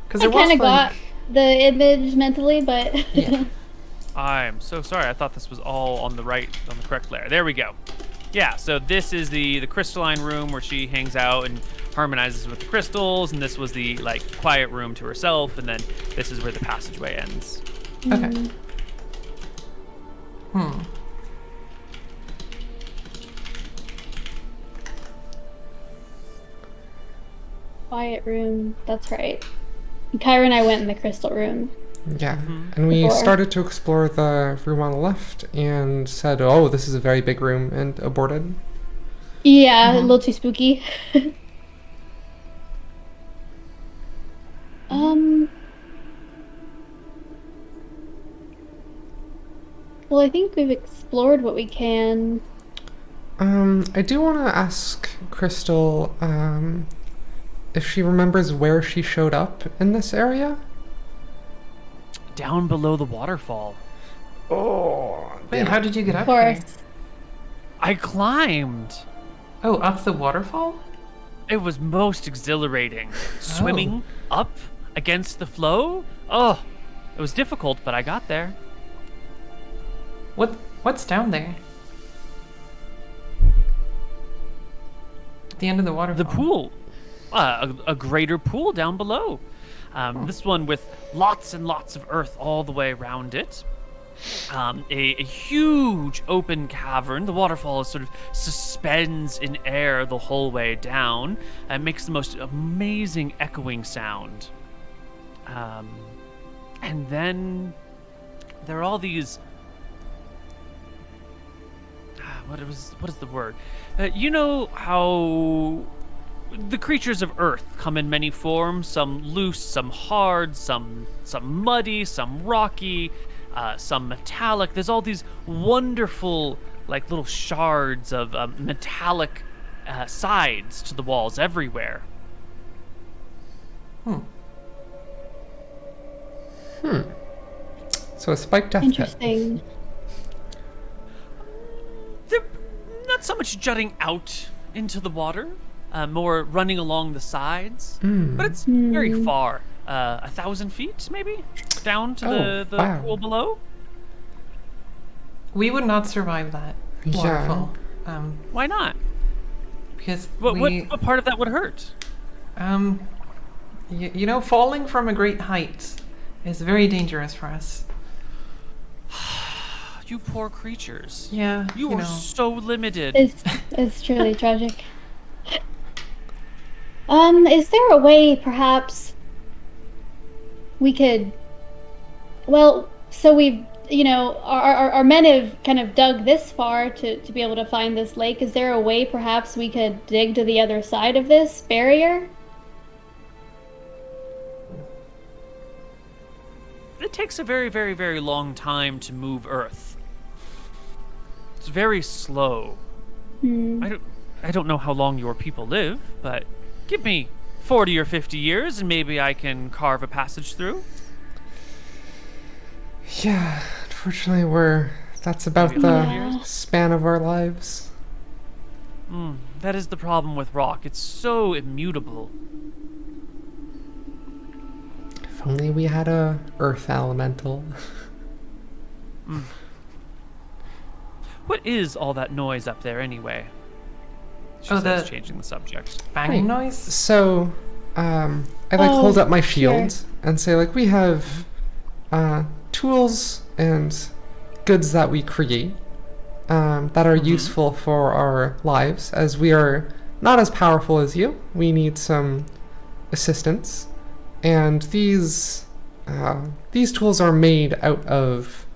Because I there was kind of got like, the image mentally, but Yeah. I'm so sorry. I thought this was all on the correct layer. There we go. Yeah, so this is the crystalline room where she hangs out and harmonizes with the crystals, and this was the quiet room to herself, and then this is where the passageway ends. Okay. quiet room. That's right. Kyra and I went in the crystal room. Yeah, and we Before. started to explore the room on the left and said, oh, this is a very big room, and aborted. Yeah, a little too spooky. Well, I think we've explored what we can. I do want to ask Crystal, if she remembers where she showed up in this area? Down below the waterfall. Oh, Wait, how did you get Of up here? course. I climbed. Oh, up the waterfall? It was most exhilarating. Swimming up against the flow? Oh, it was difficult, but I got there. What's down there? At the end of the waterfall. The pool. A greater pool down below. This one with lots and lots of earth all the way around it. A huge open cavern. The waterfall sort of suspends in air the whole way down and makes the most amazing echoing sound. And then there are all these. What is the word? You know how the creatures of Earth come in many forms, some loose, some hard, some muddy, some rocky, some metallic. There's all these wonderful, little shards of metallic sides to the walls everywhere. So a spiked death pit. Interesting. They're not so much jutting out into the water, more running along the sides. But it's very far. 1,000 feet, maybe? Down to the wow. pool below? We would not survive that Yeah. waterfall. Why not? Because What part of that would hurt? you know, falling from a great height is very dangerous for us. You poor creatures. Yeah, You you are know. so limited. It's truly tragic. Is there a way perhaps we could, well, so we've, our men have kind of dug this far to be able to find this lake. Is there a way perhaps we could dig to the other side of this barrier? It takes a very, very, very long time to move Earth. It's very slow. I don't know how long your people live, but give me 40 or 50 years and maybe I can carve a passage through. Yeah, unfortunately we're That's about Maybe the 100 years? span of our lives. That is the problem with rock. It's so immutable. If only we had a earth elemental. What is all that noise up there anyway? She says, changing the subject. Banging noise? So, I like hold up my shield and say like, we have tools and goods that we create that are useful for our lives, as we are not as powerful as you. We need some assistance, and these tools are made out of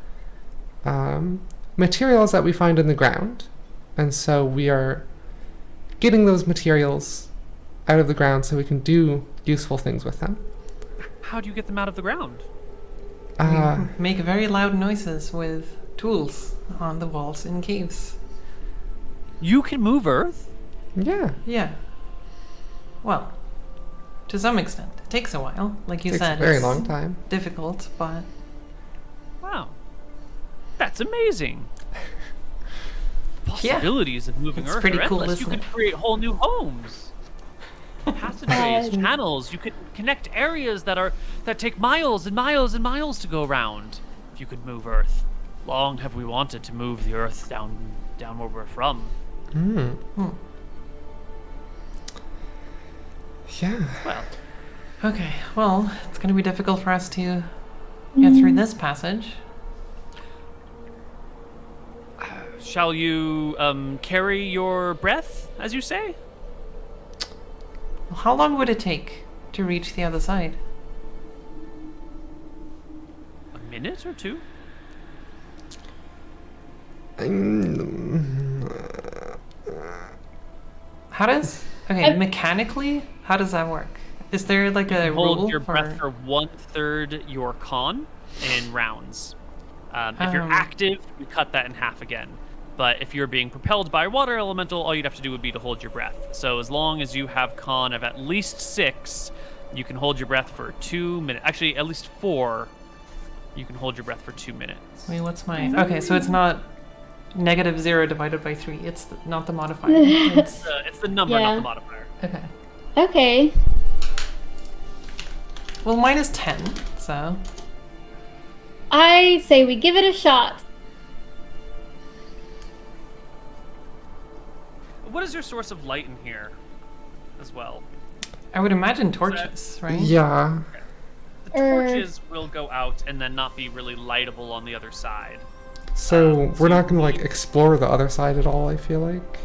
materials that we find in the ground, and so we are getting those materials out of the ground so we can do useful things with them. How do you get them out of the ground? We make very loud noises with tools on the walls in caves. You can move Earth? Yeah. Yeah. Well, to some extent. It takes a while. Like you Takes said, a very it's long time. difficult, but... Wow. That's amazing. Possibilities of moving It's Earth pretty are cool, endless. You isn't could it? create whole new homes. Passageways, channels. You could connect areas that take miles and miles and miles to go around. If you could move Earth. Long have we wanted to move the Earth down where we're from. Yeah. Well, Okay, well, it's going to be difficult for us to get through this passage. shall you carry your breath, as you say? How long would it take to reach the other side? A minute or two? How does... Okay, mechanically, how does that work? Is there like a rule Hold your for... breath for 1/3 your con in rounds. If you're active, you cut that in half again. But if you're being propelled by a water elemental, all you'd have to do would be to hold your breath. So as long as you have con of at least 6, you can hold your breath for 2 minutes. Actually, at least 4, you can hold your breath for 2 minutes. Wait, what's my... Okay, so it's not -0 divided by 3. It's not the modifier. It's the number, not the modifier. okay. Okay. Well, mine is 10, so... I say we give it a shot. What is your source of light in here as well? I would imagine torches, right? Yeah. The torches will go out and then not be really lightable on the other side. So we're not gonna like explore the other side at all, I feel like.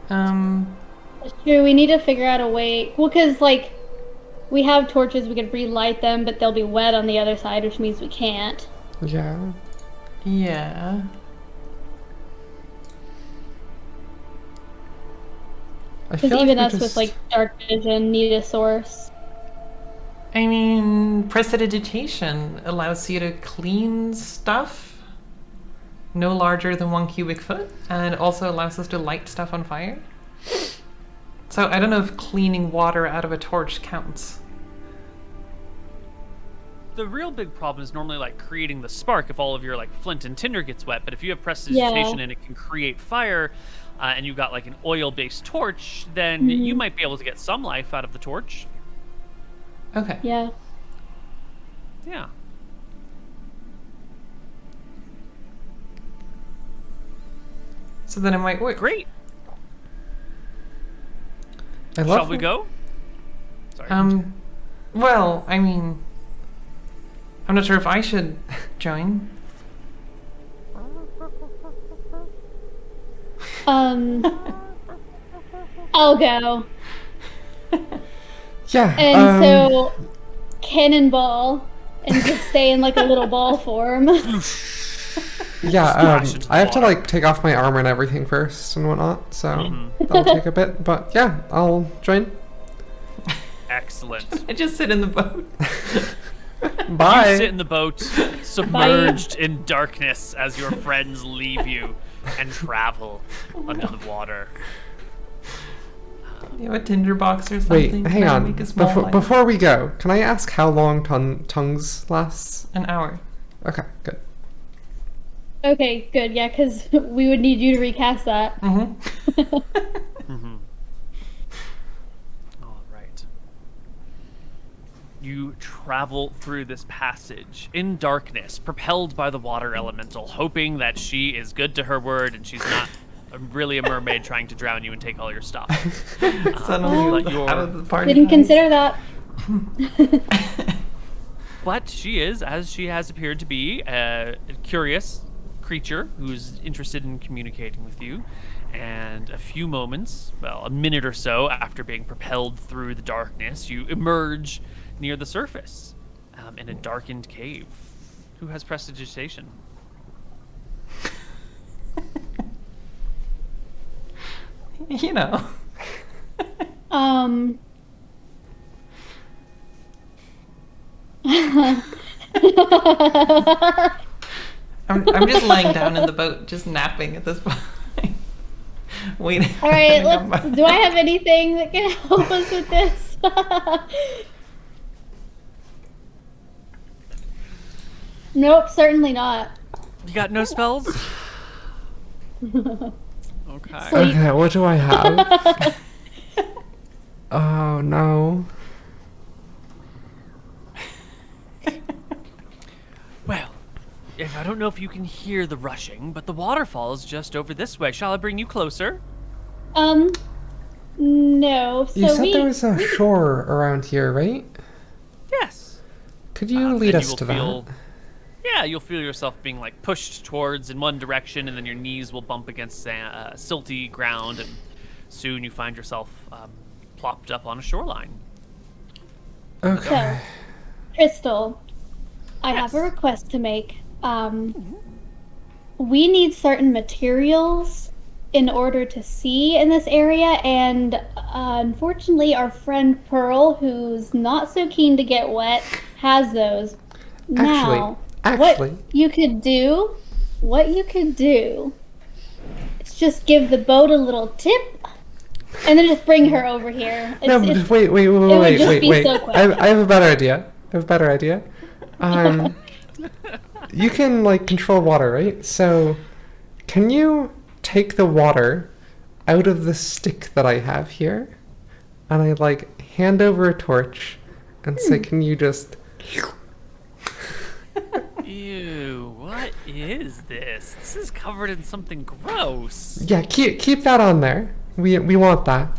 That's true, we need to figure out a way. Well, because, like, we have torches, we could relight them, but they'll be wet on the other side, which means we can't. Yeah. Yeah. I feel Because even we us with, just- like, dark vision need a source. I mean, prestidigitation allows you to clean stuff no larger than 1 cubic foot, and also allows us to light stuff on fire. So I don't know if cleaning water out of a torch counts. The real big problem is normally like creating the spark if all of your like flint and tinder gets wet. But if you have prestidigitation and it can create fire, and you've got like an oil-based torch, then you might be able to get some life out of the torch. Okay. Yeah. Yeah. So then it might work. Great. I love Shall we go? Sorry. Well, I mean, I'm not sure if I should join. I'll go. Yeah. And so, cannonball, and just stay in, like, a little ball form. Yeah, Splash into I have to water. like take off my armor and everything first and whatnot, so that'll take a bit. But yeah, I'll join. Excellent. I just sit in the boat. Bye. You sit in the boat, submerged in darkness as your friends leave you and travel under the water. You have a tinderbox or Wait, something? hang Maybe on. make a small light. Before we go, can I ask how long tongues lasts? An hour. Okay, good. Okay, good. Yeah, because we would need you to recast that. Mm-hmm. All right. You travel through this passage in darkness, propelled by the water elemental, hoping that she is good to her word and she's not really a mermaid trying to drown you and take all your stuff. Suddenly, but out of the party. Didn't consider that. But she is, as she has appeared to be, a curious creature who's interested in communicating with you. And a few moments, well, a minute or so after being propelled through the darkness, you emerge near the surface in a darkened cave. Who has prestidigitation? You know. I'm just lying down in the boat, just napping at this point. Waiting. All right, do I have anything that can help us with this? Nope, certainly not. You got no spells? Okay. Sleep. Okay, what do I have? Oh, no. Well, I don't know if you can hear the rushing, but the waterfall is just over this way. Shall I bring you closer? No. So You said there was a shore around here, right? Yes. Could you lead and us will to feel, that? Yeah, you'll feel yourself being like pushed towards in one direction, and then your knees will bump against silty ground, and soon you find yourself plopped up on a shoreline. Okay. So, Crystal, I Yes. have a request to make. We need certain materials in order to see in this area, and unfortunately, our friend Pearl, who's not so keen to get wet, has those. Now, Actually. what you could do is just give the boat a little tip, and then just bring her over here. No, but just wait. would just be so quick. I have a better idea. You can, like, control water, right? So, can you take the water out of the stick that I have here, and I, like, hand over a torch and say, can you just... Ew, what is this? This is covered in something gross. Yeah, keep that on there. We want that.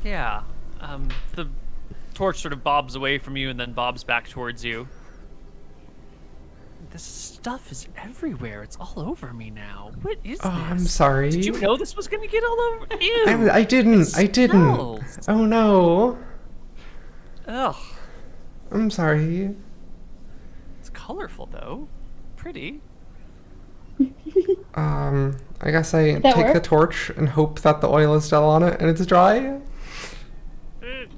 Yeah. The torch sort of bobs away from you and then bobs back towards you. This stuff is everywhere. It's all over me now. What is Oh, this? I'm sorry. Did you know this was going to get all over? Ew. I didn't. smells. Oh, no. Ugh. I'm sorry. It's colorful, though. Pretty. I guess I That take the work? torch and hope that the oil is still on it and it's dry.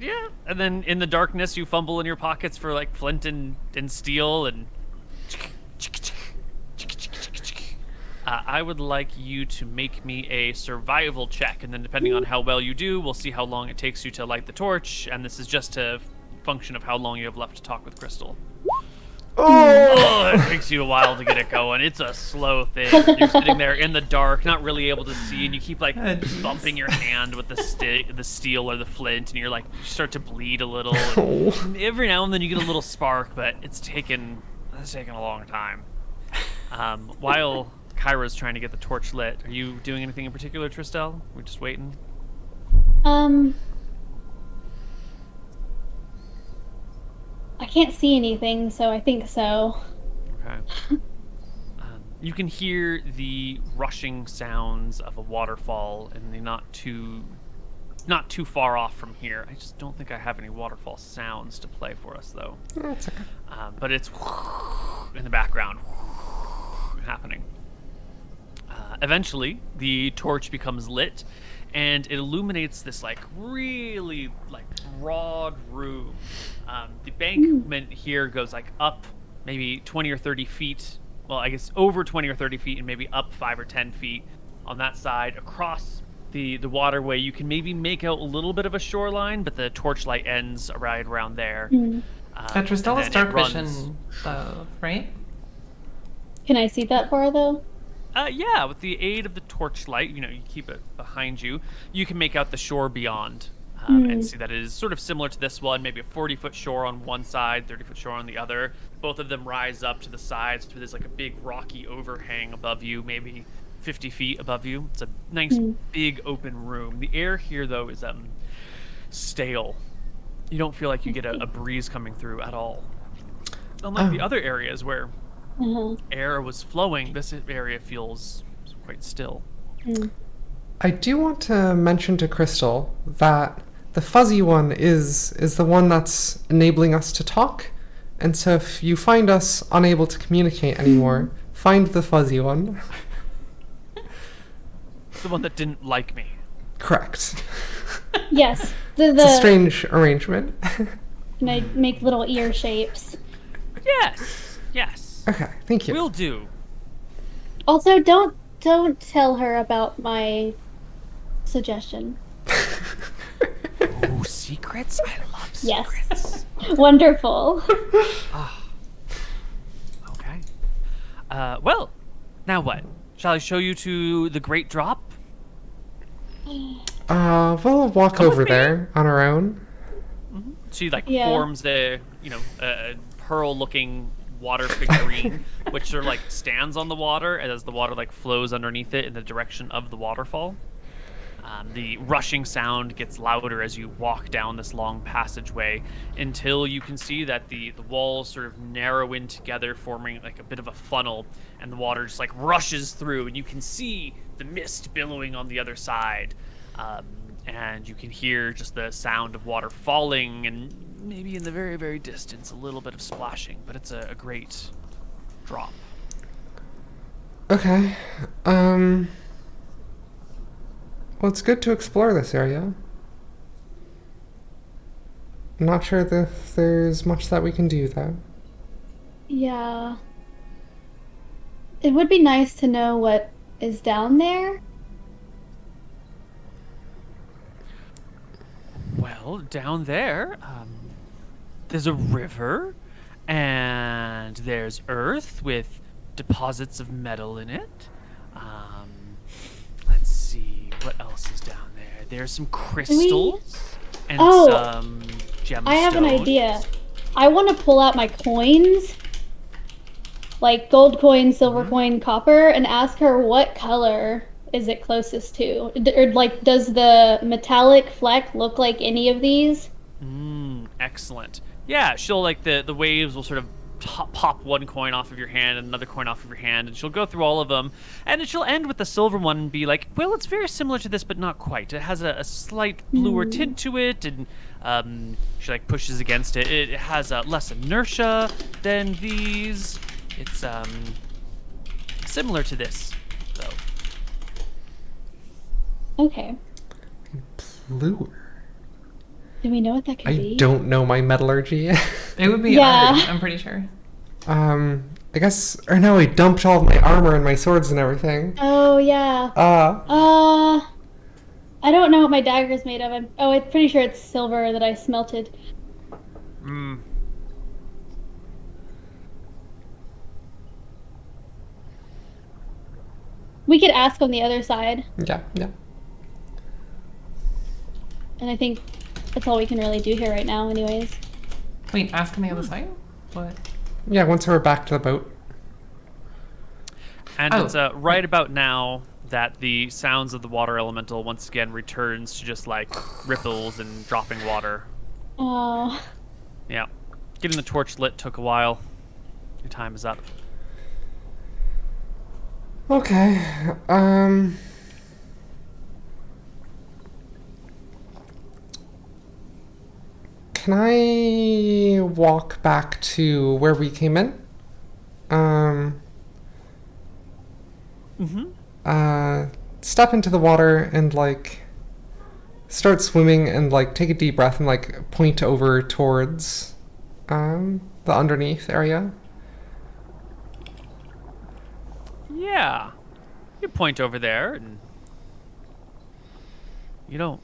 Yeah. And then in the darkness, you fumble in your pockets for, like, flint and steel and... I would like you to make me a survival check, and then depending on how well you do, we'll see how long it takes you to light the torch, and this is just a function of how long you have left to talk with Crystal. Oh, it takes you a while to get it going. It's a slow thing. You're sitting there in the dark, not really able to see, and you keep like bumping your hand with the steel or the flint, and you're like, you start to bleed a little. And every now and then you get a little spark, but it's taken a long time. While Kyra's trying to get the torch lit, are you doing anything in particular, Tristel? We're just waiting. I can't see anything, so I think so. Okay. You can hear the rushing sounds of a waterfall, and they're not too far off from here. I just don't think I have any waterfall sounds to play for us, though. That's okay. But it's in the background happening. Eventually, the torch becomes lit, and it illuminates this like really like broad room. The embankment here goes like up maybe 20 or 30 feet. Well, I guess over 20 or 30 feet, and maybe up 5 or 10 feet on that side. Across the waterway, you can maybe make out a little bit of a shoreline, but the torchlight ends right around there. Tristalla's and then dark it runs- vision, though, right? Can I see that far though? Yeah, with the aid of the torchlight, you keep it behind you. You can make out the shore beyond, and see that it is sort of similar to this one. Maybe a 40-foot shore on one side, 30-foot shore on the other. Both of them rise up to the sides. So there's like a big rocky overhang above you, maybe 50 feet above you. It's a nice big open room. The air here, though, is stale. You don't feel like you get a breeze coming through at all. Unlike the other areas where air was flowing, this area feels quite still. I do want to mention to Crystal that the fuzzy one is the one that's enabling us to talk. And so if you find us unable to communicate anymore, find the fuzzy one. The one that didn't like me. Correct. Yes. It's a strange arrangement. And I make little ear shapes. Yes. Okay, thank you. Will do. Also, don't tell her about my suggestion. Ooh, secrets? I love secrets. Yes. Wonderful. Okay. Well, now what? Shall I show you to the Great Drop? We'll walk over there on our own. She forms a pearl-looking water figurine, which sort of stands on the water as the water flows underneath it in the direction of the waterfall. The rushing sound gets louder as you walk down this long passageway until you can see that the walls sort of narrow in together, forming a bit of a funnel, and the water just rushes through, and you can see the mist billowing on the other side. And you can hear just the sound of water falling, and maybe in the very, very distance, a little bit of splashing, but it's a great drop. Okay. Well, it's good to explore this area. I'm not sure if there's much that we can do, though. Yeah. It would be nice to know what is down there. Well, down there, there's a river, and there's earth with deposits of metal in it. Let's see, what else is down there? There's some crystals and some gemstones. I have an idea. I want to pull out my coins, like gold coin, silver coin, copper, and ask her what color is it closest to? Or does the metallic fleck look like any of these? Excellent. Yeah, she'll the waves will sort of pop one coin off of your hand and another coin off of your hand, and she'll go through all of them, and she'll end with the silver one and be like, well, it's very similar to this, but not quite. It has a slight bluer tint to it, and she pushes against it. It has less inertia than these. It's similar to this, though. Okay. Bluer. Do we know what that could be? I don't know my metallurgy. It would be iron, I'm pretty sure. I guess, or no, I dumped all of my armor and my swords and everything. Oh, yeah. I don't know what my dagger's made of. I'm pretty sure it's silver that I smelted. We could ask on the other side. Yeah. And I think that's all we can really do here right now anyways. Wait, ask on the other side? What? Yeah, once we're back to the boat. And it's right about now that the sounds of the water elemental once again returns to just ripples and dropping water. Oh. Yeah. Getting the torch lit took a while. Your time is up. Okay, can I walk back to where we came in? Step into the water and start swimming and take a deep breath and point over towards the underneath area. Yeah. You point over there and you don't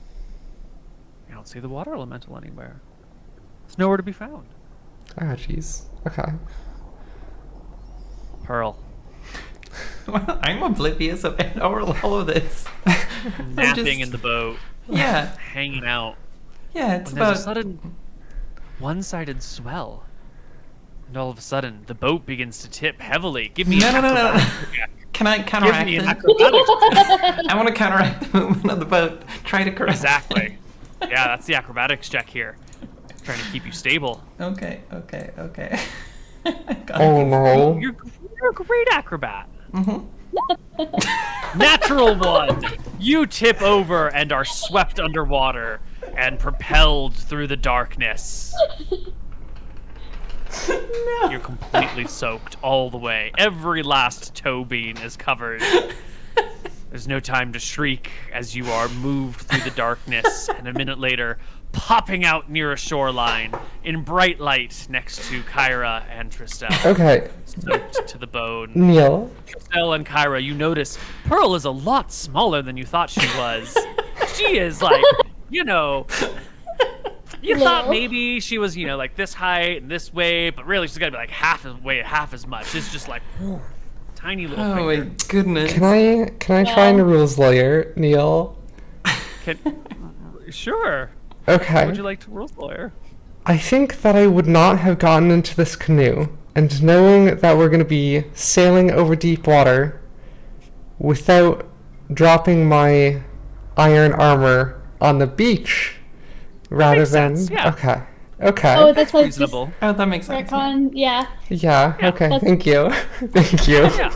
see the water elemental anywhere. It's nowhere to be found. Ah, jeez. Okay. Pearl. Well, I'm oblivious of all of this. Napping in the boat. Yeah. Hanging out. Yeah, it's When there's a about... sudden one-sided swell. And all of a sudden, the boat begins to tip heavily. Give me No. an acrobatics check. Can I Give counteract me an it? acrobatics check. I want to counteract the movement of the boat. Try to correct. Exactly. Yeah, that's the acrobatics check here. Trying to keep you stable. Okay. Oh no. You're a great acrobat. Mm-hmm. Natural one. You tip over and are swept underwater and propelled through the darkness. No. You're completely soaked all the way. Every last toe bean is covered. There's no time to shriek as you are moved through the darkness, and a minute later, popping out near a shoreline in bright light next to Kyra and Tristel. Okay. Soaked to the bone. Neil. Tristel and Kyra, you notice Pearl is a lot smaller than you thought she was. She is like, you thought maybe she was, like this height and this way, but really she's got to be like half as much. It's just like tiny little Oh my finger. goodness. Can I try and rules lawyer, Neil? Sure. Okay. How would you like to rule lawyer? I think that I would not have gotten into this canoe, and knowing that we're going to be sailing over deep water without dropping my iron armor on the beach rather makes than... sense, yeah. Okay. Oh, that's like just Reasonable. Oh, that makes sense. retcon. Yeah. Yeah, okay, that's- thank you. Thank you. Yeah.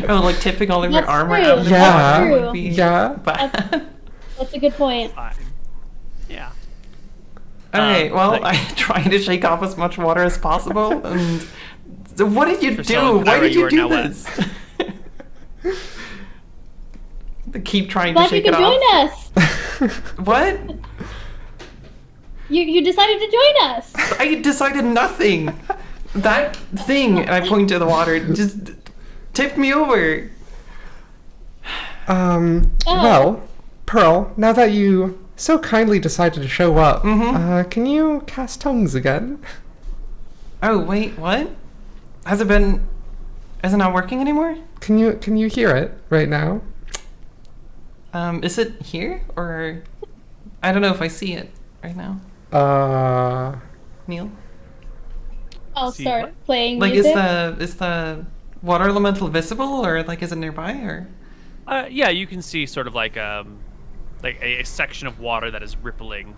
Oh, like tipping all of your That's armor true. out of the Yeah. water would be Yeah. bad. That's a good point. Fine. Yeah. Okay, well, like- I try to shake off as much water as possible, and so what did you Tristel do? and Why Kyra, did you you are do now wet. this? They keep trying to Glad you shake could it join off. us. What? You decided to join us. I decided nothing. That thing, and I point to the water, just tipped me over. Well, Pearl, now that you so kindly decided to show up, can you cast tongues again? Oh wait, what? Is it not working anymore? Can you hear it right now? Is it here or? I don't know if I see it right now. Neil, I'll See start what? playing like music. is the water elemental visible, or like is it nearby, or? Yeah, you can see sort of like a section of water that is rippling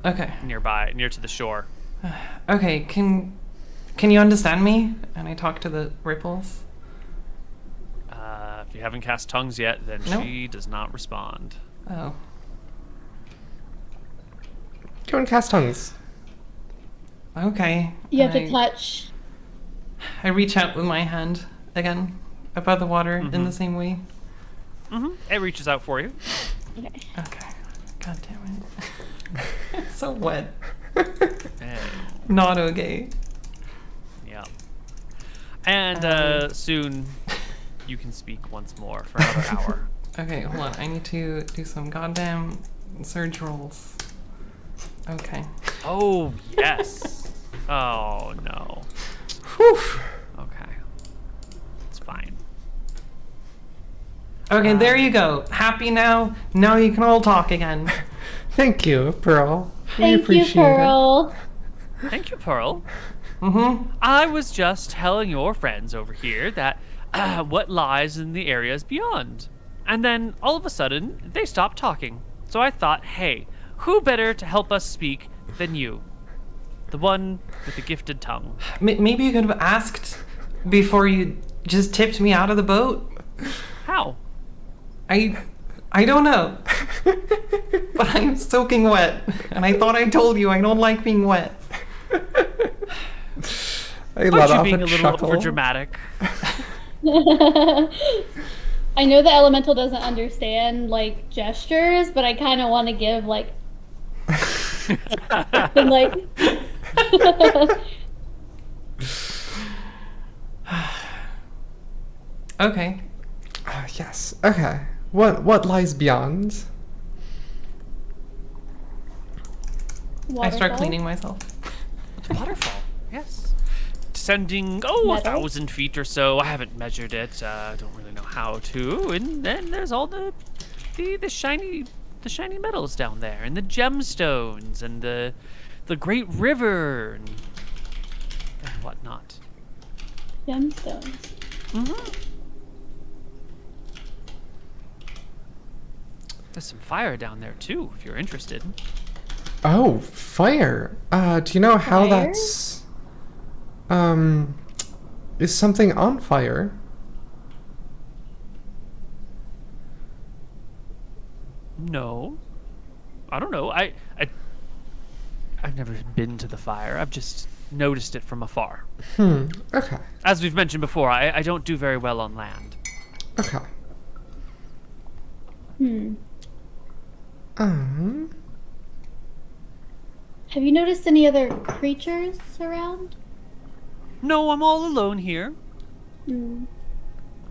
Okay. nearby, near to the shore. Okay. Can you understand me? And I talk to the ripples. If you haven't cast tongues yet, then No. she does not respond. Oh. Go and cast tongues. Okay. You have to I- touch. I reach out with my hand again above the water in the same way. It reaches out for you. Okay. Okay. God damn it. It's so wet. Hey. Not okay. Yeah. And soon you can speak once more for another hour. Okay, hold on. I need to do some goddamn surge rolls. Okay. Oh, yes. Oh, no. Whew. Okay. It's fine. Okay, there you go. Happy now? Now you can all talk again. Thank you, Pearl. We Thank you, appreciate it. Pearl. Thank you, Pearl. Mm-hmm. I was just telling your friends over here that what lies in the areas beyond. And then all of a sudden, they stopped talking. So I thought, hey, who better to help us speak than you? The one with the gifted tongue. Maybe you could have asked before you just tipped me out of the boat. How? I don't know. But I'm soaking wet. And I thought I told you I don't like being wet. I Aren't let you off being a a little chuckle. overdramatic? I know the elemental doesn't understand like gestures, but I kind of want to give like, and, like. Okay. Yes. Okay. What lies beyond? I start Waterfall? cleaning myself. It's a waterfall. Yes. Descending, a Metal? 1,000 feet or so. I haven't measured it. Don't really know how to. And then there's all the shiny metals down there, and the gemstones, and the great river, and whatnot. Gemstones. Mm-hmm. There's some fire down there too, if you're interested. Oh, fire. Do you know how Fire? that's... Is something on fire? No, I don't know. I've never been to the fire. I've just noticed it from afar. Okay. As we've mentioned before, I don't do very well on land. Okay. Have you noticed any other creatures around? No, I'm all alone here. Hmm.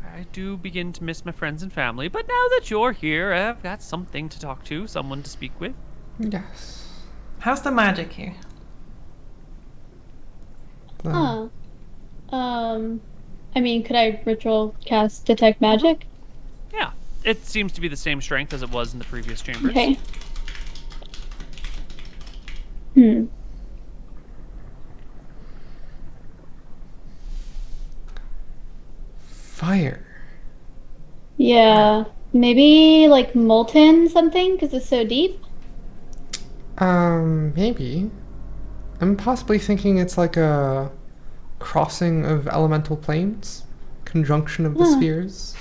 I do begin to miss my friends and family, but now that you're here, I've got something to talk to, someone to speak with. Yes. How's the magic here? Huh. I mean, could I ritual cast detect magic? Yeah, it seems to be the same strength as it was in the previous chambers. Okay. Fire. Yeah. Maybe like molten something because it's so deep? Maybe. I'm possibly thinking it's like a crossing of elemental planes, conjunction of the spheres.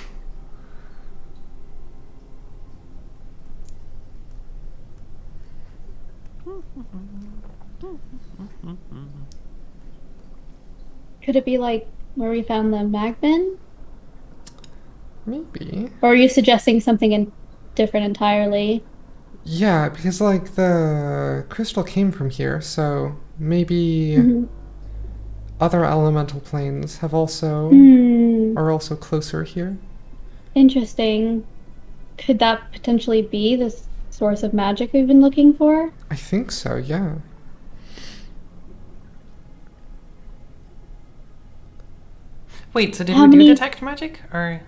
Could it be like where we found the magmin? Maybe. Or are you suggesting something different entirely? Yeah, because like the crystal came from here, so maybe other elemental planes have also are also closer here. Interesting. Could that potentially be the source of magic we've been looking for? I think so, yeah. Wait, so did How we do many- detect magic? Or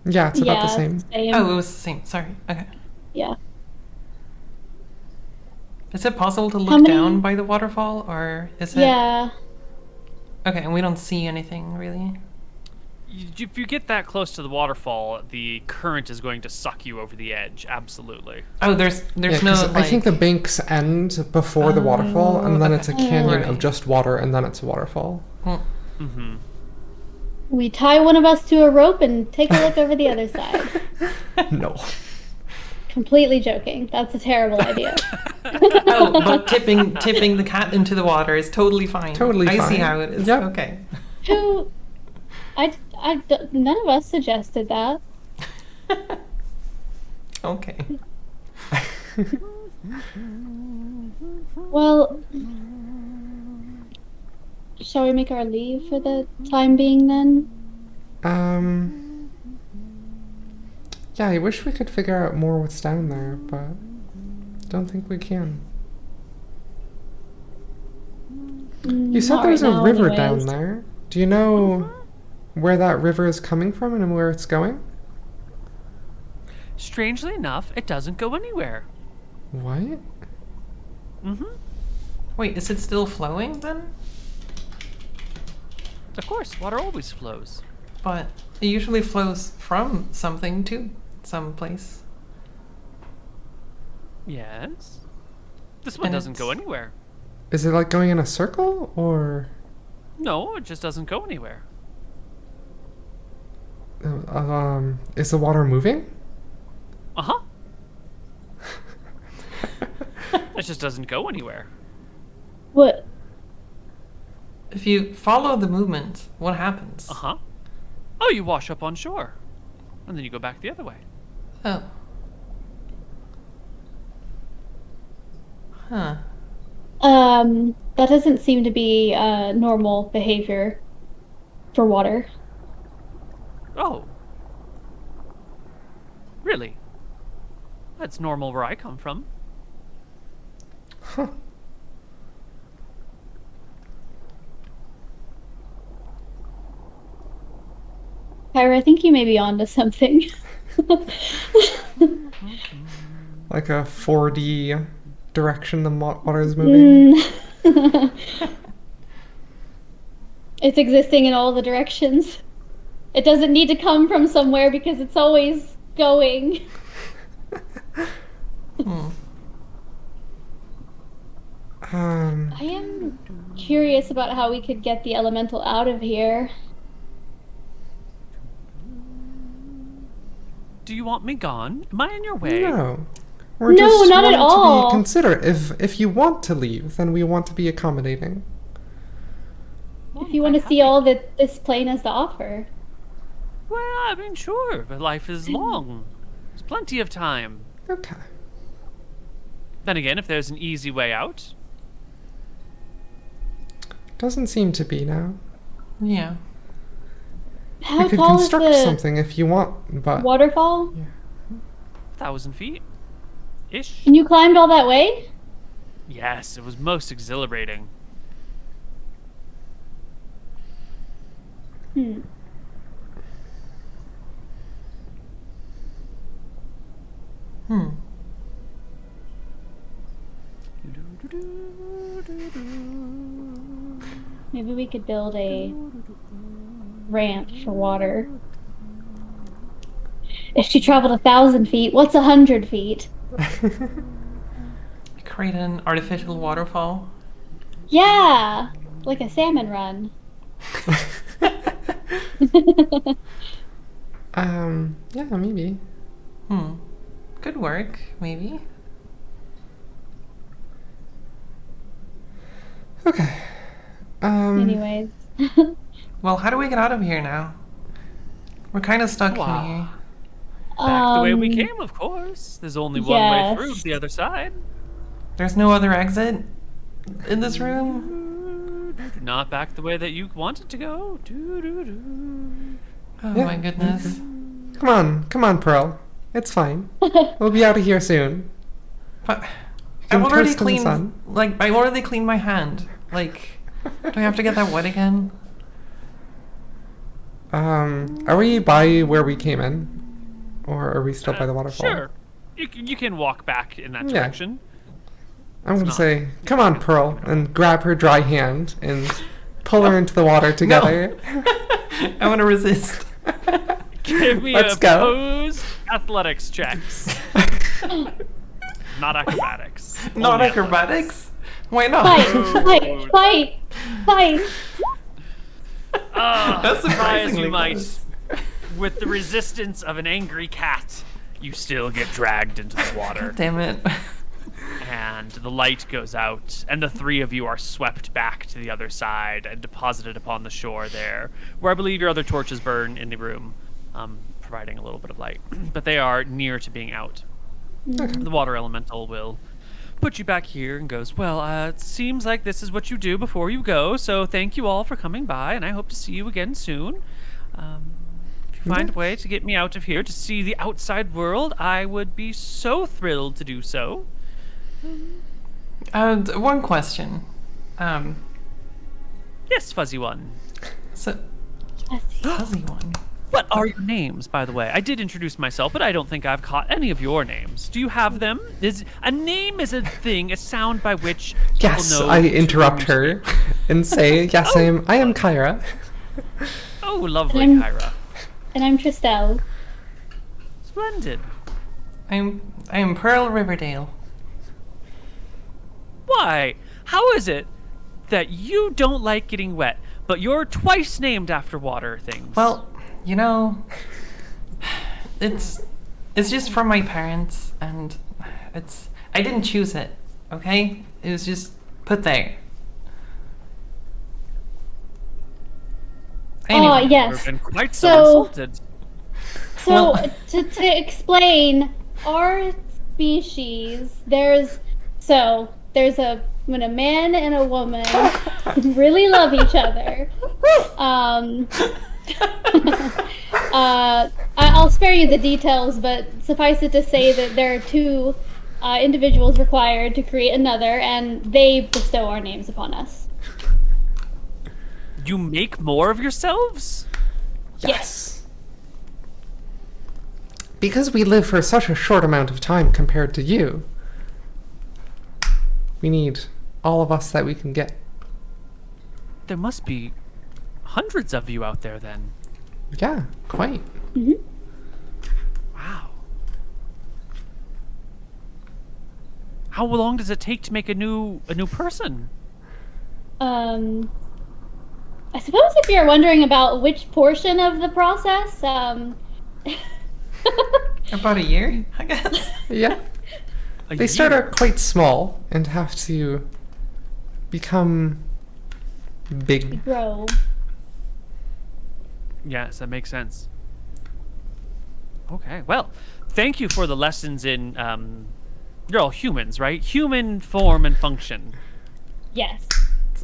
Yeah, it's about the it's same. oh, it was the same. Sorry. Okay. Yeah. Is it possible to How look many- down by the waterfall, or is it? Yeah. Okay, and we don't see anything really. If you get that close to the waterfall, the current is going to suck you over the edge. Absolutely. Oh, there's Yeah, no 'cause like. I think the banks end before the waterfall, and then it's a okay. canyon Right. of just water, and then it's a waterfall. Mm-hmm. We tie one of us to a rope and take a look over the other side. No. Completely joking. That's a terrible idea. Oh, but tipping the cat into the water is totally fine. Totally I see fine. how it is. Yep. Okay. Who? None of us suggested that. Okay. Well, shall we make our leave for the time being then? Yeah, I wish we could figure out more what's down there, but don't think we can. You said Not there's right a now river anyways. down there. Do you know where that river is coming from and where it's going? Strangely enough, it doesn't go anywhere. What? Mm-hmm. Wait, is it still flowing then? Of course, water always flows. But it usually flows from something to some place. Yes. This one And doesn't go it's- anywhere. Is it like going in a circle, or No, it just doesn't go anywhere. is the water moving? Uh-huh. It just doesn't go anywhere. What? If you follow the movement, what happens? Uh-huh. Oh, you wash up on shore. And then you go back the other way. Oh. Huh. That doesn't seem to be normal behavior for water. Oh. Really? That's normal where I come from. Huh. Kyra, I think you may be onto something. Like a 4D direction the water is moving. It's existing in all the directions. It doesn't need to come from somewhere because it's always going. I am curious about how we could get the elemental out of here. Do you want me gone? Am I in your way? No. We're No, just not at wanting to all. be considerate. If you want to leave, then we want to be accommodating. If you want to see all that this plane has to offer. Well, I mean, sure, but life is long. There's plenty of time. Okay. Then again, if there's an easy way out. Doesn't seem to be now. Yeah. How we could tall is construct the something if you want, but waterfall? 1,000 feet? Ish? And you climbed all that way? Yes, it was most exhilarating. Hmm. Maybe we could build a ramp for water. If she traveled 1,000 feet, what's 100 feet? Create an artificial waterfall. Yeah, like a salmon run. Yeah, maybe. Could work, maybe. Okay. Anyways. Well, how do we get out of here now? We're kind of stuck Wow. in here. Back the way we came, of course. There's only one way through to the other side. There's no other exit in this room? Not back the way that you wanted to go. Oh Yeah, my goodness. Come on, Pearl. It's fine. We'll be out of here soon. But Some I've already toast in the cleaned, sun. I already cleaned my hand. Like, do I have to get that wet again? Are we by where we came in? Or are we still by the waterfall? Sure. You can walk back in that Yeah. direction. I'm gonna not- say, come on, Pearl, and grab her dry hand and pull her into the water together. I want to resist. Give me Let's a go. pose athletics checks. Not acrobatics. Not Only acrobatics? Why not? Fight! That's try as surprisingly you might. close. With the resistance of an angry cat, you still get dragged into the water. Damn it. And the light goes out, and the three of you are swept back to the other side and deposited upon the shore there, where I believe your other torches burn in the room, providing a little bit of light. But they are near to being out. The water elemental will put you back here and goes, well, it seems like this is what you do before you go, so thank you all for coming by, and I hope to see you again soon. If you find a way to get me out of here to see the outside world, I would be so thrilled to do so. One question. Yes, fuzzy one. So, fuzzy one. What are your names, by the way? I did introduce myself, but I don't think I've caught any of your names. Do you have them? A name is a thing, a sound by which Yes, people know I to interrupt her and say, yes, I am Kyra. Oh, lovely, And Khyra. And I'm Tristel. Splendid. I am Pearl Riverdale. Why? How is it that you don't like getting wet, but you're twice named after water things? Well, you know, it's just from my parents, and I didn't choose it. Okay, it was just put there. Anyway, Oh, yes. I've been quite so So- insulted. So, Well- to explain, our species, there's when a man and a woman really love each other. I'll spare you the details, but suffice it to say that there are two individuals required to create another, and they bestow our names upon us. You make more of yourselves? Yes. because we live for such a short amount of time compared to you, we need all of us that we can get. There must be hundreds of you out there then. Yeah, quite. Wow. How long does it take to make a new person? I suppose if you're wondering about which portion of the process, About a year, I guess. Yeah. A They start year? out quite small and have to become big. grow. Yes, that makes sense. Okay, well, thank you for the lessons in, you're all humans, right? Human form and function. Yes.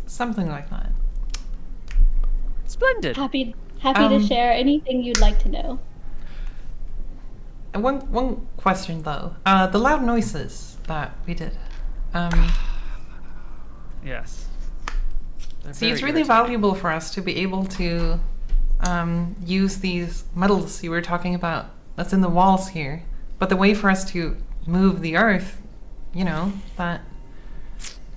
Something like that. Splendid. Happy to share anything you'd like to know. And one question though. The loud noises that we did. Yes. They're See, it's very really irritating. valuable for us to be able to use these metals you were talking about that's in the walls here. But the way for us to move the earth, you know, that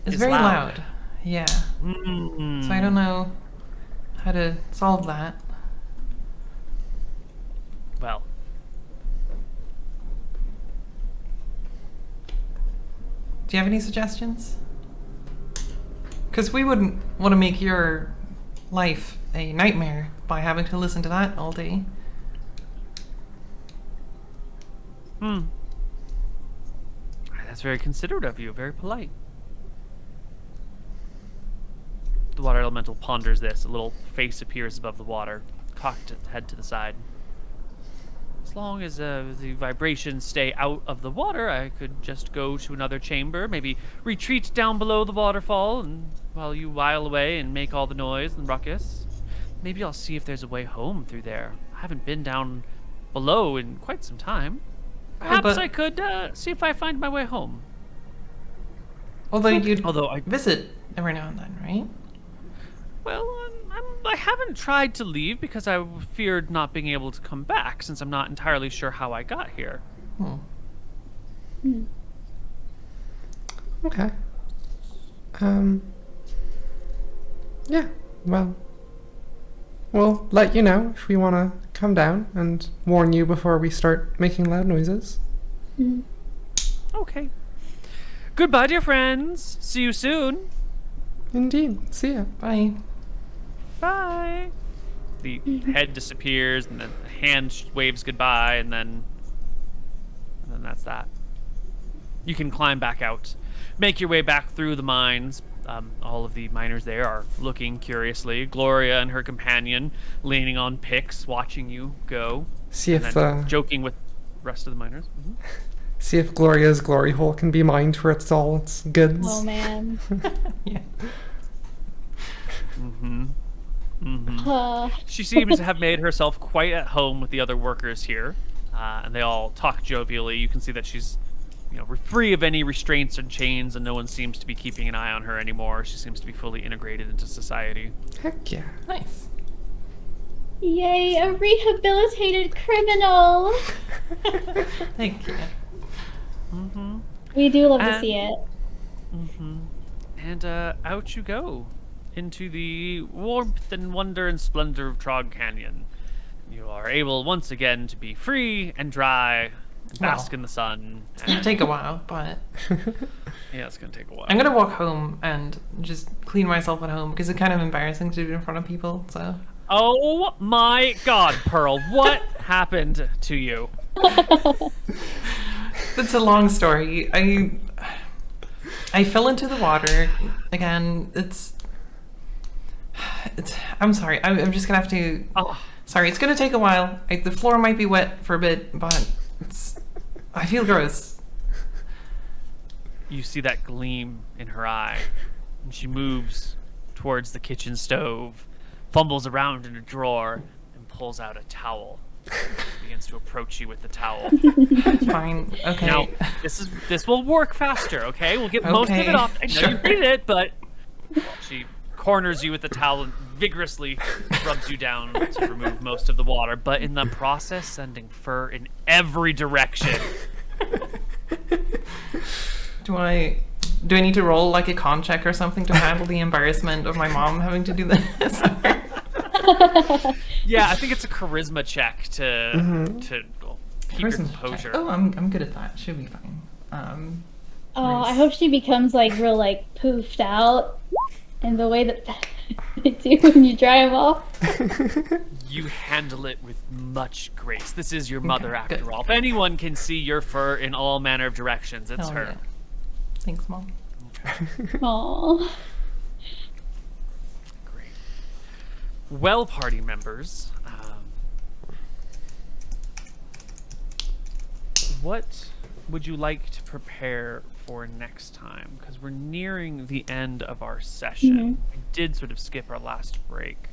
is Is very loud. loud. Yeah. Mm. So I don't know how to solve that. Well, Do you have any suggestions? Because we wouldn't want to make your life a nightmare by having to listen to that all day. that's very considerate of you. Very polite. The water elemental ponders this. A little face appears above the water, cocked its head to the side. As long as the vibrations stay out of the water, I could just go to another chamber, maybe retreat down below the waterfall, and while you while away and make all the noise and ruckus, maybe I'll see if there's a way home through there. I haven't been down below in quite some time. Perhaps but- I could see if I find my way home. Although you'd Although I visit every now and then, right? Well, I haven't tried to leave because I feared not being able to come back, since I'm not entirely sure how I got here. Okay. Yeah, well, we'll let you know if we want to come down and warn you before we start making loud noises. Okay. Goodbye, dear friends. See you soon. Indeed. See ya. Bye. Bye. The head disappears, and then the hand waves goodbye, and then that's that. You can climb back out, make your way back through the mines. All of the miners there are looking curiously. Gloria and her companion leaning on picks, watching you go, See and if then joking with the rest of the miners. see if Gloria's glory hole can be mined for all its goods. Oh man. Yeah. She seems to have made herself quite at home with the other workers here, and they all talk jovially. You can see that she's, free of any restraints and chains, and no one seems to be keeping an eye on her anymore. She seems to be fully integrated into society. Heck yeah. Nice. Yay, a rehabilitated criminal. Thank you. We do love to see it. And out you go into the warmth and wonder and splendor of Trog Canyon. You are able once again to be free and dry and bask in the sun. It's gonna take a while, but Yeah, it's gonna take a while. I'm gonna walk home and just clean myself at home because it's kind of embarrassing to do it in front of people. So Oh my God, Pearl! What happened to you? it's a long story. I fell into the water again. It's. I'm sorry. I'm just gonna have to. Oh. Sorry, it's gonna take a while. The floor might be wet for a bit, but I feel gross. You see that gleam in her eye, and she moves towards the kitchen stove, fumbles around in a drawer, and pulls out a towel. Begins to approach you with the towel. Fine. Okay. Now, this will work faster, okay? We'll get most of Okay, it off. I know sure. you did it, but she corners you with the towel and vigorously rubs you down to remove most of the water, but in the process sending fur in every direction. Do I need to roll like a con check or something to handle the embarrassment of my mom having to do this? Yeah, I think it's a charisma check to keep your Charisma composure. check. Oh, I'm good at that. Should be fine. I hope she becomes like real like poofed out in the way that they do when you dry them off. You handle it with much grace. This is your mother, after good. all. If anyone can see your fur in all manner of directions, it's Hell her. yeah. Thanks, Mom. Aww. Great. Well, party members, what would you like to prepare for next time? Because we're nearing the end of our session. We did sort of skip our last break.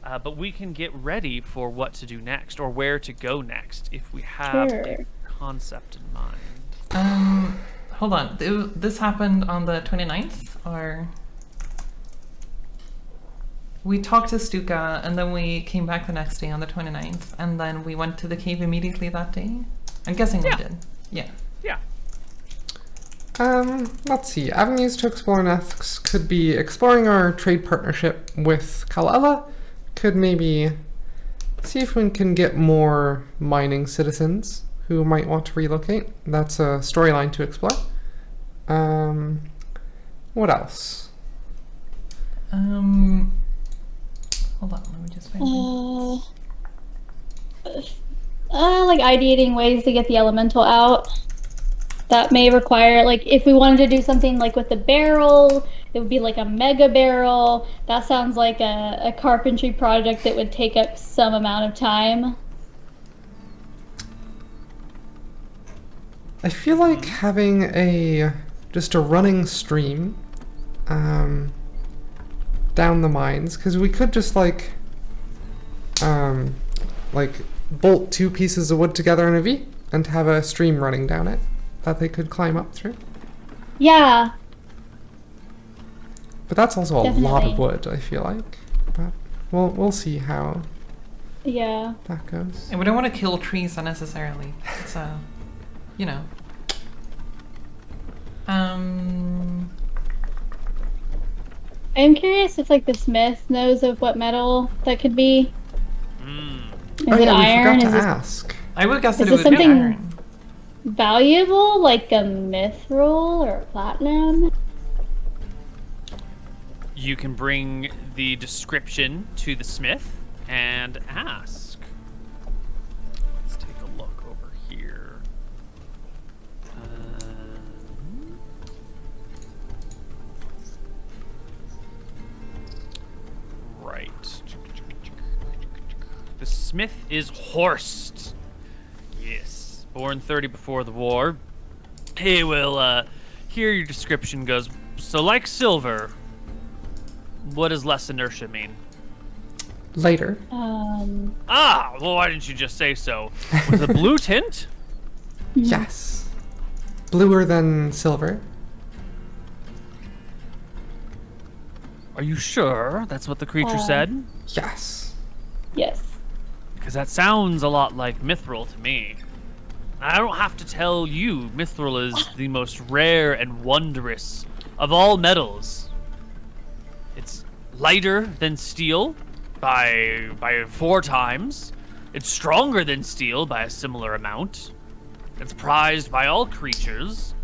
But we can get ready for what to do next, or where to go next, if we have a concept in mind. Hold on. This happened on the 29th, or... We talked to Stuka, and then we came back the next day on the 29th, and then we went to the cave immediately that day? I'm guessing we did. Yeah. Yeah. Let's see. Avenues to explore next could be exploring our trade partnership with Kalala. Could maybe see if we can get more mining citizens who might want to relocate. That's a storyline to explore. What else? Hold on, let me just find Like ideating ways to get the elemental out. That may require, like, if we wanted to do something like with the barrel, it would be like a mega barrel. That sounds like a carpentry project that would take up some amount of time. I feel like having just a running stream down the mines, because we could just like bolt two pieces of wood together in a V and have a stream running down it that they could climb up through. Yeah. But that's also a lot of Definitely. wood, I feel like. But we'll see how Yeah. that goes. And we don't want to kill trees unnecessarily. So, you know. I'm curious if like the smith knows of what metal that could be. Is it we iron? forgot Is to it ask. I would guess that Is it it would be something- iron. valuable, like a mithril or platinum? You can bring the description to the smith and ask. Let's take a look over here. Right. The smith is Horst. Yes. Born 30 before the war. He will, here your description goes. So like silver, what does less inertia mean? Later. Ah, well, why didn't you just say so? With a blue tint? Yes. Bluer than silver. Are you sure that's what the creature said? Yes. Yes. Because that sounds a lot like mithril to me. I don't have to tell you, mithril is the most rare and wondrous of all metals. It's lighter than steel by 4 times. It's stronger than steel by a similar amount. It's prized by all creatures,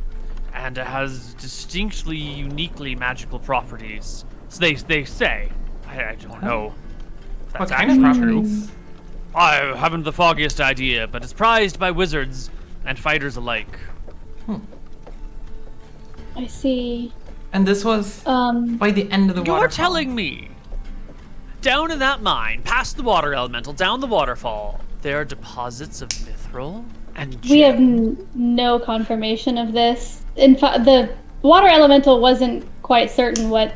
and it has distinctly, uniquely magical properties. So they say. I don't know if What that's kind of actually true. properties? I haven't the foggiest idea, but it's prized by wizards and fighters alike. I see. And this was by the end of the waterfall. You're telling me, down in that mine, past the water elemental, down the waterfall, there are deposits of mithril and We have gems. no confirmation of this. In fact, the water elemental wasn't quite certain what,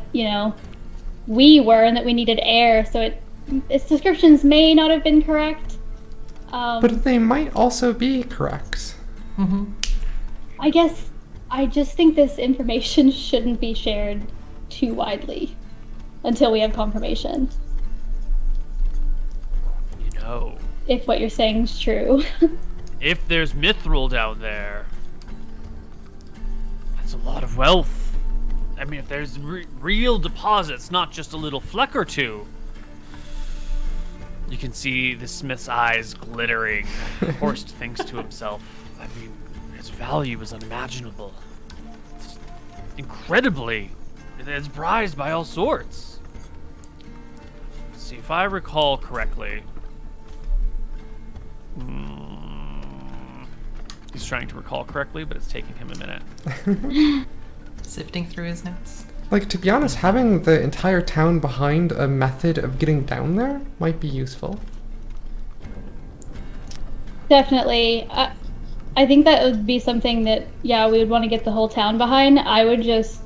we were, and that we needed air, so its descriptions may not have been correct. But they might also be correct. I guess I just think this information shouldn't be shared too widely. until we have confirmation. You know, If what you're saying is true. if there's mithril down there, that's a lot of wealth. I mean, if there's real deposits, not just a little fleck or two. You can see the smith's eyes glittering. Horst thinks to himself, I mean, its value is unimaginable. It's incredibly, it's prized by all sorts. Let's see, if I recall correctly, he's trying to recall correctly, but it's taking him a minute. Sifting through his notes. Like, to be honest, having the entire town behind a method of getting down there might be useful. Definitely. I think that would be something that, yeah, we would want to get the whole town behind. I would just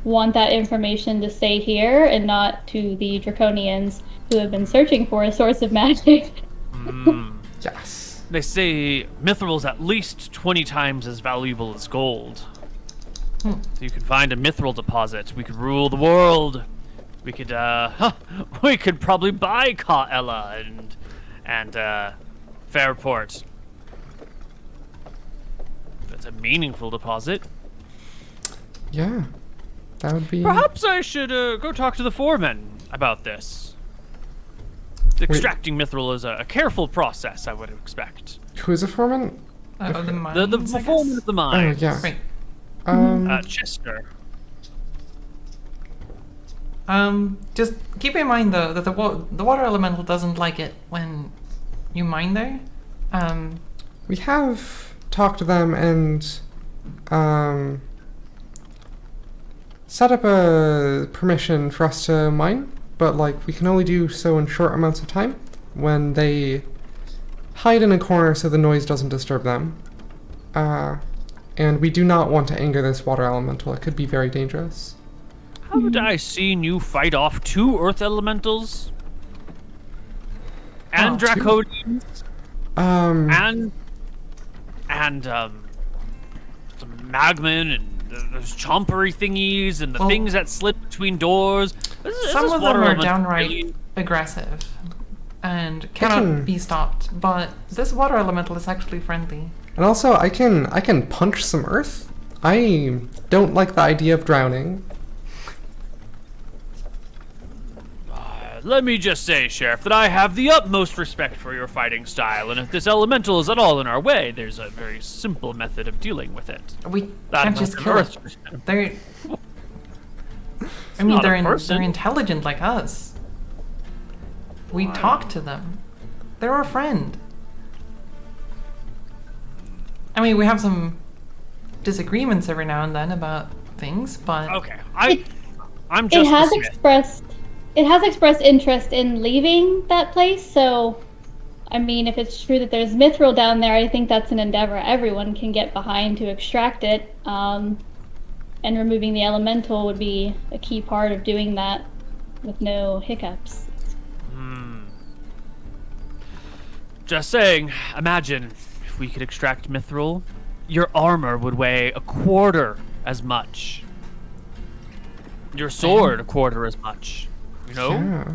want that information to stay here and not to the Draconians who have been searching for a source of magic. Yes. They say mithril's at least 20 times as valuable as gold. So you can find a mithril deposit. We could rule the world. We could, we could probably buy Kaela and Fairport. That's a meaningful deposit. Yeah. That would be... Perhaps I should go talk to the foreman about this. Extracting mithril is a careful process, I would expect. Who is a foreman? Of the mines, The I foreman guess. of the mines. Oh, yeah. Right. Chester. Just keep in mind though that the water elemental doesn't like it when you mine there. We have talked to them and set up a permission for us to mine, but like we can only do so in short amounts of time when they hide in a corner so the noise doesn't disturb them. And we do not want to anger this water elemental. It could be very dangerous. Haven't I seen you fight off 2 earth elementals? And Oh, 2? draconians? And some magman and those chompery thingies and the things that slip between doors. Some of them are downright aggressive and cannot be stopped, but this water elemental is actually friendly. And also, I can punch some earth. I don't like the idea of drowning. Let me just say, Sheriff, that I have the utmost respect for your fighting style, and if this elemental is at all in our way, there's a very simple method of dealing with it. We can't just kill it. They're they're intelligent like us. We talk to them. They're our friend. I mean, we have some disagreements every now and then about things, but okay, I'm just it has expressed interest in leaving that place. So, I mean, if it's true that there's mithril down there, I think that's an endeavor everyone can get behind to extract it. And removing the elemental would be a key part of doing that with no hiccups. Just saying, imagine if we could extract mithril, your armor would weigh a quarter as much. Your sword a quarter as much. You know? Yeah.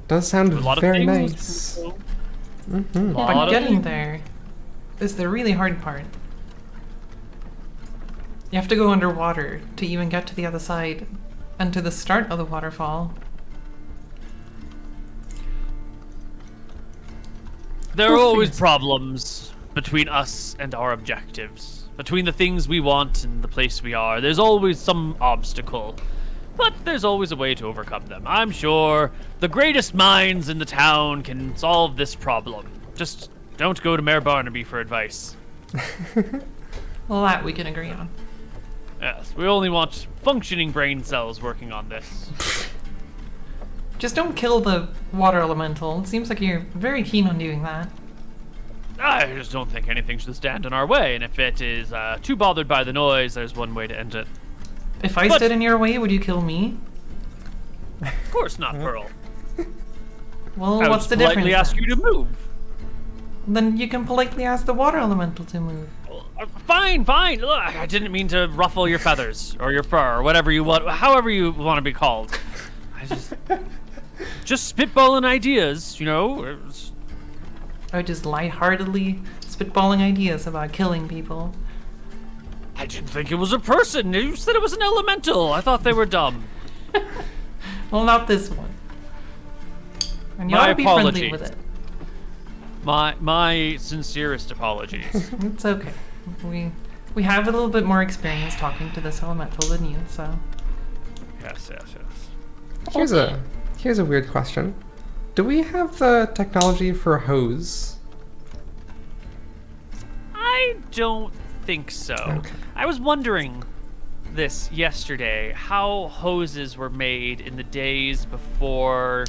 Does sound A lot of very things. nice. Mm-hmm. but getting there is the really hard part. You have to go underwater to even get to the other side and to the start of the waterfall. There are always problems between us and our objectives. Between the things we want and the place we are. There's always some obstacle. But there's always a way to overcome them. I'm sure the greatest minds in the town can solve this problem. Just don't go to Mayor Barnaby for advice. Well, that we can agree on. Yes, we only want functioning brain cells working on this. Just don't kill the water elemental. It seems like you're very keen on doing that. I just don't think anything should stand in our way, and if it is too bothered by the noise, there's one way to end it. If I stood in your way, would you kill me? Of course not, Pearl. Well, I what's the would difference? politely ask you to move. Then you can politely ask the water elemental to move. Fine. Look, I didn't mean to ruffle your feathers or your fur or whatever you want, however you want to be called. I just spitballing ideas, you know. I would just lightheartedly spitballing ideas about killing people. I didn't think it was a person. You said it was an elemental. I thought they were dumb. Well, not this one. And you My ought to be friendly apologies. with it. My sincerest apologies. It's okay. We have a little bit more experience talking to this elemental than you, so. Yes. Here's a weird question. Do we have the technology for a hose? I don't think so. Okay. I was wondering this yesterday, how hoses were made in the days before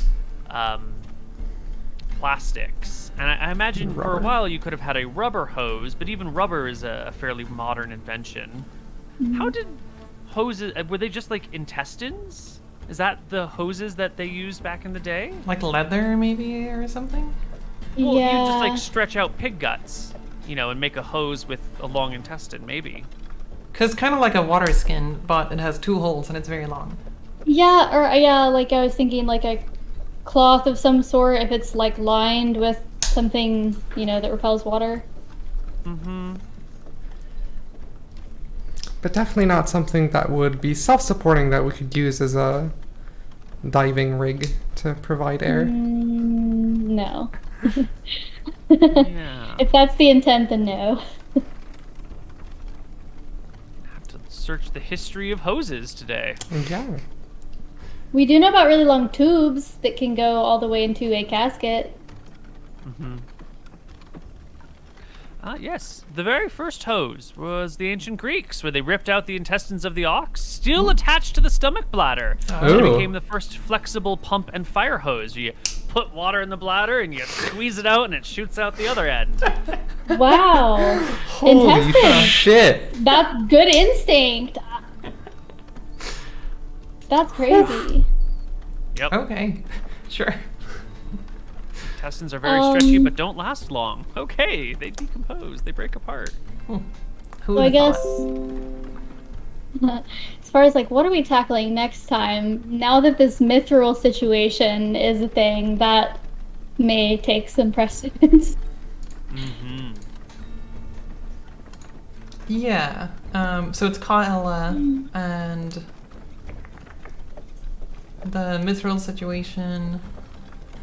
plastics. And I imagine for a while you could have had a rubber hose, but even rubber is a fairly modern invention. How did hoses, were they just like intestines? Is that the hoses that they used back in the day? Like leather, maybe, or something? Well, yeah. you just like stretch out pig guts, you know, and make a hose with a long intestine, maybe. Because kind of like a water skin, but it has 2 holes and it's very long. Yeah, or yeah, like I was thinking like a cloth of some sort if it's like lined with something, you know, that repels water. Mm-hmm. But definitely not something that would be self-supporting that we could use as a diving rig to provide air. No. Yeah. If that's the intent, then no. Have to search the history of hoses today. Yeah. We do know about really long tubes that can go all the way into a casket. Mm-hmm. Yes, the very first hose was the ancient Greeks, where they ripped out the intestines of the ox, still attached to the stomach bladder. And it Ooh. became the first flexible pump and fire hose. You put water in the bladder and you squeeze it out and it shoots out the other end. Wow. Holy Intestines. shit! That's good instinct. That's crazy. Yep. Okay, sure. Intestines are very stretchy but don't last long. Okay, they decompose, they break apart. Who So I would've guess thought? as far as like what are we tackling next time, now that this mithril situation is a thing, that may take some precedence. Mm-hmm. Yeah. So it's Khyperia and the mithril situation.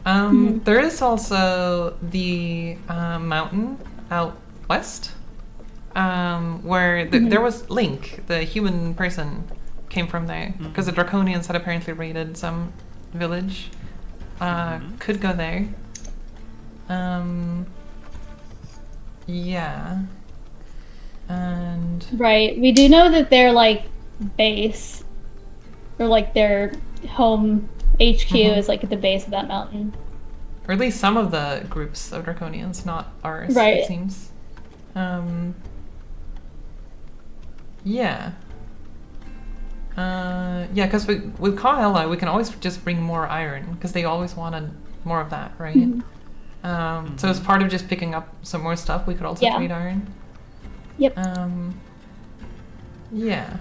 There is also the mountain out west, where there was Link, the human person, came from there because the Draconians had apparently raided some village. Could go there. Yeah. And Right. We do know that their like base or like their home HQ is like at the base of that mountain. or at least some of the groups of Draconians, not ours, Right. it seems. Yeah. Yeah, because with Khyperia, we can always just bring more iron, because they always wanted more of that, right? So as part of just picking up some more stuff, we could also Yeah. trade iron. Yep. Yeah.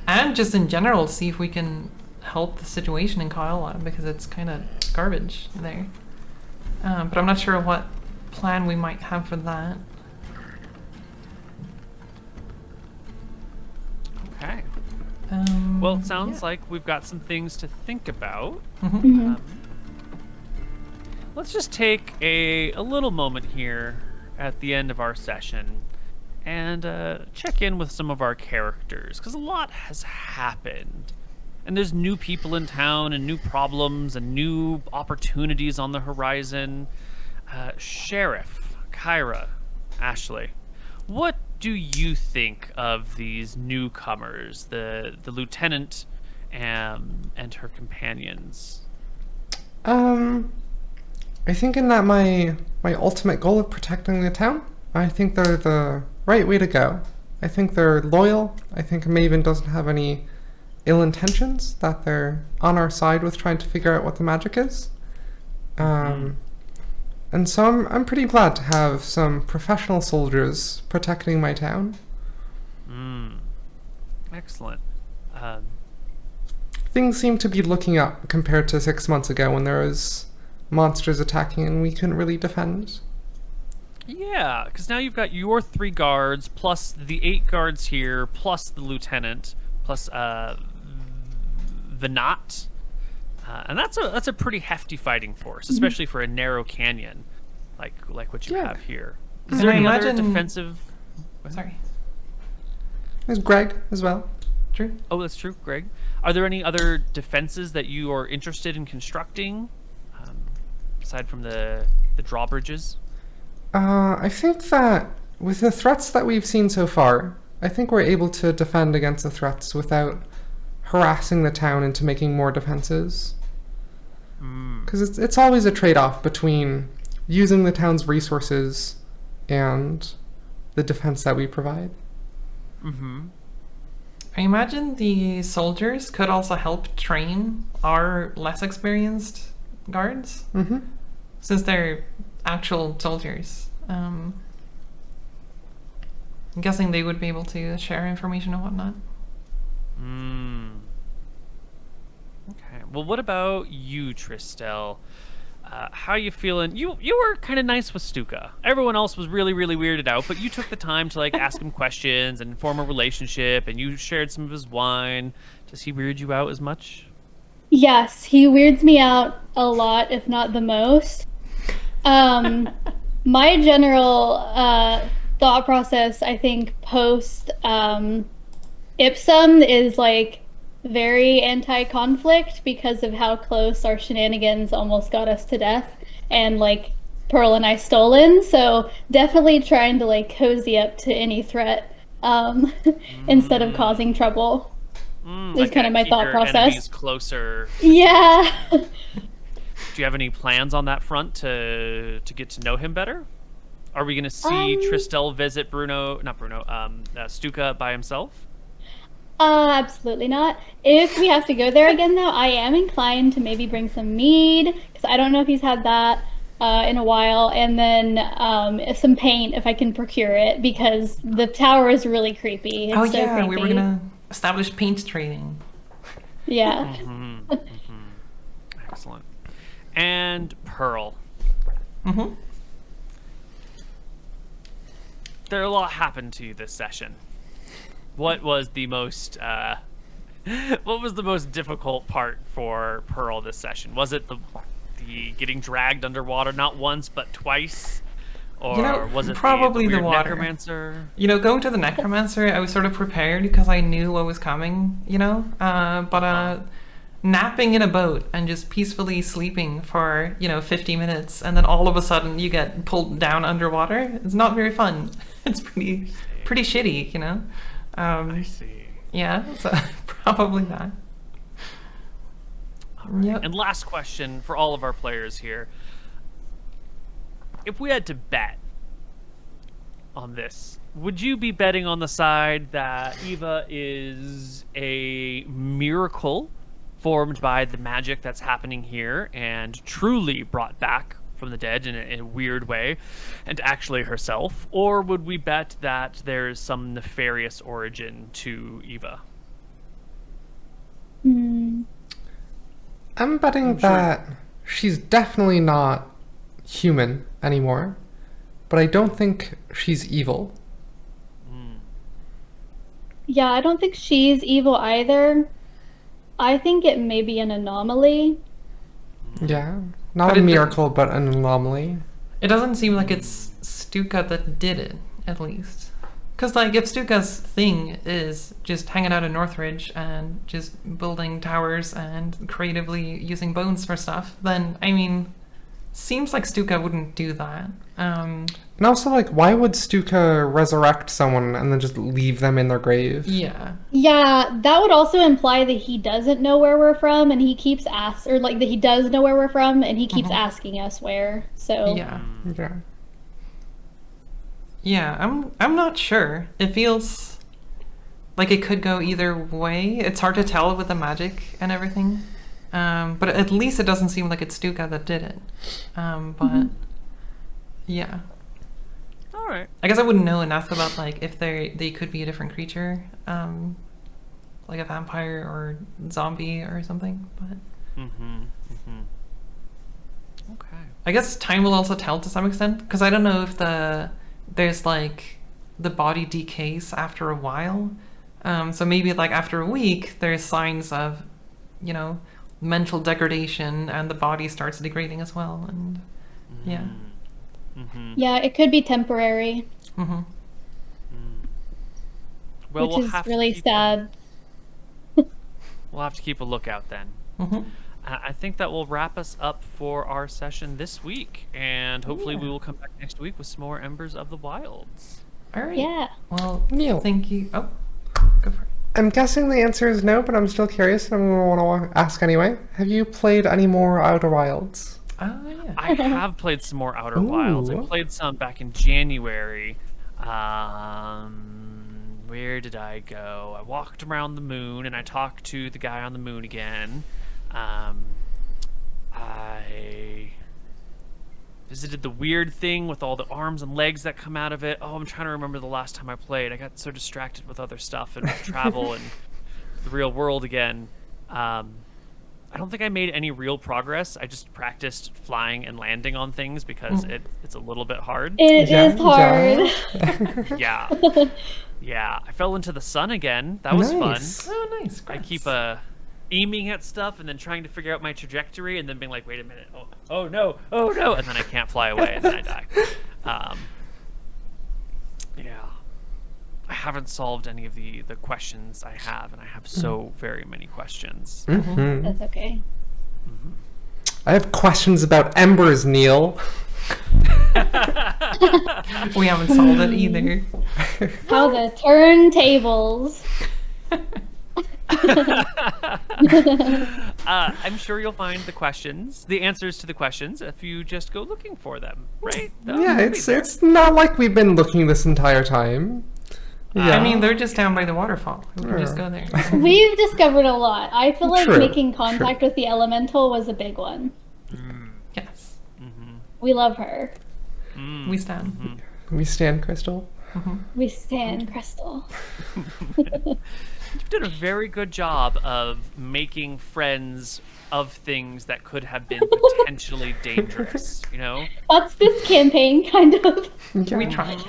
And just in general, see if we can help the situation in Khyperia, because it's kind of garbage there. But I'm not sure what plan we might have for that. Okay. Well, it sounds like we've got some things to think about. Let's just take a little moment here at the end of our session and check in with some of our characters, because a lot has happened. And there's new people in town and new problems and new opportunities on the horizon. Sheriff, Kyra, Ashley, what do you think of these newcomers, the lieutenant and her companions? I think in that my ultimate goal of protecting the town, I think they're the right way to go. I think they're loyal. I think Maven doesn't have any ill intentions, that they're on our side with trying to figure out what the magic is. And so I'm pretty glad to have some professional soldiers protecting my town. Excellent. Things seem to be looking up compared to 6 months ago when there was monsters attacking and we couldn't really defend. Yeah, because now you've got your 3 guards, plus the 8 guards here, plus the lieutenant, plus the knot. And that's a pretty hefty fighting force, especially for a narrow canyon like what you have here. Is And there I any other imagine- defensive... Sorry. There's Greg as well. True. Oh, that's true, Greg. Are there any other defenses that you are interested in constructing, aside from the drawbridges? I think that with the threats that we've seen so far, I think we're able to defend against the threats without harassing the town into making more defenses. Because it's always a trade-off between using the town's resources and the defense that we provide. I imagine the soldiers could also help train our less experienced guards, since they're actual soldiers. I'm guessing they would be able to share information and whatnot. Okay. Well, what about you, Tristel? How you feeling? You were kind of nice with Stuka. Everyone else was really, really weirded out, but you took the time to ask him questions and form a relationship, and you shared some of his wine. Does he weird you out as much? Yes, he weirds me out a lot, if not the most. My general thought process, I think, post Ipsum is very anti-conflict because of how close our shenanigans almost got us to death, and Pearl and I stolen. So definitely trying to cozy up to any threat instead of causing trouble. Is kind of my keep thought your process. enemies closer. Yeah. Do you have any plans on that front to get to know him better? Are we going to see Tristel visit Stuka by himself? Absolutely not. If we have to go there again, though, I am inclined to maybe bring some mead, because I don't know if he's had that in a while, and then some paint if I can procure it, because the tower is really creepy. It's so creepy. We were gonna establish paint trading. Yeah. Excellent. And Pearl. There a lot happened to you this session. What was the most difficult part for Pearl this session? Was it the getting dragged underwater not once but twice? Or was it probably the the water. necromancer? Going to the necromancer, I was sort of prepared because I knew what was coming, but napping in a boat and just peacefully sleeping for 50 minutes, and then all of a sudden you get pulled down underwater. It's not very fun. It's pretty shitty, I see. Yeah, so probably that. All right. Yep. And last question for all of our players here. If we had to bet on this, would you be betting on the side that Eva is a miracle formed by the magic that's happening here and truly brought back from the dead in a weird way, and actually herself? Or would we bet that there's some nefarious origin to Eva? I'm betting that she's definitely not human anymore, but I don't think she's evil. Yeah, I don't think she's evil either. I think it may be an anomaly. Yeah, not But a it- miracle, but an anomaly. It doesn't seem like it's Stuka that did it, at least. Because, if Stuka's thing is just hanging out in Northridge and just building towers and creatively using bones for stuff, then, seems like Stuka wouldn't do that. And also, why would Stuka resurrect someone and then just leave them in their grave? Yeah. Yeah, that would also imply that he doesn't know where we're from, and he keeps that he does know where we're from, and he keeps asking us where. So Yeah. Yeah. Yeah, I'm not sure. It feels like it could go either way. It's hard to tell with the magic and everything. But at least it doesn't seem like it's Stuka that did it. But Yeah. All right. I guess I wouldn't know enough about like if they could be a different creature, like a vampire or zombie or something. But Okay. I guess time will also tell to some extent, because I don't know if there's like the body decays after a while. So maybe like after a week, there's signs of, you know, mental degradation, and the body starts degrading as well. And yeah. Yeah, it could be temporary, Mm-hmm. Well, which we'll is have to really keep sad. We'll have to keep a lookout then. Mm-hmm. I think that will wrap us up for our session this week, and hopefully we will come back next week with some more Embers of the Wilds. All right. Yeah. Well, Neil. thank you. Oh, go for it. I'm guessing the answer is no, but I'm still curious, and I'm going to want to ask anyway. Have you played any more Outer Wilds? Oh, yeah. I have played some more Outer Wilds. I Ooh. played some back in January. Where did I go? I walked around the moon, and I talked to the guy on the moon again. I visited the weird thing with all the arms and legs that come out of it. Oh, I'm trying to remember the last time I played. I got so distracted with other stuff and travel and the real world again. I don't think I made any real progress. I just practiced flying and landing on things because it's a little bit hard. It Yeah, is hard. Yeah. Yeah. I fell into the sun again. That was Nice. fun. Oh, nice. I Congrats. keep aiming at stuff and then trying to figure out my trajectory and then being like, wait a minute. Oh no. Oh no. And then I can't fly away and then I die. Yeah. I haven't solved any of the questions I have, and I have so very many questions. Mm-hmm. That's okay. I have questions about Embers, Neil. We haven't solved it either. How the turntables. I'm sure you'll find the answers to the questions, if you just go looking for them, right? Yeah, They'll be there. it's not like we've been looking this entire time. Yeah. I mean, they're just down by the waterfall. We can just go there. We've discovered a lot. I feel like True, making contact with the elemental was a big one. Yes. We love her. We stand. We stand, Crystal. We stand Crystal. You've done a very good job of making friends of things that could have been potentially dangerous, you know? That's this campaign, kind of. Yeah. We tried.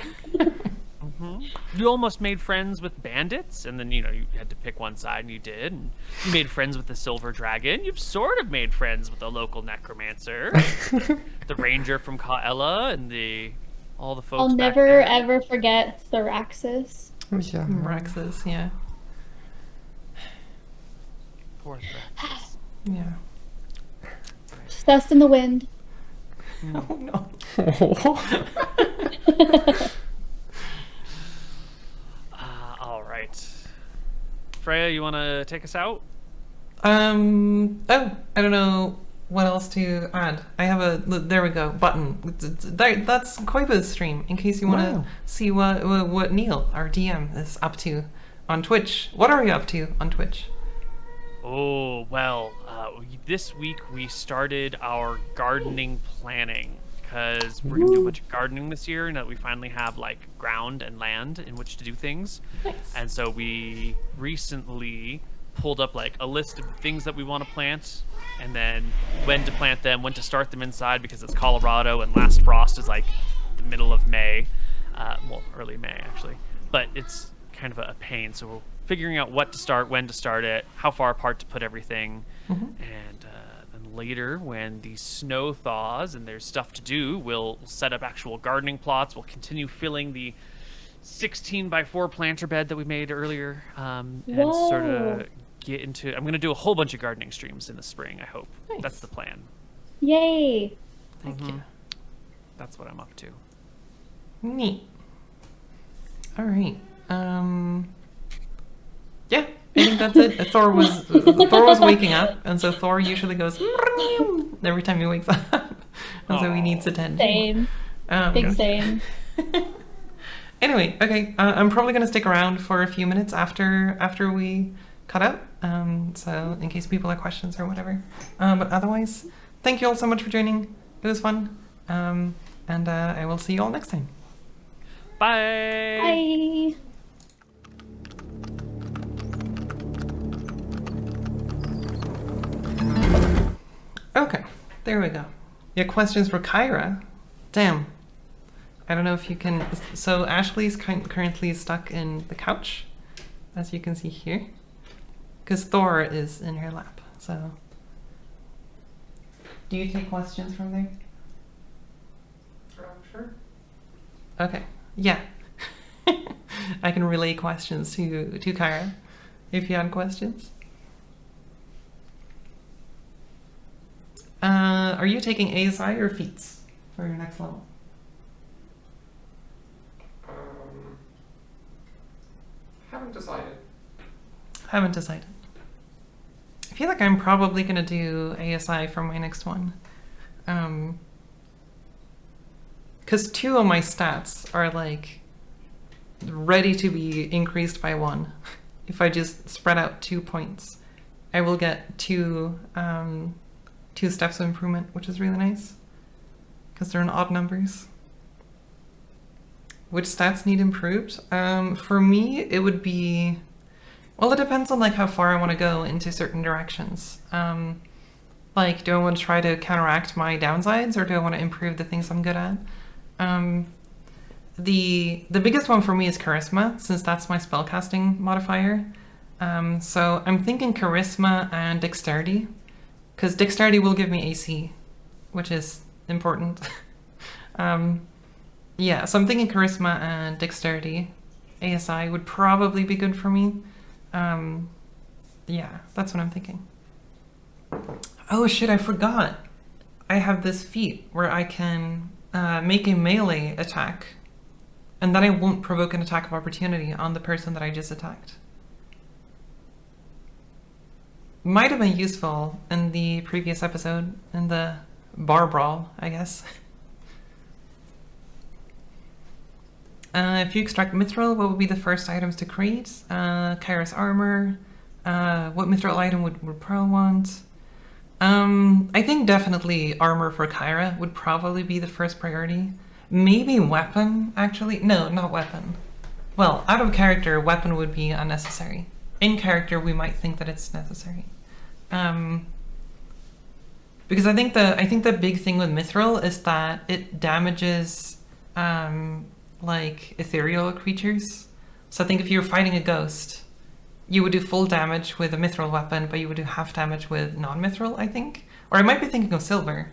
You almost made friends with bandits, and then, you had to pick one side, and you did. And you made friends with the Silver Dragon. You've sort of made friends with the local necromancer, the ranger from Kaela, and all the folks I'll back never there. ever forget Thraxus. Yeah. Rexes, yeah. Poor Thraxus. Yeah. Just dust in the wind. Oh, no. All right. Freya, you want to take us out? Oh, I don't know what else to add. I have there we go, button. That's Koibu's stream, in case you want to Wow. see what Neil, our DM, is up to on Twitch. What are you up to on Twitch? Oh, well, this week we started our gardening planning because we're going to do a bunch of gardening this year and that we finally have like ground and land in which to do things. Nice. And so we recently pulled up like a list of things that we want to plant and then when to plant them, when to start them inside because it's Colorado and last frost is like the middle of May. Well, early May actually. But it's kind of a pain. So we're figuring out what to start, when to start it, how far apart to put everything. And then later when the snow thaws and there's stuff to do, we'll set up actual gardening plots. We'll continue filling the 16 by 4 planter bed that we made earlier and sort of get into... I'm going to do a whole bunch of gardening streams in the spring, I hope. Nice. That's the plan. Yay. Thank you. That's what I'm up to. Neat. All right. Yeah, I think that's it. Thor was waking up, and so Thor usually goes every time he wakes up, and so he needs attention. Same. Big same. Anyway, okay, I'm probably gonna stick around for a few minutes after we cut out, so in case people have questions or whatever. But otherwise, thank you all so much for joining. It was fun, and and I will see you all next time. Bye. Bye. Okay, there we go. Your questions for Kyra? Damn. I don't know if you can... So Ashley's currently stuck in the couch, as you can see here. Because Thor is in her lap, so... Do you take questions from there? Sure. Okay, yeah. I can relay questions to Kyra, if you had questions. Are you taking ASI or feats for your next level? Haven't decided. Haven't decided. I feel like I'm probably gonna do ASI for my next one. Because 2 of my stats are like ready to be increased by 1. If I just spread out 2 points, I will get 2 steps of improvement, which is really nice. Because they're in odd numbers. Which stats need improved? For me, it would be... Well, it depends on like how far I want to go into certain directions. Like, do I want to try to counteract my downsides, or do I want to improve the things I'm good at? The biggest one for me is charisma, since that's my spellcasting modifier. So I'm thinking charisma and dexterity, because dexterity will give me AC, which is important. Yeah, so I'm thinking charisma and dexterity. ASI would probably be good for me. Yeah, that's what I'm thinking. Oh shit, I forgot. I have this feat where I can make a melee attack, and then I won't provoke an attack of opportunity on the person that I just attacked. Might have been useful in the previous episode, in the bar brawl, I guess. If you extract mithril, what would be the first items to create? Kyra's armor. What mithril item would Pearl want? I think definitely armor for Kyra would probably be the first priority. Maybe weapon, actually. No, not weapon. Well, out of character, weapon would be unnecessary. In character, we might think that it's necessary. Because I think the big thing with mithril is that it damages like ethereal creatures. So I think if you're fighting a ghost, you would do full damage with a mithril weapon, but you would do half damage with non-mithril, I think. Or I might be thinking of silver.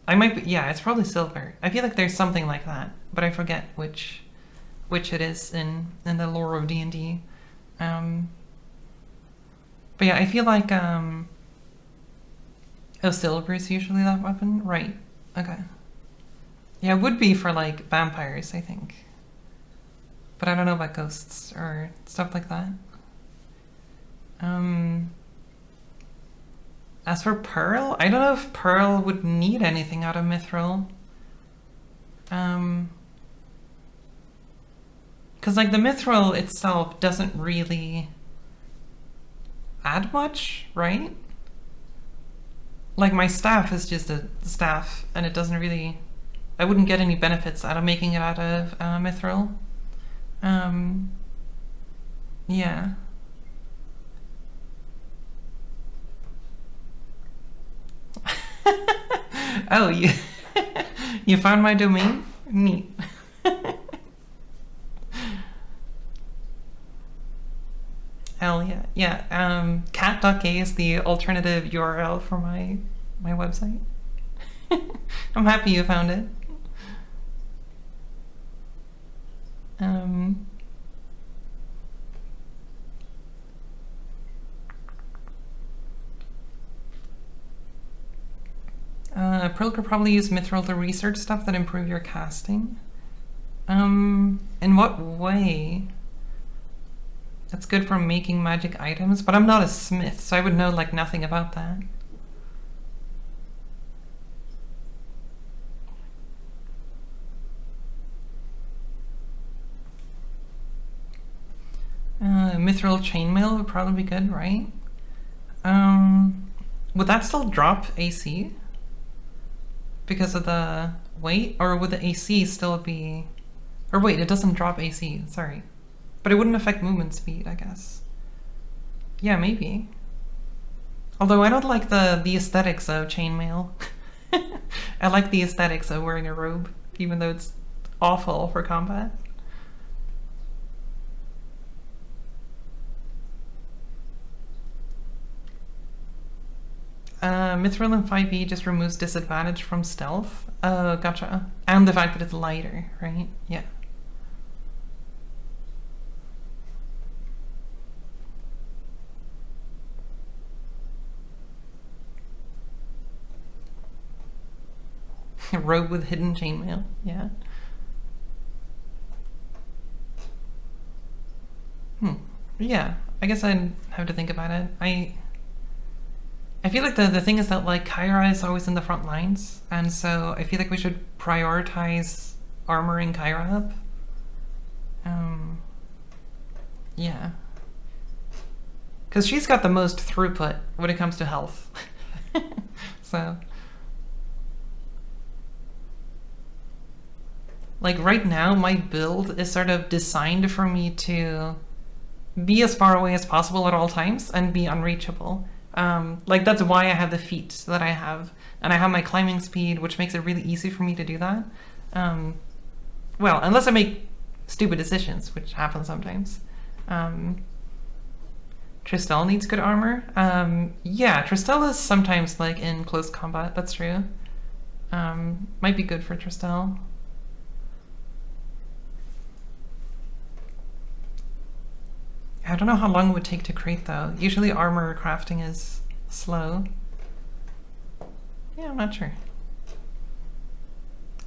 I might be, yeah, it's probably silver. I feel like there's something like that, but I forget which it is in the lore of D&D. But yeah, I feel like oh, silver is usually that weapon? Right. Okay. Yeah, it would be for like vampires, I think. But I don't know about ghosts or stuff like that. As for Pearl, I don't know if Pearl would need anything out of mithril. Because like the mithril itself doesn't really add much, right? Like my staff is just a staff, and it doesn't really... I wouldn't get any benefits out of making it out of mithril. Yeah. Oh, you found my domain? Neat. Hell yeah. Yeah, cat.k is the alternative URL for my website. I'm happy you found it. Pearl could probably use mithril to research stuff that improve your casting. In what way? That's good for making magic items, but I'm not a smith, so I would know like nothing about that. Mithril chainmail would probably be good, right? Would that still drop AC? because of the weight, or would the AC still be... Or wait, it doesn't drop AC, sorry. But it wouldn't affect movement speed, I guess. Yeah, maybe. Although I don't like the aesthetics of chainmail. I like the aesthetics of wearing a robe, even though it's awful for combat. Mithril in 5e just removes disadvantage from stealth. Oh, gotcha. And the fact that it's lighter, right? Yeah. Robe with hidden chainmail, yeah. Yeah, I guess I'd have to think about it. I feel like the thing is that like Khyra is always in the front lines, and so I feel like we should prioritize armoring Khyra up. Yeah. Because she's got the most throughput when it comes to health. So... Like right now, my build is sort of designed for me to be as far away as possible at all times and be unreachable. Like that's why I have the feat that I have. And I have my climbing speed, which makes it really easy for me to do that. Well, unless I make stupid decisions, which happens sometimes. Tristel needs good armor. Yeah, Tristel is sometimes like in close combat, that's true. Might be good for Tristel. I don't know how long it would take to crate though. Usually armor crafting is slow. Yeah, I'm not sure.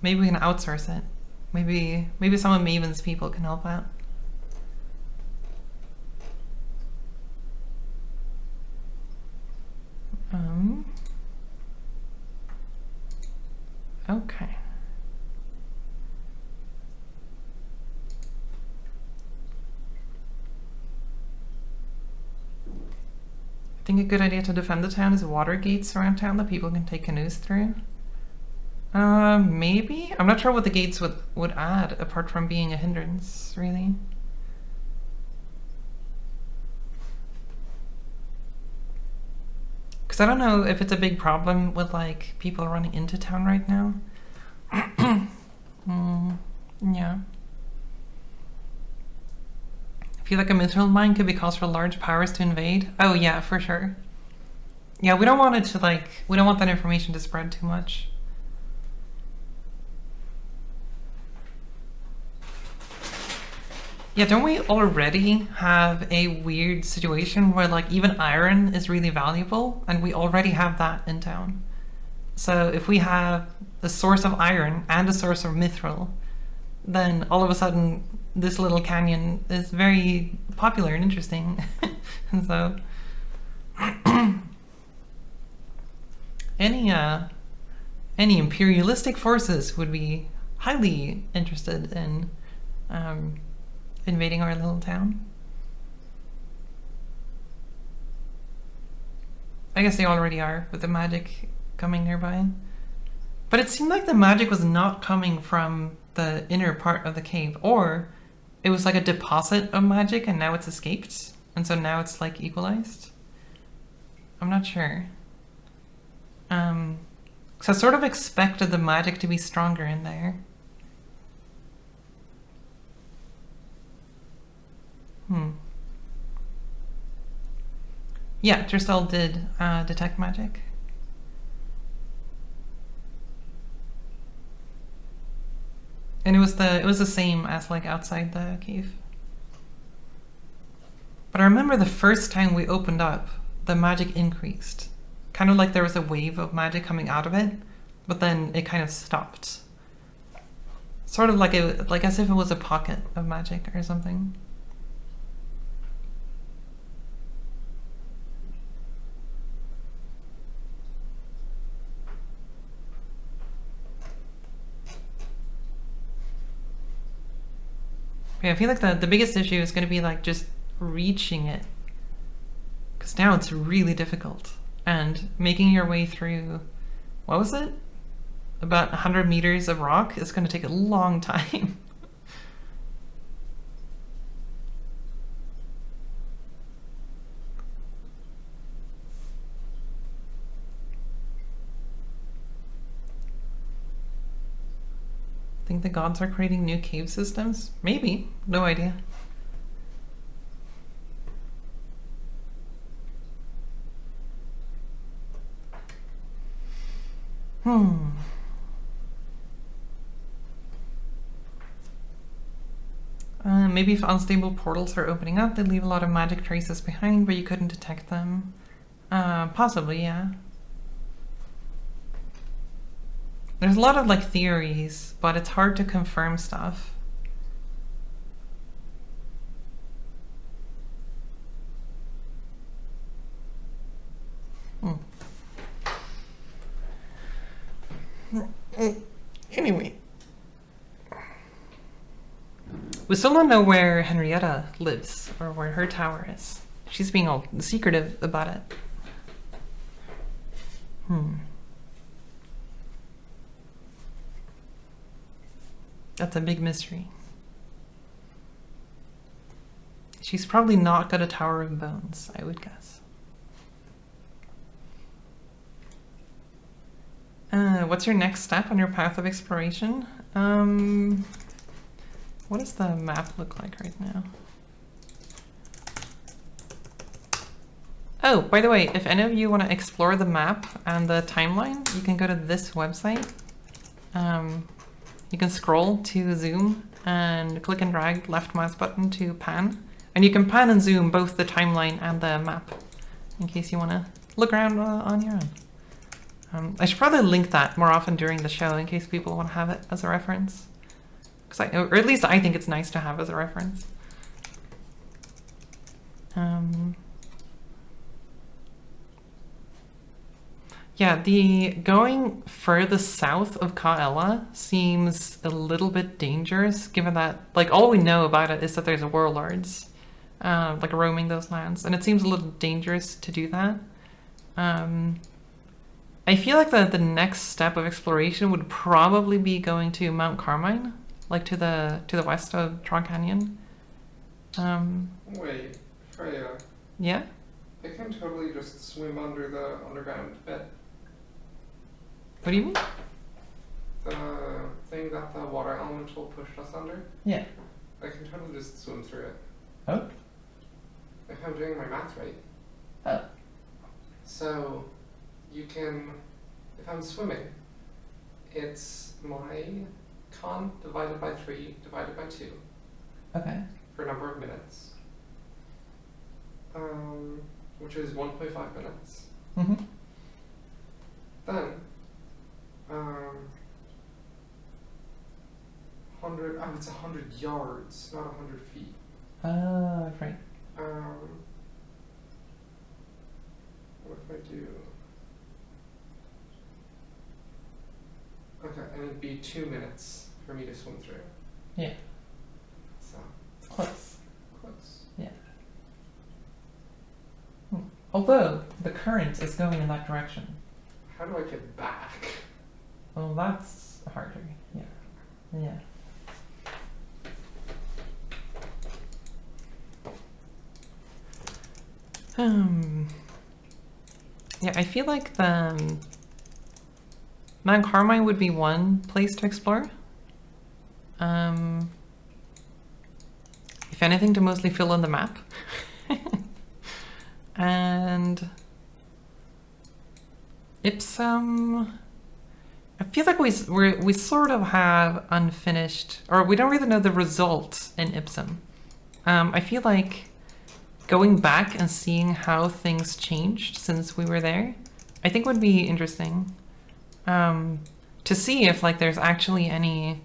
Maybe we can outsource it. Maybe some of Maven's people can help out. Okay. I think a good idea to defend the town is water gates around town that people can take canoes through. Maybe? I'm not sure what the gates would add, apart from being a hindrance, really. Because I don't know if it's a big problem with, like, people running into town right now. Yeah. I feel like a mithril mine could be caused for large powers to invade. Oh yeah, for sure. Yeah, we don't want it to like, we don't want that information to spread too much. Yeah, don't we already have a weird situation where like even iron is really valuable, and we already have that in town. So if we have a source of iron and a source of mithril, then all of a sudden this little canyon is very popular and interesting. And so any imperialistic forces would be highly interested in invading our little town. I guess they already are with the magic coming nearby. But it seemed like the magic was not coming from the inner part of the cave, or it was like a deposit of magic and now it's escaped, and so now it's like equalized. I'm not sure. So I sort of expected the magic to be stronger in there. Yeah, Tristel did detect magic. And it was the same as like outside the cave. But I remember the first time we opened up, the magic increased. Kind of like there was a wave of magic coming out of it, but then it kind of stopped. Sort of like as if it was a pocket of magic or something. Yeah, I feel like the biggest issue is going to be like just reaching it, because now it's really difficult, and making your way through, what was it? about 100 meters of rock is going to take a long time. Think the gods are creating new cave systems? Maybe. No idea. Maybe if unstable portals are opening up, they leave a lot of magic traces behind, but you couldn't detect them. Possibly, yeah. There's a lot of like theories, but it's hard to confirm stuff. Anyway. We still don't know where Henrietta lives or where her tower is. She's being all secretive about it. That's a big mystery. She's probably not got a Tower of Bones, I would guess. What's your next step on your path of exploration? What does the map look like right now? Oh, by the way, if any of you want to explore the map and the timeline, you can go to this website. You can scroll to zoom and click and drag left mouse button to pan. And you can pan and zoom both the timeline and the map in case you want to look around on your own. I should probably link that more often during the show in case people want to have it as a reference. Or at least I think it's nice to have as a reference. Yeah, the going further south of Kaela seems a little bit dangerous, given that, like, all we know about it is that there's warlords, like, roaming those lands, and it seems a little dangerous to do that. I feel like the next step of exploration would probably be going to Mount Carmine, like to the west of Trog Canyon. Wait, Freya. Yeah? I can totally just swim under the underground bit. What do you mean? The thing that the water elemental pushed us under? Yeah. I can totally just swim through it. Oh? If I'm doing my math right. Oh. So, you can, if I'm swimming, it's my con divided by 3 divided by 2. Okay. For number of minutes. Which is 1.5 minutes. Mm-hmm. Then, 100, oh, it's 100 yards, not 100 feet. Right. What if I do? Okay, and it'd be 2 minutes for me to swim through. Yeah. So, It's close. close. Yeah. Although, the current is going in that direction. How do I get back? Well, that's harder. Yeah. Yeah. Yeah, I feel like the Mount Carmine would be one place to explore. If anything, to mostly fill in the map. And Ipsum, I feel like we sort of have unfinished, or we don't really know the results in Ipsum. I feel like going back and seeing how things changed since we were there, I think would be interesting. To see if like there's actually any,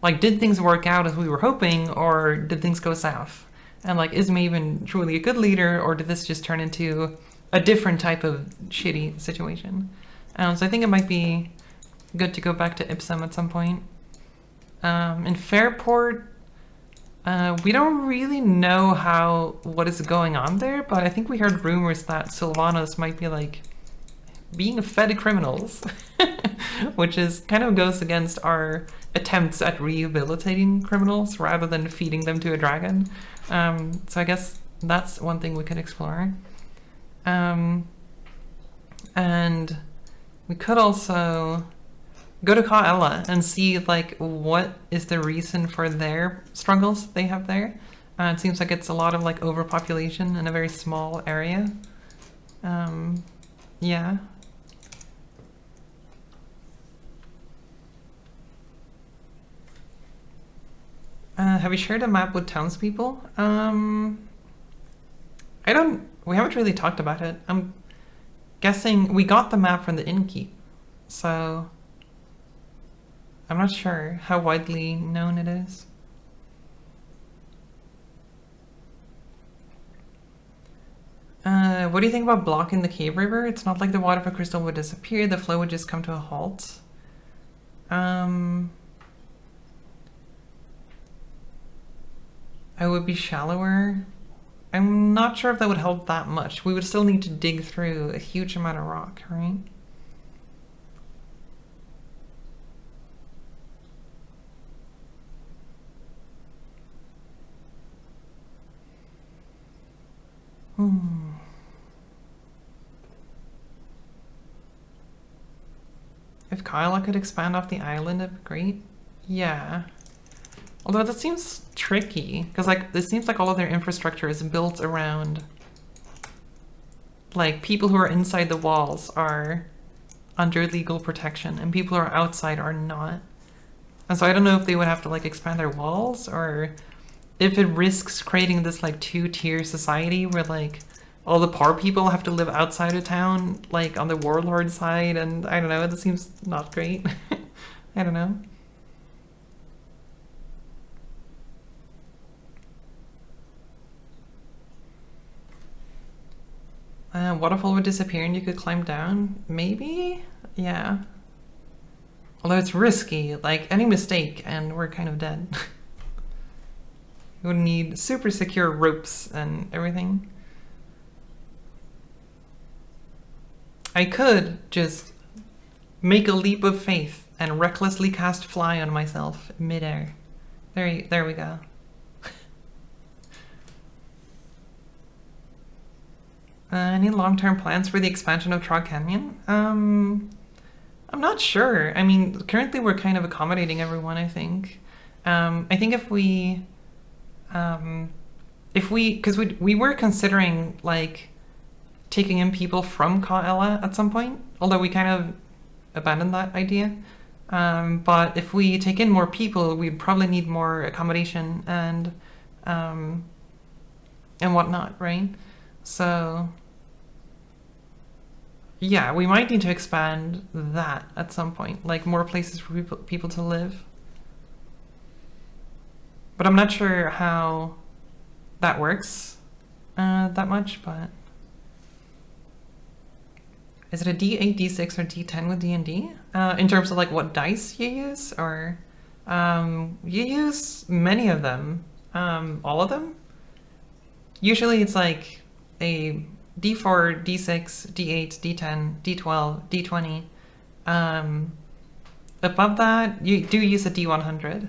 like, did things work out as we were hoping, or did things go south? And like, is Maven truly a good leader, or did this just turn into a different type of shitty situation? So I think it might be good to go back to Ipsum at some point. In Fairport, we don't really know what is going on there, but I think we heard rumors that Sylvanas might be like being fed criminals, which is kind of goes against our attempts at rehabilitating criminals rather than feeding them to a dragon. So I guess that's one thing we could explore. And we could also go to Khyperia and see like what is the reason for their struggles they have there. It seems like it's a lot of like overpopulation in a very small area. Yeah. Have you shared a map with townspeople? We haven't really talked about it. I'm guessing we got the map from the innkeep, so I'm not sure how widely known it is. What do you think about blocking the cave river? It's not like the water for crystal would disappear, the flow would just come to a halt. I would be shallower. I'm not sure if that would help that much. We would still need to dig through a huge amount of rock, right? If Khyperia could expand off the island, it'd be great. Yeah. Although that seems tricky, because like it seems like all of their infrastructure is built around like people who are inside the walls are under legal protection and people who are outside are not. And so I don't know if they would have to like expand their walls or if it risks creating this like two-tier society where like all the poor people have to live outside of town, like on the warlord side, and I don't know, that seems not great. I don't know. Waterfall would disappear and you could climb down? Maybe? Yeah. Although it's risky, like any mistake and we're kind of dead. You would need super secure ropes and everything. I could just make a leap of faith and recklessly cast fly on myself midair. There we go. Any long-term plans for the expansion of Trog Canyon? I'm not sure. I mean, currently we're kind of accommodating everyone, I think. I think if we, because we were considering like taking in people from Khyperia at some point, although we kind of abandoned that idea. But if we take in more people, we'd probably need more accommodation and whatnot, right? So yeah, we might need to expand that at some point, like more places for people to live. But I'm not sure how that works that much, but is it a D8, D6, or D10 with D&D? In terms of like what dice you use, or you use many of them, all of them? Usually it's like a D4, D6, D8, D10, D12, D20. Above that, you do use a D100,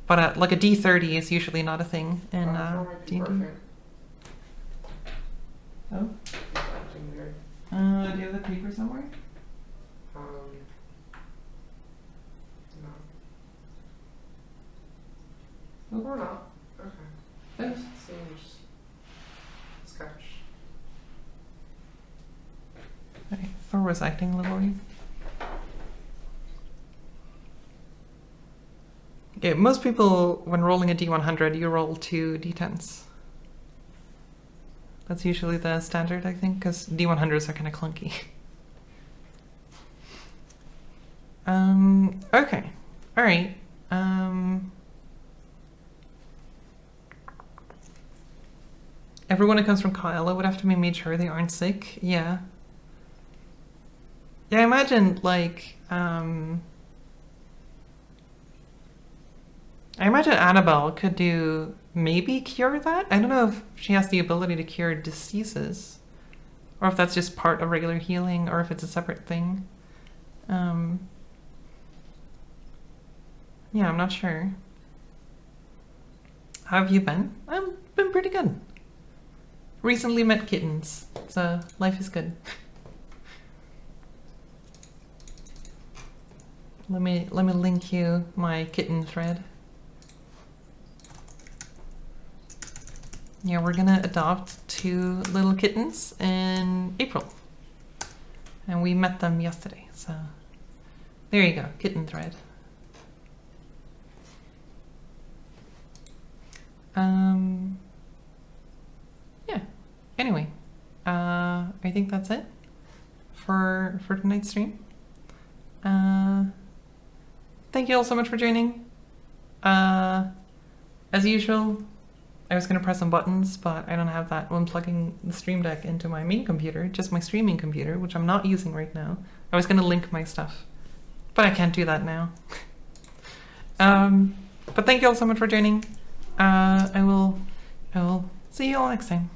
but like a D30 is usually not a thing in D&D. Oh? Do you have the paper somewhere? No. Oh. Or not. Okay. Thanks. Seems sketch. Okay, Thor was acting a little weird. Okay, most people, when rolling a D100, you roll 2 D10s. That's usually the standard, I think, because D100s are kind of clunky. Okay. Alright. Everyone who comes from Khyperia would have to be made sure they aren't sick. Yeah. Yeah, I imagine, like, I imagine Annabelle could maybe cure that? I don't know if she has the ability to cure diseases. or if that's just part of regular healing, or if it's a separate thing. Yeah, I'm not sure. How have you been? I've been pretty good. Recently met kittens, so life is good. Let me link you my kitten thread. Yeah, we're gonna adopt 2 little kittens in April. And we met them yesterday, so there you go, kitten thread. Yeah, anyway, I think that's it for tonight's stream. Thank you all so much for joining. As usual, I was going to press some buttons, but I don't have that when plugging the Stream Deck into my main computer, just my streaming computer, which I'm not using right now. I was going to link my stuff, but I can't do that now. But thank you all so much for joining. I will see you all next time.